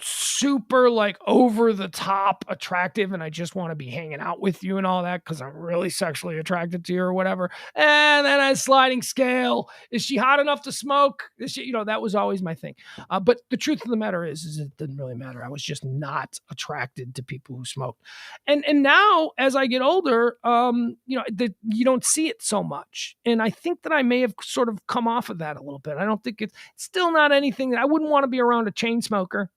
Speaker 1: super like over the top attractive and I just want to be hanging out with you and all that because I'm really sexually attracted to you or whatever, and then a sliding scale, is she hot enough to smoke? Is she, that was always my thing. But the truth of the matter is it didn't really matter. I was just not attracted to people who smoked. And now as I get older, you don't see it so much. And I think that I may have sort of come off of that a little bit. I don't think it's still not anything that I wouldn't want to be around a chain smoker,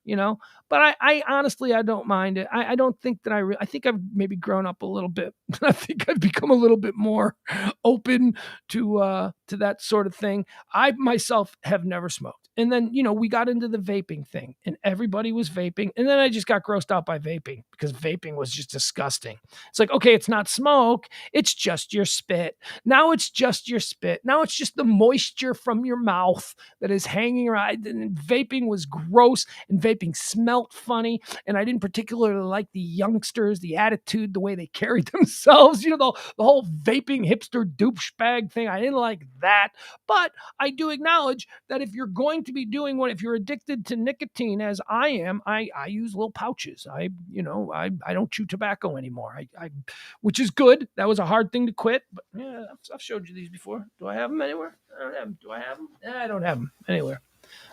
Speaker 1: but I honestly, I don't mind it. I don't think that I think I've maybe grown up a little bit. I think I've become a little bit more open to that sort of thing. I myself have never smoked. And then, we got into the vaping thing and everybody was vaping. And then I just got grossed out by vaping because vaping was just disgusting. It's like, okay, it's not smoke. It's just your spit. Now it's just your spit. Now it's just the moisture from your mouth that is hanging around. And vaping was gross and vaping smelled funny. And I didn't particularly like the youngsters, the attitude, the way they carried themselves, the whole vaping hipster douchebag thing. I didn't like that. But I do acknowledge that if you're going to be doing if you're addicted to nicotine, as I am, I use little pouches. I don't chew tobacco anymore. Which is good. That was a hard thing to quit, but yeah, I've showed you these before. Do I have them anywhere? I don't have them. Do I have them? I don't have them anywhere.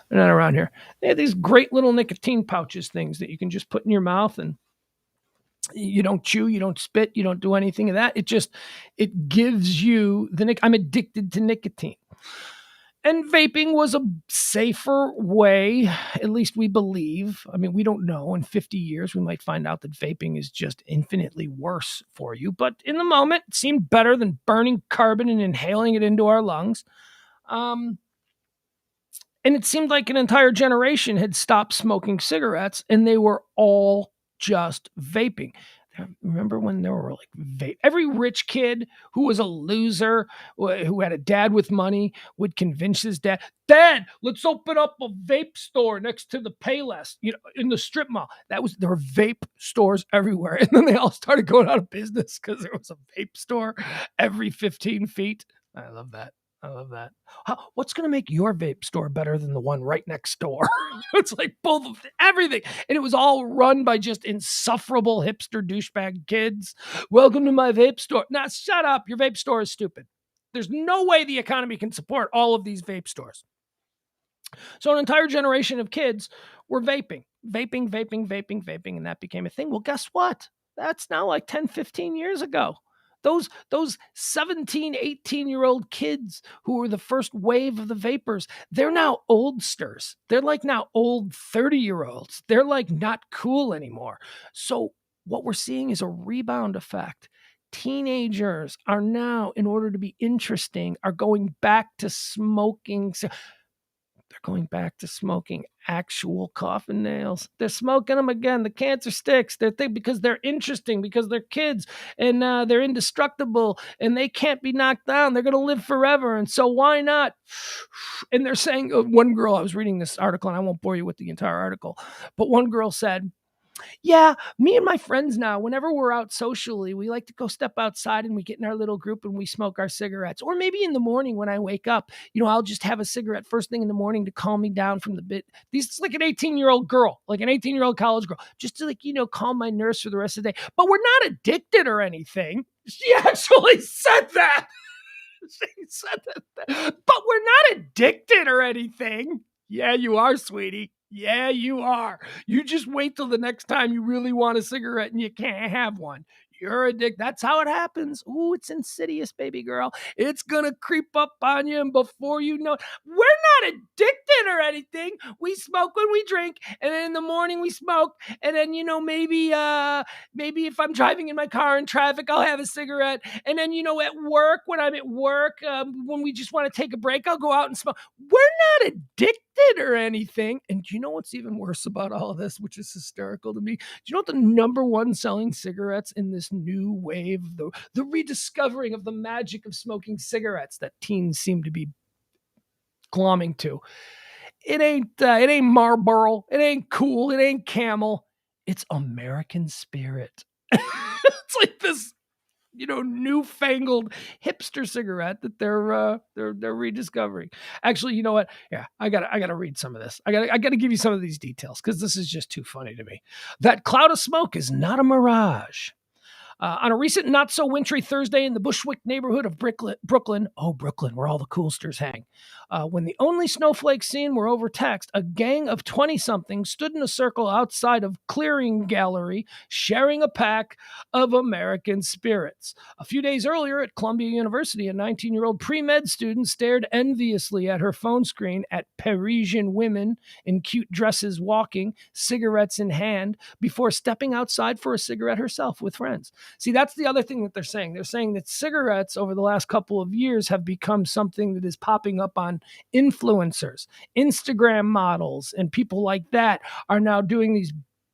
Speaker 1: They're not around here. They have these great little nicotine pouches things that you can just put in your mouth, and you don't chew, you don't spit, you don't do anything of that. It gives you I'm addicted to nicotine. And vaping was a safer way, at least we believe. I mean, we don't know. In 50 years, we might find out that vaping is just infinitely worse for you. But in the moment, it seemed better than burning carbon and inhaling it into our lungs. And it seemed like an entire generation had stopped smoking cigarettes, and they were all just vaping. Remember when there were like every rich kid who was a loser, who had a dad with money, would convince his dad, let's open up a vape store next to the Payless, in the strip mall. There were vape stores everywhere. And then they all started going out of business because there was a vape store every 15 feet. I love that. What's going to make your vape store better than the one right next door? It's like both of everything. And it was all run by just insufferable hipster douchebag kids. Welcome to my vape store. Nah, shut up. Your vape store is stupid. There's no way the economy can support all of these vape stores. So an entire generation of kids were vaping. And that became a thing. Well, guess what? That's now like 10, 15 years ago. Those 17, 18-year-old kids who were the first wave of the vapors, they're now oldsters. They're like now old 30-year-olds. They're like not cool anymore. So what we're seeing is a rebound effect. Teenagers are now, in order to be interesting, are going back to smoking. They're going back to smoking actual coffin nails. They're smoking them again. The cancer sticks. Because they're interesting, because they're kids, and they're indestructible, and they can't be knocked down. They're going to live forever, and so why not? And they're saying, one girl, I was reading this article, and I won't bore you with the entire article, but one girl said, yeah, me and my friends now, whenever we're out socially, we like to go step outside and we get in our little group and we smoke our cigarettes. Or maybe in the morning when I wake up, I'll just have a cigarette first thing in the morning to calm me down from the bit. It's like an 18-year-old girl, like an 18-year-old college girl, just to calm my nerves for the rest of the day. But we're not addicted or anything. She actually said that. She said that. But we're not addicted or anything. Yeah, you are, sweetie. Yeah, you are. You just wait till the next time you really want a cigarette and you can't have one. You're addicted. That's how it happens. Ooh, it's insidious, baby girl. It's going to creep up on you, and before you know it, we're not addicted or anything. We smoke when we drink, and then in the morning we smoke, and then, maybe if I'm driving in my car in traffic, I'll have a cigarette, and then, at work, when I'm at work, when we just want to take a break, I'll go out and smoke. We're not addicted or anything. And do you know what's even worse about all of this, which is hysterical to me? Do you know what the number one selling cigarettes in this new wave, the rediscovering of the magic of smoking cigarettes that teens seem to be glomming to? It ain't Marlboro, it ain't Cool, it ain't Camel, it's American Spirit. It's like this newfangled hipster cigarette that they're rediscovering. Actually, you know what? Yeah, I gotta read some of this. I gotta give you some of these details because this is just too funny to me. That cloud of smoke is not a mirage. On a recent not-so-wintry Thursday in the Bushwick neighborhood of Brooklyn, where all the coolsters hang, when the only snowflakes seen were overtaxed, a gang of 20-somethings stood in a circle outside of Clearing Gallery, sharing a pack of American Spirits. A few days earlier at Columbia University, a 19-year-old pre-med student stared enviously at her phone screen at Parisian women in cute dresses walking, cigarettes in hand, before stepping outside for a cigarette herself with friends. See, that's the other thing that they're saying. They're saying that cigarettes over the last couple of years have become something that is popping up on influencers. Instagram models and people like that are now doing these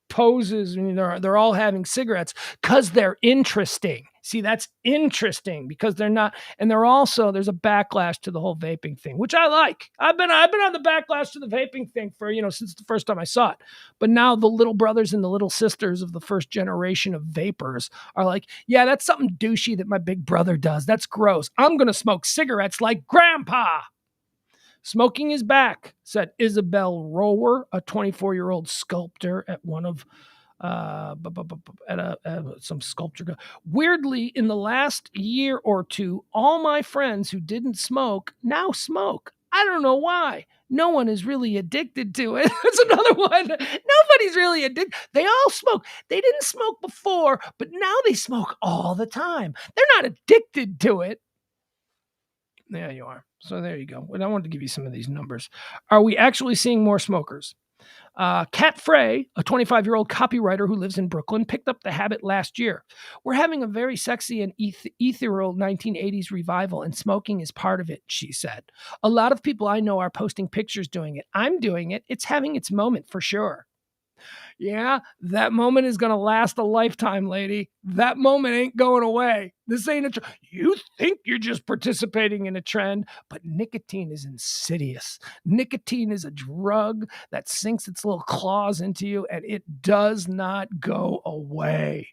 Speaker 1: poses, and they're all having cigarettes because they're interesting. See, that's interesting because they're not, and they're also, there's a backlash to the whole vaping thing, which I like. I've been on the backlash to the vaping thing for, since the first time I saw it. But now the little brothers and the little sisters of the first generation of vapors are like, yeah, that's something douchey that my big brother does. That's gross. I'm going to smoke cigarettes like grandpa. Smoking is back, said Isabel Rower, a 24-year-old sculptor at one of some sculpture. Weirdly, in the last year or two, all my friends who didn't smoke now smoke. I don't know why. No one is really addicted to it. That's another one. Nobody's really addicted. They all smoke. They didn't smoke before, but now they smoke all the time. They're not addicted to it. There you are. So there you go. And I wanted to give you some of these numbers. Are we actually seeing more smokers? Kat Frey, a 25-year-old copywriter who lives in Brooklyn, picked up the habit last year. We're having a very sexy and ethereal 1980s revival, and smoking is part of it, she said. A lot of people I know are posting pictures doing it. I'm doing it. It's having its moment for sure. Yeah, that moment is going to last a lifetime, lady. That moment ain't going away. This ain't a trend. You think you're just participating in a trend, but nicotine is insidious. Nicotine is a drug that sinks its little claws into you, and it does not go away.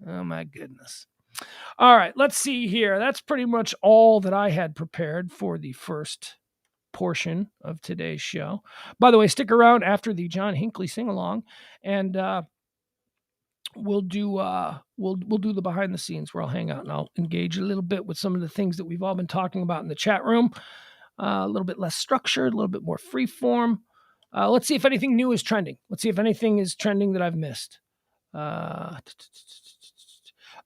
Speaker 1: Oh, my goodness. All right, let's see here. That's pretty much all that I had prepared for the first portion of today's show. By the way, stick around after the John Hinckley sing-along, and we'll do the behind the scenes where I'll hang out and I'll engage a little bit with some of the things that we've all been talking about in the chat room. A little bit less structured, a little bit more free form. Let's see if anything new is trending. Let's see if anything is trending that I've missed. Oh,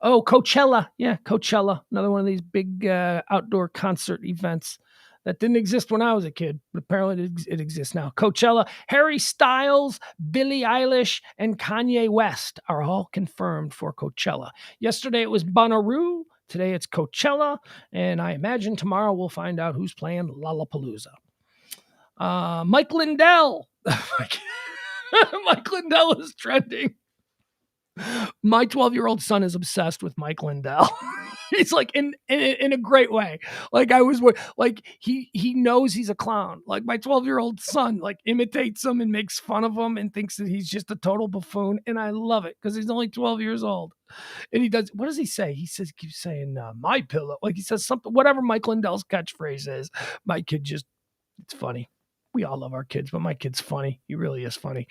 Speaker 1: Coachella. Yeah, Coachella. Another one of these big outdoor concert events that didn't exist when I was a kid, but apparently it exists now. Coachella, Harry Styles, Billie Eilish, and Kanye West are all confirmed for Coachella. Yesterday it was Bonnaroo. Today it's Coachella. And I imagine tomorrow we'll find out who's playing Lollapalooza. Mike Lindell. Mike Lindell is trending. My 12-year-old son is obsessed with Mike Lindell. He's like in a great way. Like he knows he's a clown. Like my 12-year-old son like imitates him and makes fun of him and thinks that he's just a total buffoon. And I love it because he's only 12 years old. And he does. What does he say? He keeps saying my pillow. Like he says something. Whatever Mike Lindell's catchphrase is. My kid it's funny. We all love our kids, but my kid's funny. He really is funny.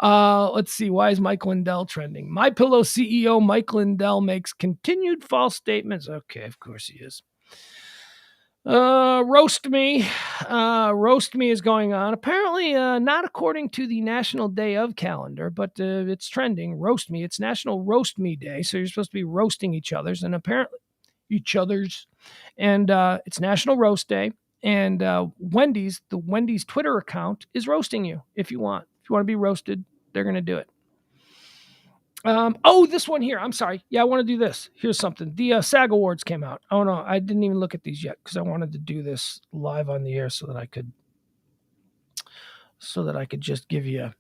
Speaker 1: Let's see. Why is Mike Lindell trending? MyPillow CEO Mike Lindell makes continued false statements. Okay, of course he is. Roast Me. Roast Me is going on. Apparently, not according to the National Day of calendar, but it's trending. Roast Me. It's National Roast Me Day, so you're supposed to be roasting each other's, and apparently And it's National Roast Day. And the Wendy's Twitter account is roasting you if you want. If you want to be roasted, they're going to do it. This one here. I'm sorry. Yeah, I want to do this. Here's something. The SAG Awards came out. Oh, no, I didn't even look at these yet because I wanted to do this live on the air so that I could just give you.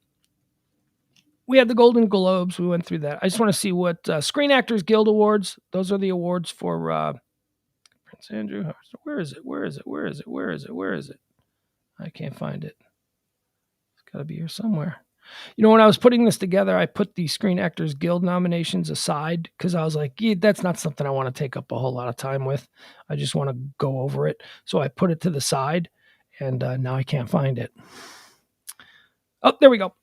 Speaker 1: We had the Golden Globes. We went through that. I just want to see what Screen Actors Guild Awards. Those are the awards for Prince Andrew. Where is it? I can't find it. It's got to be here somewhere. You know, when I was putting this together, I put the Screen Actors Guild nominations aside because I was like, that's not something I want to take up a whole lot of time with. I just want to go over it. So I put it to the side, and now I can't find it. Oh, there we go.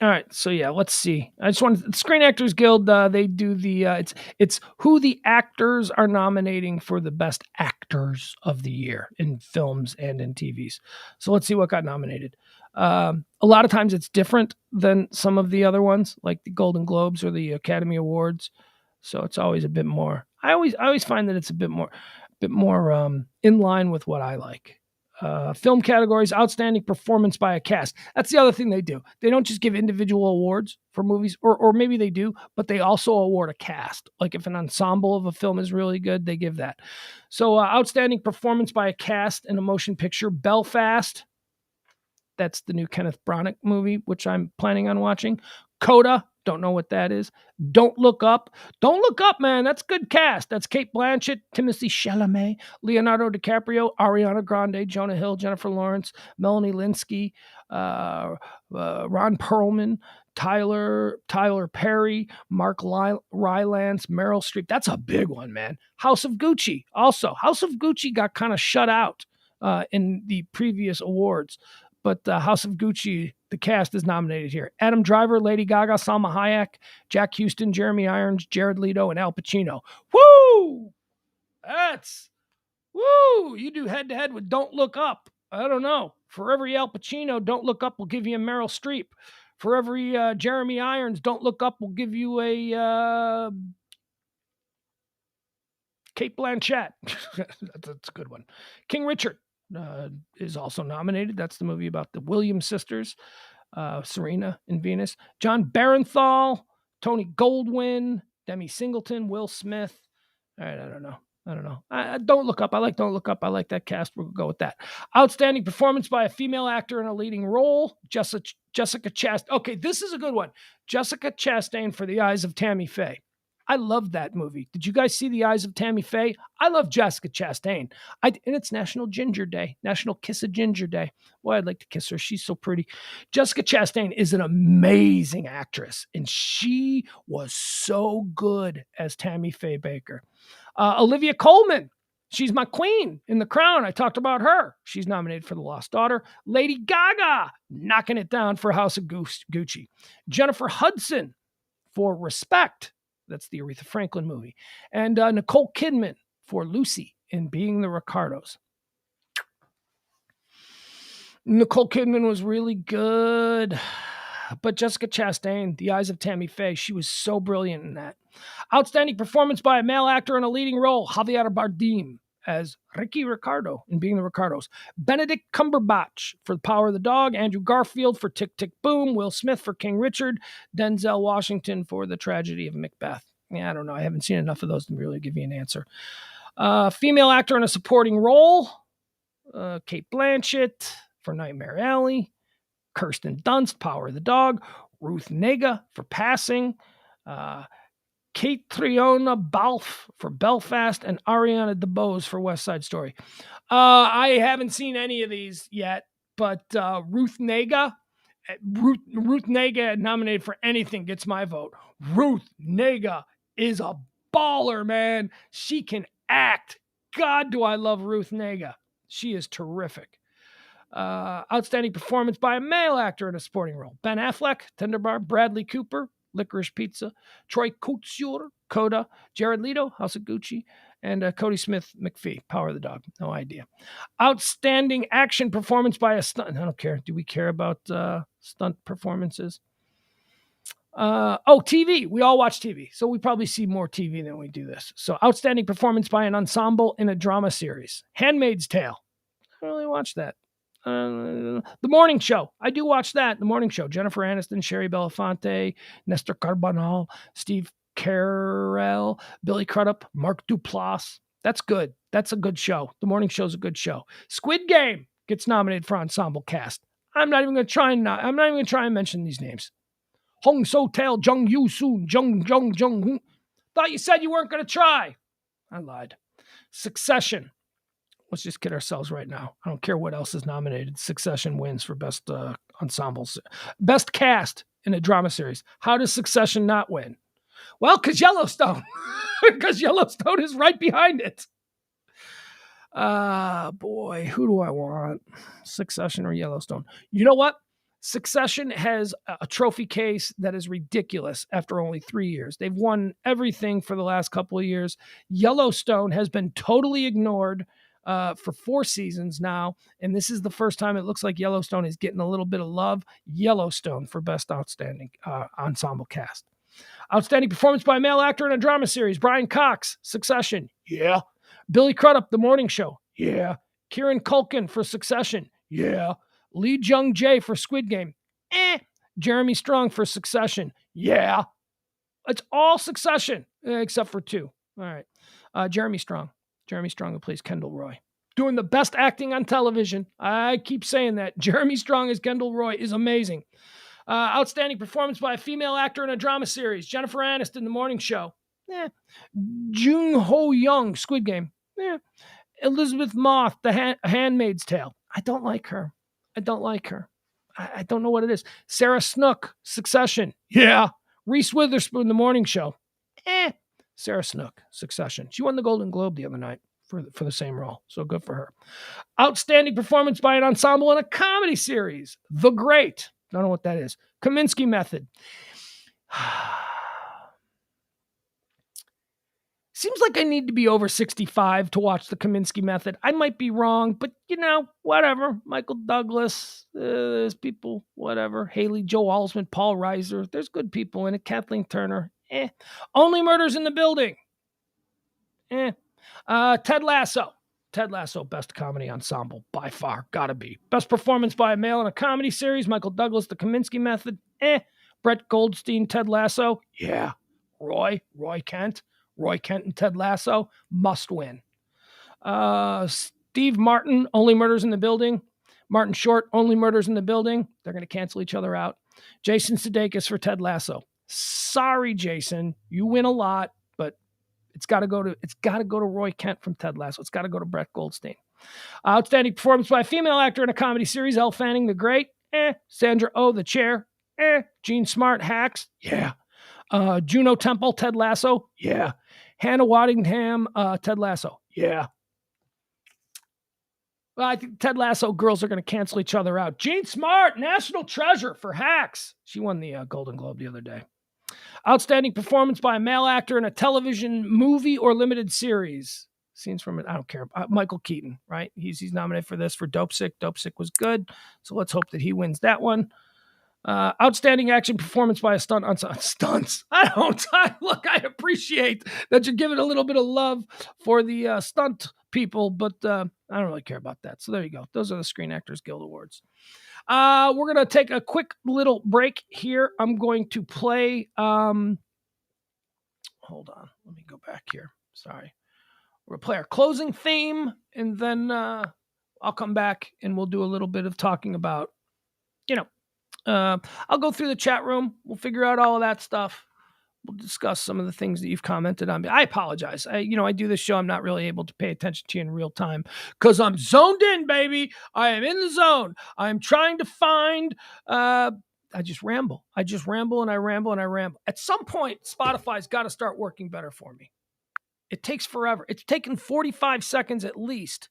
Speaker 1: All right, so yeah, let's see. I just wanted the Screen Actors Guild. They do the it's who the actors are nominating for the best actors of the year in films and in TVs. So let's see what got nominated. A lot of times it's different than some of the other ones, like the Golden Globes or the Academy Awards. So it's always a bit more. I always find that it's a bit more in line with what I like. Film categories, outstanding performance by a cast. That's the other thing they do. They don't just give individual awards for movies, or maybe they do, but they also award a cast. Like if an ensemble of a film is really good, they give that. So outstanding performance by a cast in a motion picture, Belfast. That's the new Kenneth Branagh movie, which I'm planning on watching. Coda. Don't know what that is. Don't Look Up. Don't Look Up, man. That's good cast. That's Cate Blanchett, Timothée Chalamet, Leonardo DiCaprio, Ariana Grande, Jonah Hill, Jennifer Lawrence, Melanie Linsky, Ron Perlman, Tyler Perry, Mark Rylance, Meryl Streep. That's a big one, man. House of Gucci. Also, House of Gucci got kind of shut out in the previous awards. But House of Gucci, the cast is nominated here. Adam Driver, Lady Gaga, Salma Hayek, Jack Houston, Jeremy Irons, Jared Leto, and Al Pacino. Woo! You do head-to-head with Don't Look Up. I don't know. For every Al Pacino, Don't Look Up, we'll give you a Meryl Streep. For every Jeremy Irons, Don't Look Up, we'll give you a Kate Blanchett. That's a good one. King Richard is also nominated. That's the movie about the Williams sisters, Serena and Venus. John Barenthal, Tony Goldwyn, Demi Singleton, Will Smith. All right, I don't know. Don't Look Up. I like Don't Look Up. I like that cast. We'll go with that. Outstanding performance by a female actor in a leading role. Jessica Chastain. Okay, this is a good one. Jessica Chastain for The Eyes of Tammy Faye. I love that movie. Did you guys see The Eyes of Tammy Faye? I love Jessica Chastain. And it's National Ginger Day, National Kiss a Ginger Day. Boy, I'd like to kiss her. She's so pretty. Jessica Chastain is an amazing actress, and she was so good as Tammy Faye Baker. Olivia Colman. She's my queen in The Crown. I talked about her. She's nominated for The Lost Daughter. Lady Gaga, knocking it down for House of Gucci. Jennifer Hudson for Respect. That's the Aretha Franklin movie. And Nicole Kidman for Lucy in Being the Ricardos. Nicole Kidman was really good. But Jessica Chastain, The Eyes of Tammy Faye, she was so brilliant in that. Outstanding performance by a male actor in a leading role. Javier Bardem as Ricky Ricardo in Being the Ricardos. Benedict Cumberbatch for The Power of the Dog. Andrew Garfield for Tick, Tick, Boom. Will Smith for King Richard. Denzel Washington for The Tragedy of Macbeth. Yeah, I don't know. I haven't seen enough of those to really give you an answer. Female actor in a supporting role. Kate Blanchett for Nightmare Alley. Kirsten Dunst, Power of the Dog. Ruth Negga for Passing. Catriona Balfe for Belfast, and Ariana DeBose for West Side Story. I haven't seen any of these yet, but Ruth Negga nominated for anything gets my vote. Ruth Negga is a baller, man. She can act. God, do I love Ruth Negga. She is terrific. Outstanding performance by a male actor in a supporting role. Ben Affleck, Tender Bar, Bradley Cooper, Licorice Pizza, Troy Kotsur, Coda, Jared Leto, House of Gucci, and Cody Smith McPhee, Power of the Dog. No idea. Outstanding action performance by a stunt. I don't care. Do we care about stunt performances? TV. We all watch TV, so we probably see more TV than we do this. So outstanding performance by an ensemble in a drama series. Handmaid's Tale. I don't really watch that. The Morning Show. I do watch that. The Morning Show. Jennifer Aniston, Sherry Belafonte, Nestor Carbonell, Steve Carell, Billy Crudup, Mark Duplass. That's good. That's a good show. The Morning Show's a good show. Squid Game gets nominated for ensemble cast. I'm not even going to try and mention these names. Hong So Tail, Jung Yu Soon, Jung Hoon. Thought you said you weren't going to try. I lied. Succession. Let's just kid ourselves right now. I don't care what else is nominated. Succession wins for best ensembles. Best cast in a drama series. How does Succession not win? Well, because Yellowstone. Because Yellowstone is right behind it. Boy, who do I want? Succession or Yellowstone? You know what? Succession has a trophy case that is ridiculous after only 3 years. They've won everything for the last couple of years. Yellowstone has been totally ignored for 4 seasons now, and this is the first time it looks like Yellowstone is getting a little bit of love. Yellowstone for best outstanding ensemble cast. Outstanding performance by a male actor in a drama series. Brian Cox, Succession. Yeah. Billy Crudup, The Morning Show. Yeah. Kieran Culkin for Succession. Yeah. Lee Jung-jae for Squid Game. Jeremy Strong for Succession. Yeah. It's all Succession, except for 2. All right. Jeremy Strong, who plays Kendall Roy. Doing the best acting on television. I keep saying that. Jeremy Strong as Kendall Roy is amazing. Outstanding performance by a female actor in a drama series. Jennifer Aniston, The Morning Show. Jung Ho Young, Squid Game. Elizabeth Moss, The Handmaid's Tale. I don't like her. I don't know what it is. Sarah Snook, Succession. Yeah. Reese Witherspoon, The Morning Show. Sarah Snook, Succession. She won the Golden Globe the other night for the same role, so good for her. Outstanding performance by an ensemble in a comedy series. The Great. Don't know what that is. Kaminsky Method. Seems like I need to be over 65 to watch the Kaminsky Method. I might be wrong, but whatever. Michael Douglas, there's people, whatever. Haley Joel Osment, Paul Reiser. There's good people in it. Kathleen Turner. Only Murders in the Building. Ted Lasso. Ted Lasso, best comedy ensemble by far. Gotta be. Best performance by a male in a comedy series. Michael Douglas, the Kaminsky Method. Brett Goldstein, Ted Lasso. Yeah. Roy Kent and Ted Lasso, must win. Steve Martin, Only Murders in the Building. Martin Short, Only Murders in the Building. They're going to cancel each other out. Jason Sudeikis for Ted Lasso. Sorry, Jason, you win a lot, but it's got to go to Roy Kent from Ted Lasso. It's got to go to Brett Goldstein. Outstanding performance by a female actor in a comedy series. Elle Fanning, The Great. Sandra Oh, The Chair. Gene Smart, Hacks. Yeah. Juno Temple, Ted Lasso. Yeah. Hannah Waddingham, Ted Lasso. Yeah. Well, I think Ted Lasso girls are going to cancel each other out. Gene Smart, National Treasure for Hacks. She won the Golden Globe the other day. Outstanding performance by a male actor in a television movie or limited series. Scenes from it, I don't care. Michael Keaton, right? He's nominated for this for Dope Sick. Dope Sick was good, so let's hope that he wins that one. Outstanding action performance by a stunt on stunts. Look, I appreciate that you're giving a little bit of love for the stunt people, but I don't really care about that. So there you go. Those are the Screen Actors Guild Awards. We're going to take a quick little break here. I'm going to play, hold on. Let me go back here. Sorry. We're going to play our closing theme, and then I'll come back and we'll do a little bit of talking about, I'll go through the chat room. We'll figure out all of that stuff. We'll discuss some of the things that you've commented on. I apologize. I do this show. I'm not really able to pay attention to you in real time because I'm zoned in, baby. I am in the zone. I'm trying to find, I just ramble. And I ramble. At some point, Spotify's got to start working better for me. It takes forever. It's taken 45 seconds at least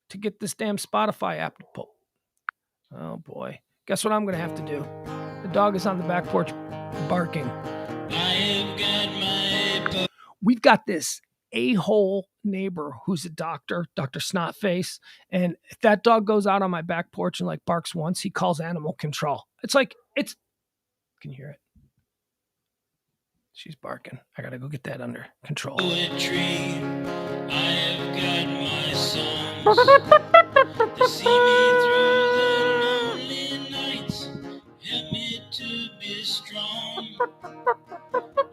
Speaker 1: to get this damn Spotify app to pull. Oh boy. Guess what I'm going to have to do? The dog is on the back porch barking. We've got this a-hole neighbor who's a doctor, Dr. Snotface. And if that dog goes out on my back porch and barks once, he calls animal control. Can you hear it? She's barking. I got to go get that under control. Poetry, I have got my songs to see me through the lonely nights. Help me to be strong.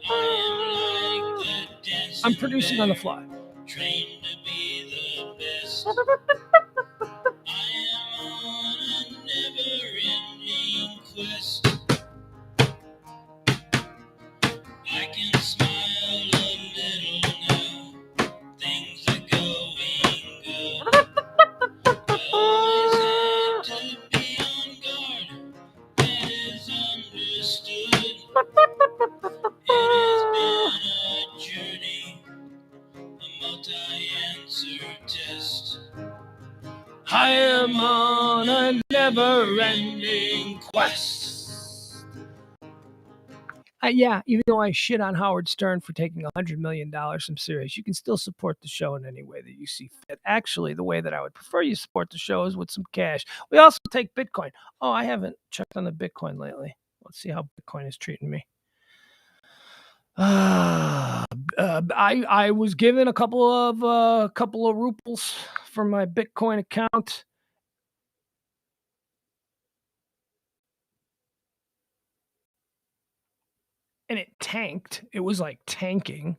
Speaker 1: I am like the dancing I'm producing on the fly. Trained to be the best. I am on a never-ending quest. I can smile a little now. Things are going good. I always had to be on guard. That is understood. It has been a journey, a multi-answer test. I am on a never-ending quest. Even though I shit on Howard Stern for taking $100 million from Sirius, you can still support the show in any way that you see fit. Actually, the way that I would prefer you support the show is with some cash. We also take Bitcoin. Oh, I haven't checked on the Bitcoin lately. Let's see how Bitcoin is treating me. I was given a couple of rubles from my Bitcoin account. And it tanked. It was like tanking.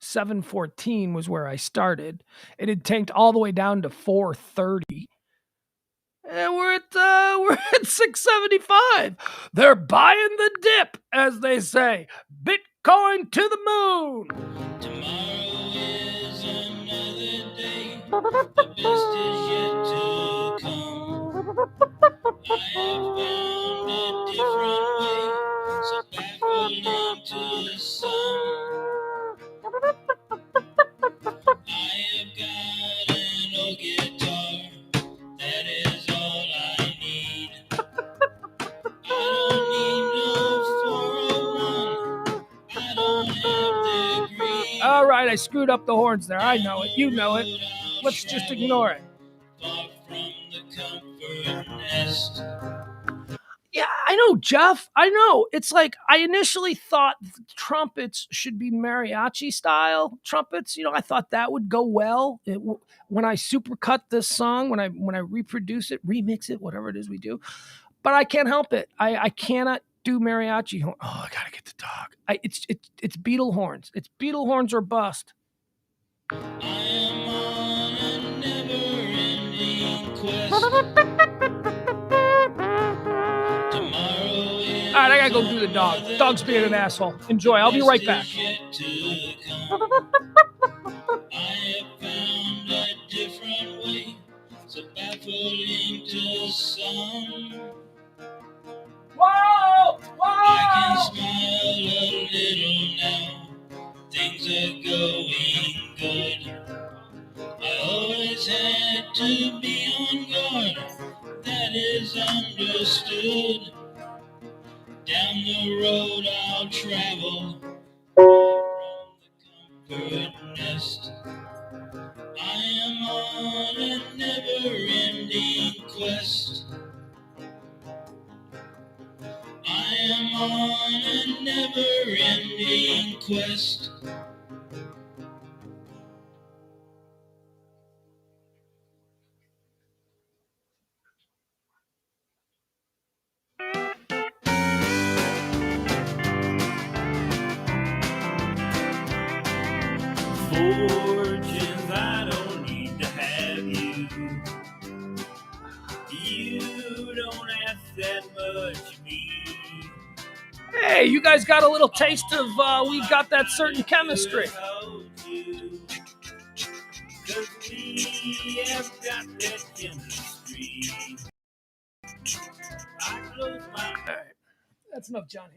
Speaker 1: 714 was where I started. It had tanked all the way down to 430. And we're at 675. They're buying the dip, as they say. Bitcoin to the moon. Tomorrow is another day. The best is yet to come. I have found a different way. So baffling to some. I have got an old guitar. That is all I need. I don't need no 401. I don't have the green. All right, I I screwed up the horns there. I know it. You know it. Let's just ignore it. Yeah, I know, Jeff. I know. It's like I initially thought trumpets should be mariachi style trumpets. I thought that would go well when I supercut this song, when I reproduce it, remix it, whatever it is we do. But I can't help it. I cannot do mariachi. Oh, I gotta get the dog. It's Beatle horns. It's Beatle horns or bust. I am on a never-ending quest. All right, I gotta go do the dog. Dog's being an asshole. Enjoy. I'll be right back. I have found a different way, so baffling to some. Whoa! I can smile a little now. Things are going good. I always had to be on guard. That is understood. Down the road I'll travel from the comfort nest. I am on a never-ending quest. I am on a never-ending quest. Fortunes, I don't need to have you. You don't ask that much of me. Hey, you guys got a little taste of we've got that certain chemistry. Cause we have got that chemistry. I close my eyes. All right. That's enough, Johnny.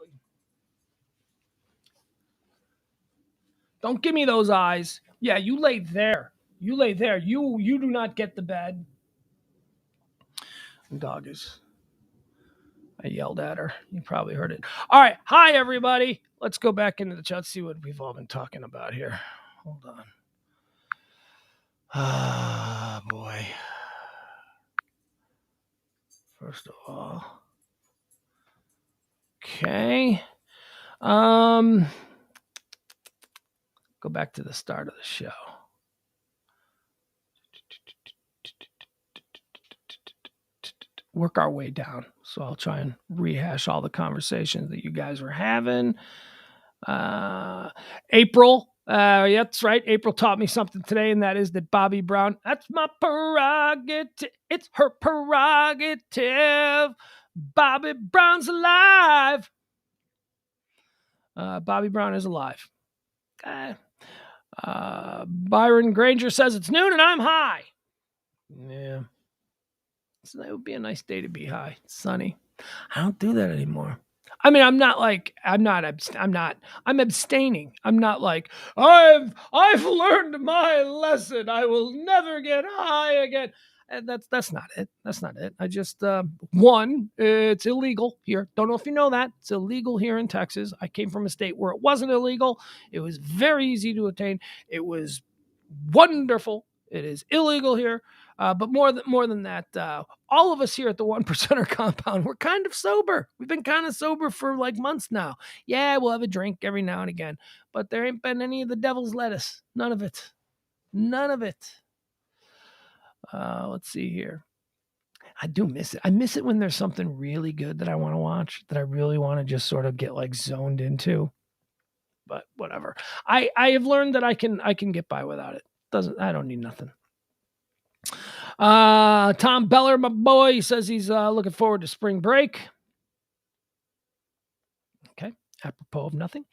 Speaker 1: Don't give me those eyes. Yeah, you lay there. You lay there. You do not get the bed. Dog is. I yelled at her. You probably heard it. All right. Hi, everybody. Let's go back into the chat, see what we've all been talking about here. Hold on. Ah, boy. First of all. Okay. Go back to the start of the show. Work our way down. So I'll try and rehash all the conversations that you guys were having. April. Yeah, that's right. April taught me something today, and that is that Bobby Brown, that's my prerogative. It's her prerogative. Bobby Brown's alive. Bobby Brown is alive. Byron Granger says it's noon and I'm high. Yeah. So that would be a nice day to be high. It's sunny. I don't do that anymore. I mean, I'm abstaining. I'm not like, I've learned my lesson. I will never get high again. And that's not it. That's not it. I just, one, it's illegal here. Don't know if you know that. It's illegal here in Texas. I came from a state where it wasn't illegal. It was very easy to attain. It was wonderful. It is illegal here. But more than that, all of us here at the 1%er compound, we're kind of sober. We've been kind of sober for like months now. Yeah, we'll have a drink every now and again. But there ain't been any of the devil's lettuce. None of it. None of it. Let's see here. I do miss it. I miss it when there's something really good that I want to watch, that I really want to just sort of get like zoned into. But whatever. I have learned that I can get by without it. I don't need nothing. Tom Beller, my boy, he says he's looking forward to spring break. Okay, apropos of nothing.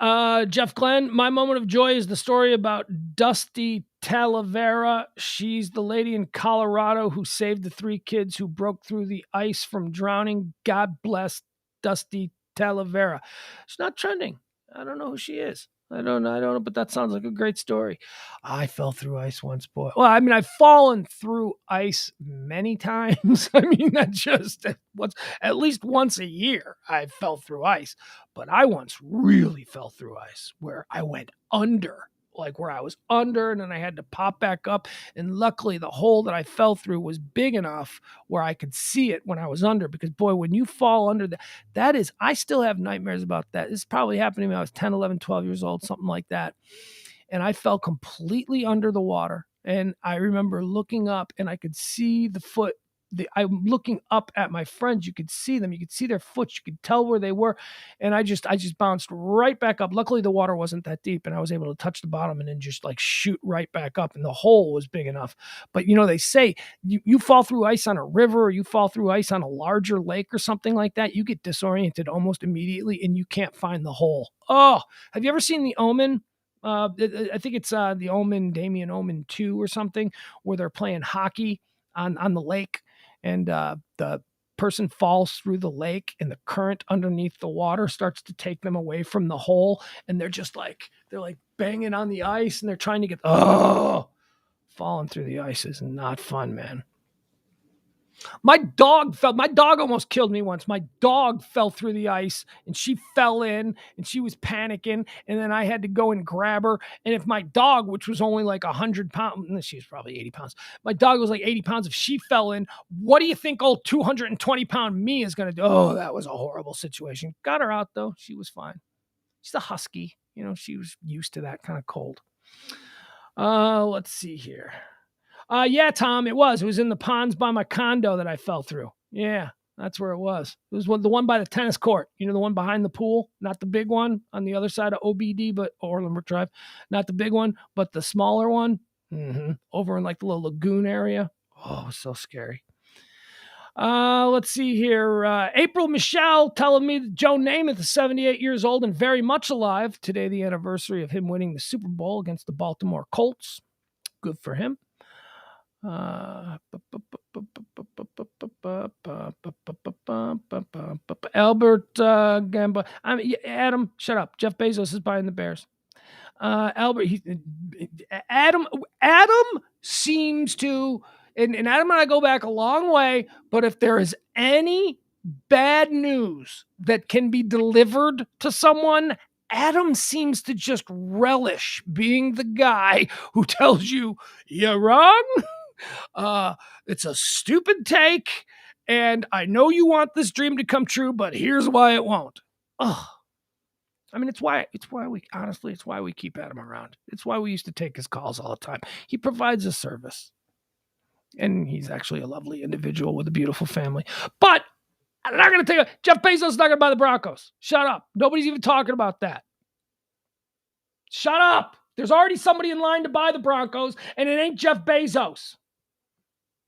Speaker 1: Jeff Glenn, my moment of joy is the story about Dusty Talavera. She's the lady in Colorado who saved the 3 kids who broke through the ice from drowning. God bless Dusty Talavera. She's not trending. I don't know who she is. I don't know, but that sounds like a great story. I fell through ice once, boy. Well, I mean, I've fallen through ice many times. I mean, that just at least once a year I fell through ice. But I once really fell through ice where I went under like where I was under, and then I had to pop back up. And luckily the hole that I fell through was big enough where I could see it when I was under, because boy, when you fall under that is, I still have nightmares about that. This probably happened to me when I was 10, 11, 12 years old, something like that. And I fell completely under the water. And I remember looking up and I could see the foot. I'm looking up at my friends. You could see them. You could see their foot. You could tell where they were. And I just bounced right back up. Luckily, the water wasn't that deep, and I was able to touch the bottom and then just like shoot right back up. And the hole was big enough. But, they say you fall through ice on a river, or you fall through ice on a larger lake or something like that, you get disoriented almost immediately and you can't find the hole. Oh, have you ever seen The Omen? I think it's The Omen, Damien Omen 2 or something, where they're playing hockey on the lake. And the person falls through the lake, and the current underneath the water starts to take them away from the hole. And they're like banging on the ice, and they're trying to falling through the ice is not fun, man. My dog almost killed me once. My dog fell through the ice, and she fell in, and she was panicking, and then I had to go and grab her. And if my dog, which was only like 100 pounds, she was probably 80 pounds. My dog was like 80 pounds. If she fell in, what do you think old 220-pound me is going to do? Oh, that was a horrible situation. Got her out, though. She was fine. She's a husky. She was used to that kind of cold. Let's see here. Yeah, Tom, it was in the ponds by my condo that I fell through. Yeah, that's where it was. It was the one by the tennis court. The one behind the pool, not the big one on the other side of OBD, but Orland Brook Drive. Not the big one, but the smaller one. Over in like the little lagoon area. Oh, it was so scary. Let's see here. April Michelle telling me that Joe Namath is 78 years old and very much alive. Today, the anniversary of him winning the Super Bowl against the Baltimore Colts. Good for him. Albert Gamba. Adam, shut up. Jeff Bezos is buying the Bears. Albert, Adam seems to, and Adam and I go back a long way, but if there is any bad news that can be delivered to someone, Adam seems to just relish being the guy who tells you you're wrong. It's a stupid take, and I know you want this dream to come true, but here's why it won't. It's why we keep Adam around. It's why we used to take his calls all the time. He provides a service, and he's actually a lovely individual with a beautiful family. But I'm not going to Jeff Bezos is not going to buy the Broncos. Shut up. Nobody's even talking about that. Shut up. There's already somebody in line to buy the Broncos, and it ain't Jeff Bezos.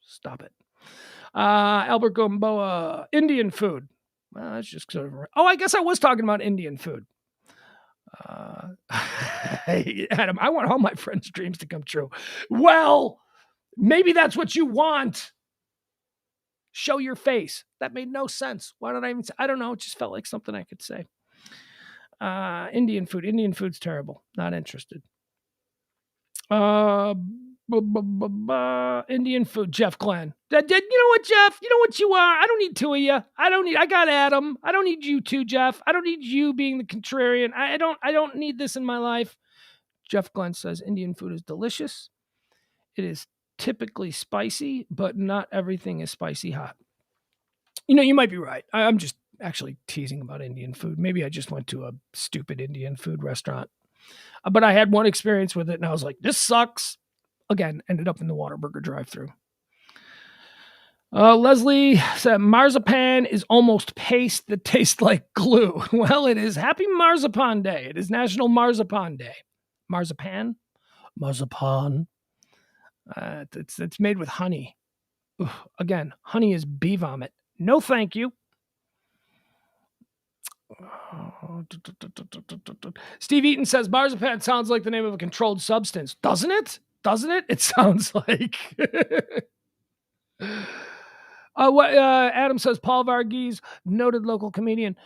Speaker 1: Stop it. Albert Gomboa, Indian food. Well, that's just sort of. Oh, I guess I was talking about Indian food. Hey, Adam, I want all my friends' dreams to come true. Well, maybe that's what you want. Show your face. That made no sense. Why did I even say? I don't know. It just felt like something I could say. Indian food. Indian food's terrible. Not interested. Indian food. Jeff Glenn. You know what, Jeff? You know what you are? I don't need two of you. I got Adam. I don't need you two, Jeff. I don't need you being the contrarian. I don't need this in my life. Jeff Glenn says Indian food is delicious. It is typically spicy, but not everything is spicy hot. You might be right. I'm just actually teasing about Indian food. Maybe I just went to a stupid Indian food restaurant. But I had one experience with it, and I was like, this sucks. Again, ended up in the Whataburger drive-thru. Leslie said, Marzipan is almost paste that tastes like glue. Well, it is Happy Marzipan Day. It is National Marzipan Day. Marzipan? Marzipan. It's made with honey. Ugh, again, honey is bee vomit. No, thank you. Steve Eaton says marzipan sounds like the name of a controlled substance. Doesn't it? It sounds like. Adam says Paul Varghese, noted local comedian,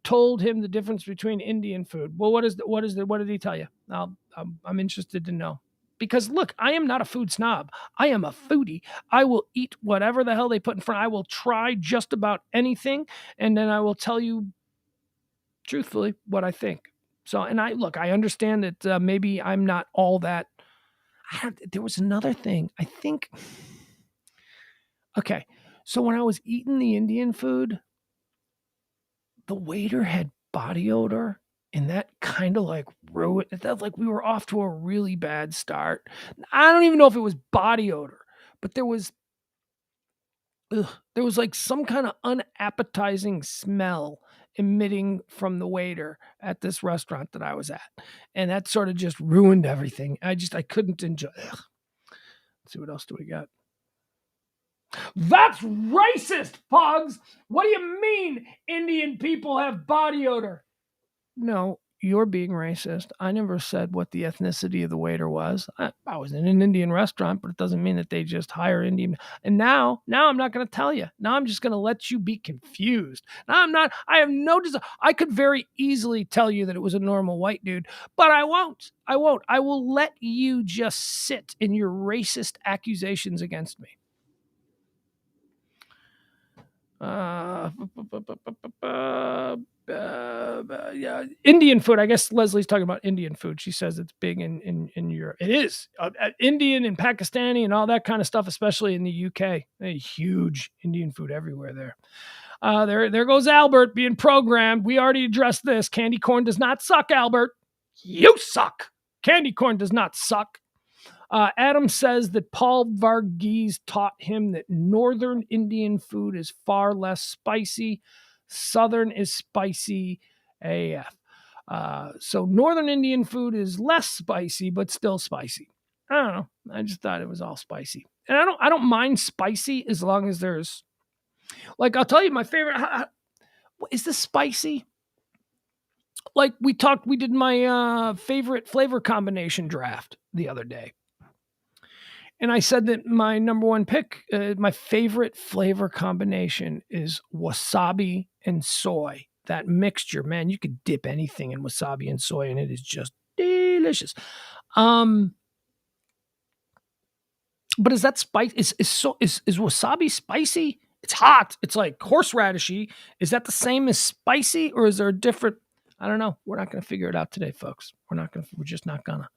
Speaker 1: told him the difference between Indian food. Well, what did he tell you? I'm interested to know. Because look, I am not a food snob. I am a foodie. I will eat whatever the hell they put in front. I will try just about anything, and then I will tell you truthfully what I think. So, and I understand that maybe I'm not all that. There was another thing. I think. Okay, so when I was eating the Indian food, the waiter had body odor, and that kind of like ruined. It felt like we were off to a really bad start. I don't even know if it was body odor, but there was like some kind of unappetizing smell emitting from the waiter at this restaurant that I was at. And that sort of just ruined everything. I couldn't enjoy. Let's see, what else do we got? That's racist, Pugs. What do you mean Indian people have body odor? No, you're being racist. I never said what the ethnicity of the waiter was. I was in an Indian restaurant, but it doesn't mean that they just hire Indian. And now I'm not going to tell you. Now I'm just going to let you be confused. Now I have no desire. I could very easily tell you that it was a normal white dude, but I won't. I will let you just sit in your racist accusations against me. Yeah, Indian food. I guess Leslie's talking about Indian food. She says it's big in Europe. It is Indian and Pakistani and all that kind of stuff, especially in the UK. Huge Indian food everywhere there. There goes Albert being programmed. We already addressed this. Candy corn does not suck, Albert. You suck. Candy corn does not suck. Adam says that Paul Varghese taught him that Northern Indian food is far less spicy. Southern is spicy AF. So Northern Indian food is less spicy, but still spicy. I don't know. I just thought it was all spicy. And I don't mind spicy as long as there's, like, I'll tell you my favorite. Is this spicy? Like we did my favorite flavor combination draft the other day. And I said that my number one pick, my favorite flavor combination is wasabi and soy. That mixture, man, you could dip anything in wasabi and soy, and it is just delicious. But is that spice? Is wasabi spicy? It's hot. It's like horseradishy. Is that the same as spicy, or is there a different? I don't know. We're not going to figure it out today, folks. We're just not gonna.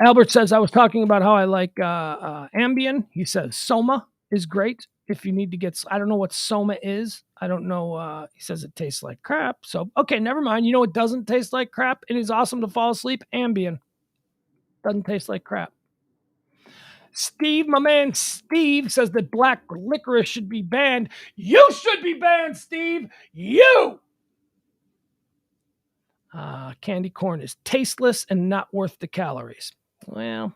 Speaker 1: Albert says, I was talking about how I like Ambien. He says Soma is great if you need to get, I don't know what Soma is. I don't know. He says it tastes like crap. So, okay, never mind. You know what doesn't taste like crap? It is awesome to fall asleep. Ambien. Doesn't taste like crap. Steve, my man Steve, says that black licorice should be banned. You should be banned, Steve. You! Candy corn is tasteless and not worth the calories. Well,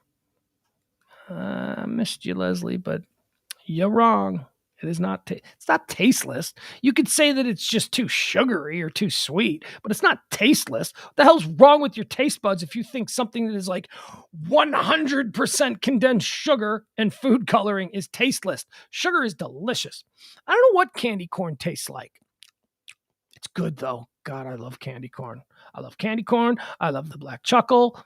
Speaker 1: I missed you, Leslie, but you're wrong. It is not. It's not tasteless. You could say that it's just too sugary or too sweet, but it's not tasteless. What the hell's wrong with your taste buds if you think something that is like 100% condensed sugar and food coloring is tasteless? Sugar is delicious. I don't know what candy corn tastes like. It's good though. God, I love candy corn. I love candy corn. I love the black chuckle.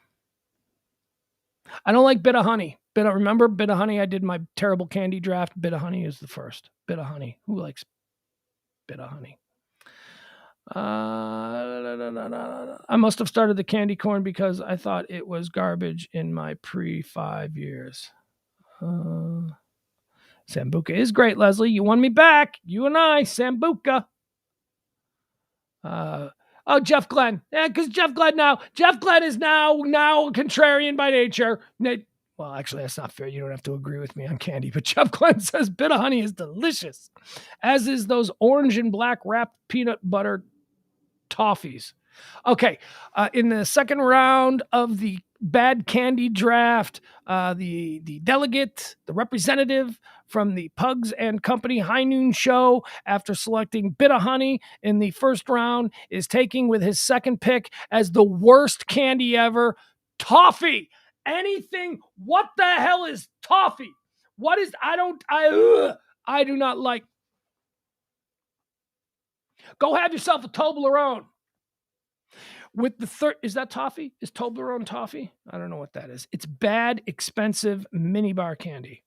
Speaker 1: I don't like bit of honey. Remember bit of honey? I did my terrible candy draft. Bit of honey is the first. Bit of honey. Who likes bit of honey? I must have started the candy corn because I thought it was garbage in my pre-5 years. Sambuca is great, Leslie. You won me back. You and I, Sambuca. Jeff Glenn. Yeah, because Jeff Glenn is now a contrarian by nature. Well, actually, that's not fair. You don't have to agree with me on candy, but Jeff Glenn says bit of honey is delicious, as is those orange and black wrapped peanut butter toffees. Okay, in the second round of the bad candy draft, the delegate, the representative from the Pugs and Company High Noon Show, after selecting bit of honey in the first round, is taking with his second pick as the worst candy ever, toffee. Anything. What the hell is toffee? What is? I do not like. Go have yourself a Toblerone. With the third, is that toffee? Is Toblerone toffee? I don't know what that is. It's bad, expensive mini bar candy.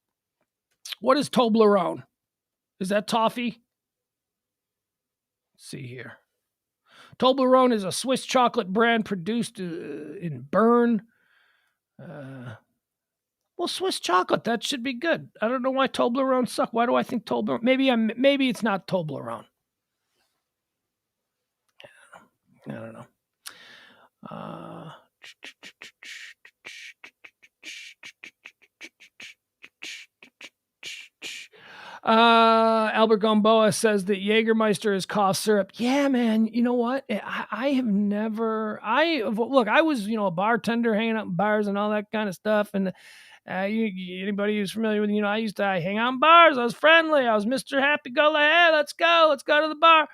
Speaker 1: What is Toblerone? Is that toffee? see here. Toblerone is a Swiss chocolate brand produced in Bern. Well, Swiss chocolate, that should be good. I don't know why Toblerone suck. Why do I think Toblerone? Maybe it's not Toblerone. I don't know. Albert Gomboa says that Jägermeister is cough syrup. Yeah, man. You know what? I have never. Look. I was, a bartender, hanging out in bars and all that kind of stuff. And anybody who's familiar with, I used to hang out in bars. I was friendly. I was Mr. Happy Go. Hey, let's go to the bar.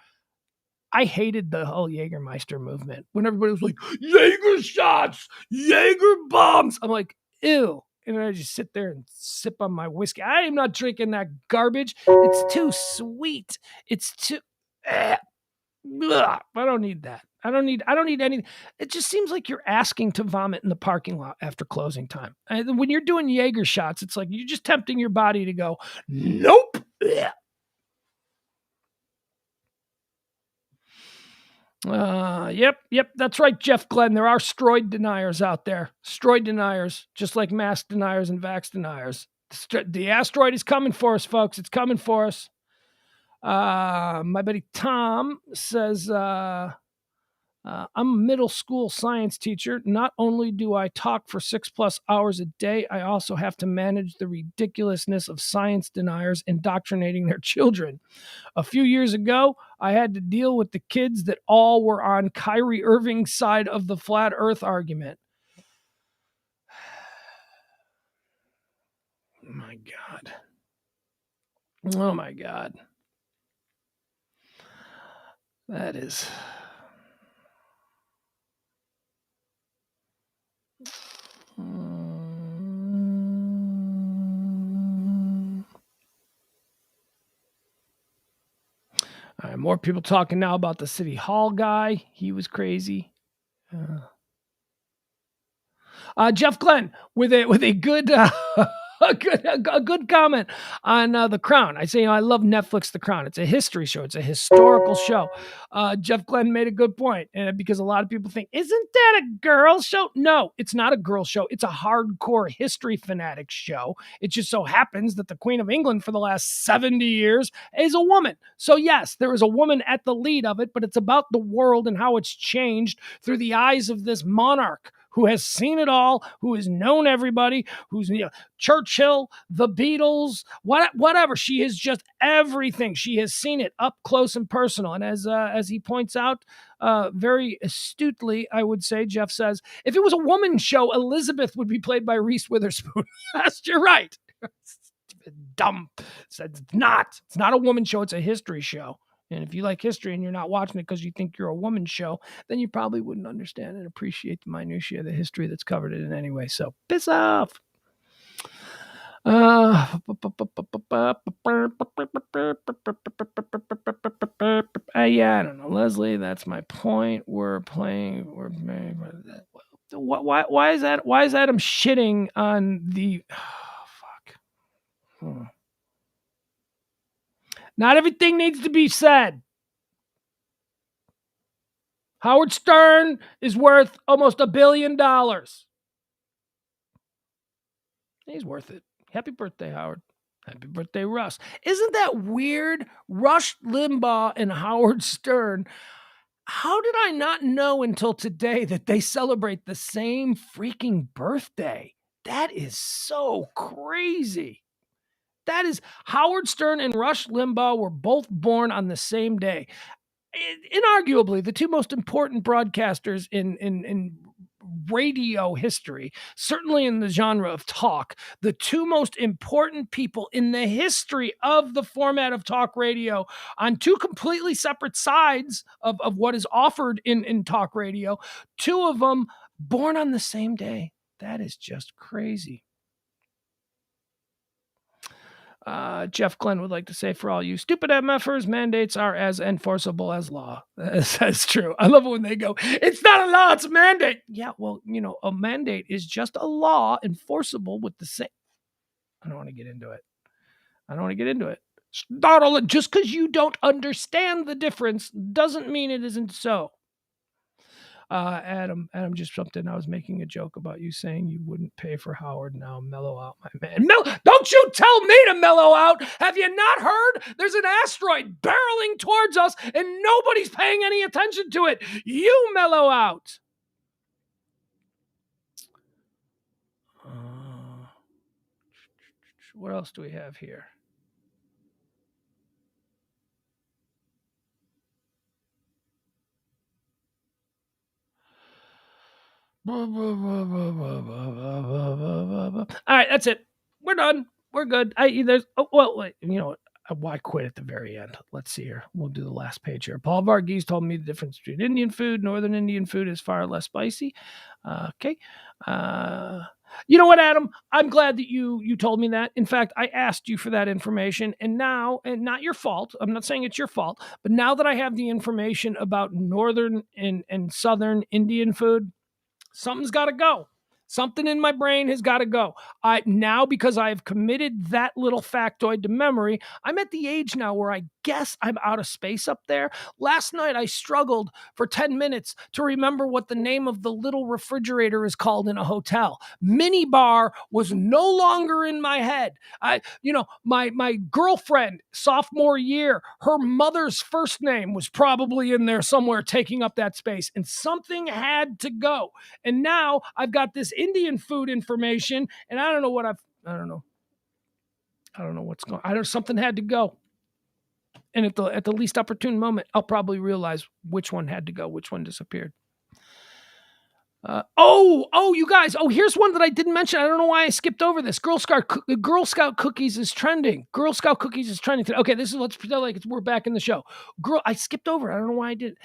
Speaker 1: I hated the whole Jägermeister movement when everybody was like, Jaeger shots, Jaeger bombs. I'm like, ew. And I just sit there and sip on my whiskey. I am not drinking that garbage. It's too sweet. It's too. I don't need that. I don't need anything. It just seems like you're asking to vomit in the parking lot after closing time. When you're doing Jaeger shots, it's like you're just tempting your body to go, nope. Yep, that's right, Jeff Glenn. There are steroid deniers out there. Steroid deniers, just like mask deniers and vax deniers. The asteroid is coming for us, folks. It's coming for us. My buddy Tom says, I'm a middle school science teacher. Not only do I talk for 6+ hours a day, I also have to manage the ridiculousness of science deniers indoctrinating their children. A few years ago, I had to deal with the kids that all were on Kyrie Irving's side of the flat earth argument. Oh my God. That is... All right, more people talking now about the City Hall guy. He was crazy. Jeff Glenn with a good a good comment on The Crown. I say, I love Netflix The Crown. It's a history show. It's a historical show. Jeff Glenn made a good point, and because a lot of people think, isn't that a girl show? No, it's not a girl show. It's a hardcore history fanatic show. It just so happens that the Queen of England for the last 70 years is a woman. So yes, there is a woman at the lead of it, but it's about the world and how it's changed through the eyes of this monarch who has seen it all, who has known everybody, who's Churchill, the Beatles, whatever. She is just everything. She has seen it up close and personal. And as he points out very astutely, I would say, Jeff says, if it was a woman's show, Elizabeth would be played by Reese Witherspoon. Yes, you're right. Dumb. It's not a woman's show. It's a history show. And if you like history and you're not watching it because you think you're a woman's show, then you probably wouldn't understand and appreciate the minutiae of the history that's covered in it anyway. So piss off. Yeah, I don't know, Leslie. That's my point. Why is that? Why is Adam shitting on the? Fuck. Not everything needs to be said. Howard Stern is worth almost $1 billion. He's worth it. Happy birthday, Howard. Happy birthday, Russ. Isn't that weird? Rush Limbaugh and Howard Stern. How did I not know until today that they celebrate the same freaking birthday? That is so crazy. That is, Howard Stern and Rush Limbaugh were both born on the same day. Inarguably, the two most important broadcasters in radio history, certainly in the genre of talk, the two most important people in the history of the format of talk radio on two completely separate sides of what is offered in talk radio, two of them born on the same day. That is just crazy. Jeff Glenn would like to say, for all you stupid MFers, mandates are as enforceable as law. That's true. I love it when they go, it's not a law, it's a mandate. Yeah, well, a mandate is just a law enforceable with the same. I don't want to get into it. Just because you don't understand the difference doesn't mean it isn't so. Adam just jumped in. I was making a joke about you saying you wouldn't pay for Howard. Now mellow out, my man. Don't you tell me to mellow out. Have you not heard? There's an asteroid barreling towards us and nobody's paying any attention to it. You mellow out. What else do we have here? All right, that's it. We're done. We're good. Why quit at the very end? Let's see here. We'll do the last page here. Paul Varghese told me the difference between Indian food, Northern Indian food is far less spicy. Okay. You know what, Adam? I'm glad that you told me that. In fact, I asked you for that information, and now, and not your fault, I'm not saying it's your fault, but now that I have the information about Northern and Southern Indian food, something's got to go. Something in my brain has got to go. Because I've committed that little factoid to memory, I'm at the age now where I guess I'm out of space up there. Last night, I struggled for 10 minutes to remember what the name of the little refrigerator is called in a hotel. Minibar was no longer in my head. My girlfriend, sophomore year, her mother's first name was probably in there somewhere taking up that space, and something had to go. And now I've got this Indian food information, and I don't know what's going. Something had to go. And at the least opportune moment, I'll probably realize which one had to go, which one disappeared. You guys. Here's one that I didn't mention. I don't know why I skipped over this. Girl Scout cookies is trending. Girl Scout cookies is trending today. Okay, let's pretend like we're back in the show. I skipped over it. I don't know why I did.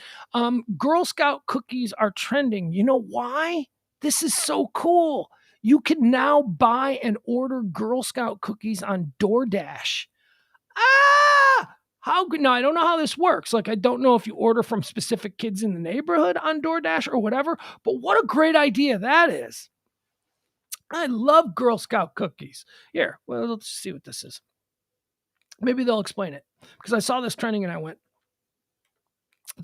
Speaker 1: Girl Scout cookies are trending. You know why? This is so cool. You can now buy and order Girl Scout cookies on DoorDash. How good? Now, I don't know how this works. I don't know if you order from specific kids in the neighborhood on DoorDash or whatever, but what a great idea that is. I love Girl Scout cookies. Here, well, let's see what this is. Maybe they'll explain it, because I saw this trending and I went,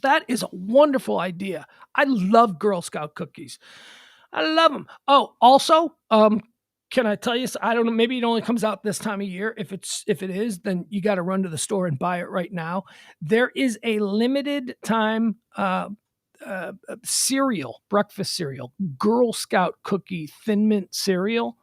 Speaker 1: that is a wonderful idea. I love Girl Scout cookies. I love them. Oh, also, can I tell you? I don't know. Maybe it only comes out this time of year. If it is, then you got to run to the store and buy it right now. There is a limited time cereal, breakfast cereal, Girl Scout cookie Thin Mint cereal.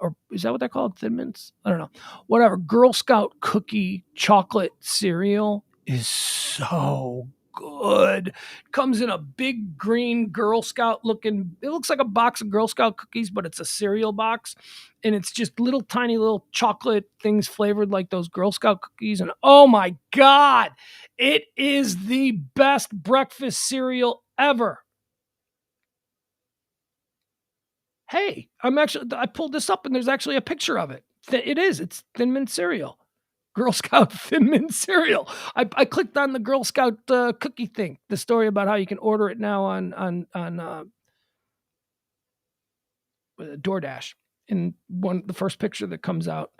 Speaker 1: Or is that what they're called? Thin Mints? I don't know. Whatever. Girl Scout cookie chocolate cereal is so good. Comes in a big green Girl Scout looking, it looks like a box of Girl Scout cookies, but it's a cereal box, and it's just tiny little chocolate things flavored like those Girl Scout cookies. And oh my God, it is the best breakfast cereal ever. Hey, I pulled this up and there's actually a picture of it. It's Thin Mint cereal. Girl Scout Thin Mint cereal. I clicked on the Girl Scout cookie thing, the story about how you can order it now on DoorDash. And the first picture that comes out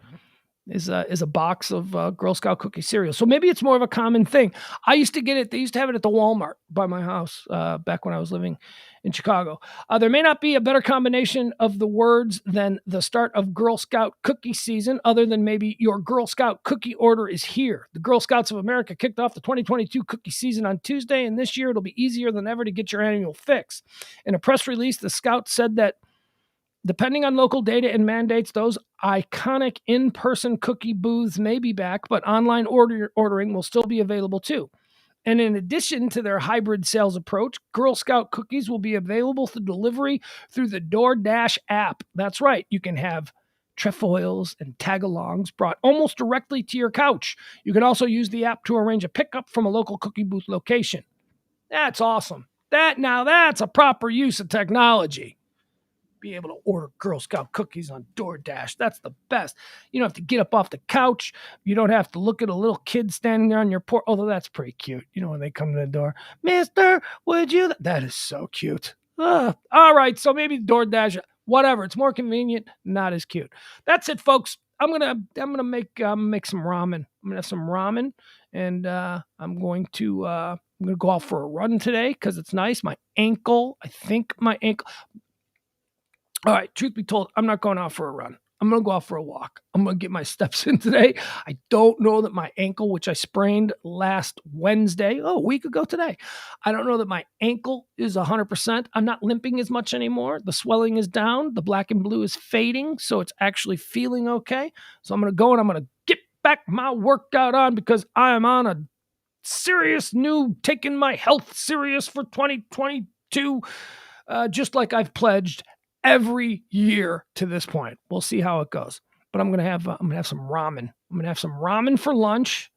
Speaker 1: is a box of Girl Scout cookie cereal. So maybe it's more of a common thing. I used to get it. They used to have it at the Walmart by my house back when I was living in Chicago. There may not be a better combination of the words than the start of Girl Scout cookie season, other than maybe your Girl Scout cookie order is here. The Girl Scouts of America kicked off the 2022 cookie season on Tuesday, and this year it'll be easier than ever to get your annual fix. In a press release, the Scouts said that depending on local data and mandates, those iconic in-person cookie booths may be back, but online ordering will still be available too. And in addition to their hybrid sales approach, Girl Scout cookies will be available for delivery through the DoorDash app. That's right. You can have trefoils and tagalongs brought almost directly to your couch. You can also use the app to arrange a pickup from a local cookie booth location. That's awesome. That's a proper use of technology. Be able to order Girl Scout cookies on DoorDash. That's the best. You don't have to get up off the couch. You don't have to look at a little kid standing there on your porch. Although that's pretty cute. You know, when they come to the door, Mister, would you? That is so cute. All right. So maybe DoorDash, whatever. It's more convenient, not as cute. That's it, folks. I'm gonna make some ramen. I'm gonna have some ramen, and I'm going to go out for a run today because it's nice. My ankle. All right, truth be told, I'm not going out for a run. I'm going to go out for a walk. I'm going to get my steps in today. I don't know that my ankle, which I sprained last Wednesday, a week ago today, I don't know that my ankle is 100%. I'm not limping as much anymore. The swelling is down. The black and blue is fading, so it's actually feeling okay. So I'm going to go and I'm going to get back my workout on because I am on a serious new, taking my health serious for 2022, just like I've pledged every year to this point. We'll see how it goes. But I'm gonna have some ramen. I'm gonna have some ramen for lunch,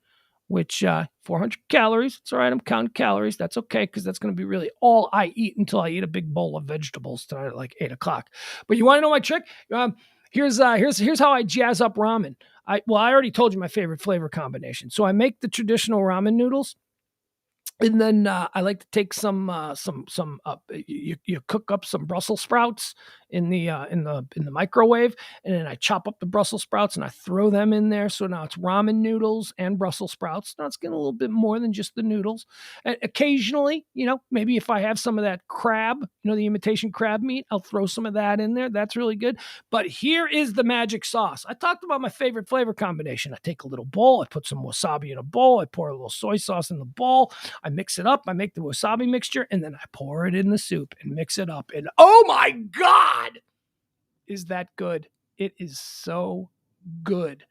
Speaker 1: which 400 calories. It's all right. I'm counting calories. That's okay because that's gonna be really all I eat until I eat a big bowl of vegetables tonight at like 8:00. But you want to know my trick? Here's how I jazz up ramen. I already told you my favorite flavor combination. So I make the traditional ramen noodles. And then I like to take you cook up some Brussels sprouts in the microwave, and then I chop up the Brussels sprouts and I throw them in there. So now it's ramen noodles and Brussels sprouts. Now it's getting a little bit more than just the noodles. And occasionally, maybe if I have some of that crab, the imitation crab meat, I'll throw some of that in there. That's really good. But here is the magic sauce. I talked about my favorite flavor combination. I take a little bowl, I put some wasabi in a bowl, I pour a little soy sauce in the bowl, I mix it up, I make the wasabi mixture, and then I pour it in the soup and mix it up. And oh my God, is that good? It is so good.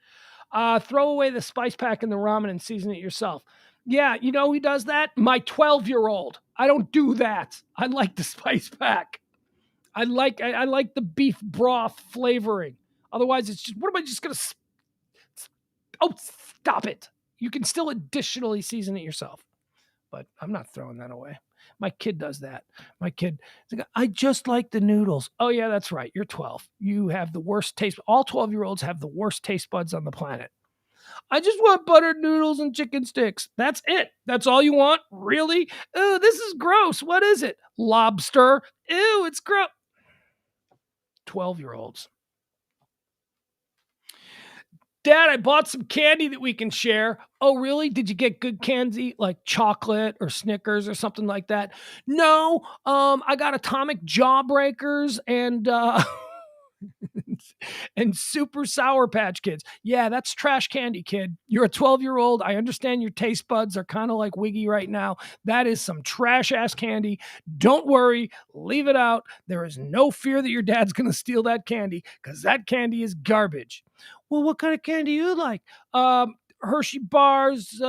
Speaker 1: Throw away the spice pack in the ramen and season it yourself. Yeah, you know who does that? My 12-year-old. I don't do that. I like the spice pack. I like the beef broth flavoring. Otherwise, it's just, what am I just going to... Oh, stop it. You can still additionally season it yourself. But I'm not throwing that away. My kid does that. My kid, I just like the noodles. Oh, yeah, that's right. You're 12. You have the worst taste. All 12-year-olds have the worst taste buds on the planet. I just want buttered noodles and chicken sticks. That's it. That's all you want? Really? Oh, this is gross. What is it? Lobster. Ew, it's gross. 12-year-olds. Dad, I bought some candy that we can share. Oh, really? Did you get good candy like chocolate or Snickers or something like that? No, I got Atomic Jawbreakers and and Super Sour Patch Kids. Yeah, that's trash candy, kid. You're a 12-year-old. I understand your taste buds are kind of like Wiggy right now. That is some trash-ass candy. Don't worry. Leave it out. There is no fear that your dad's going to steal that candy because that candy is garbage. Well, what kind of candy do you like? Hershey bars,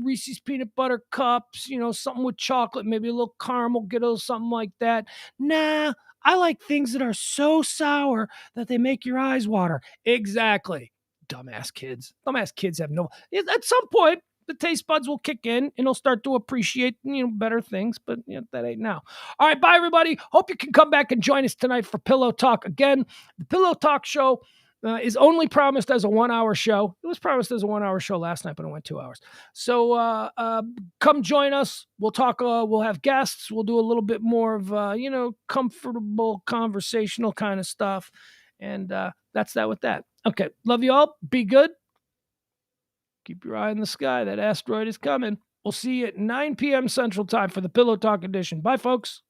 Speaker 1: Reese's peanut butter cups, something with chocolate, maybe a little caramel, something like that. Nah, I like things that are so sour that they make your eyes water. Exactly. Dumbass kids. Dumbass kids have no... At some point, the taste buds will kick in and they'll start to appreciate, better things, but that ain't now. All right, bye, everybody. Hope you can come back and join us tonight for Pillow Talk. Again, the Pillow Talk show is only promised as a 1-hour show. It was promised as a 1-hour show last night, but it went 2 hours. So come join us. We'll talk. We'll have guests. We'll do a little bit more of, comfortable, conversational kind of stuff. And that's that with that. Okay. Love you all. Be good. Keep your eye on the sky. That asteroid is coming. We'll see you at 9 p.m. Central Time for the Pillow Talk edition. Bye, folks.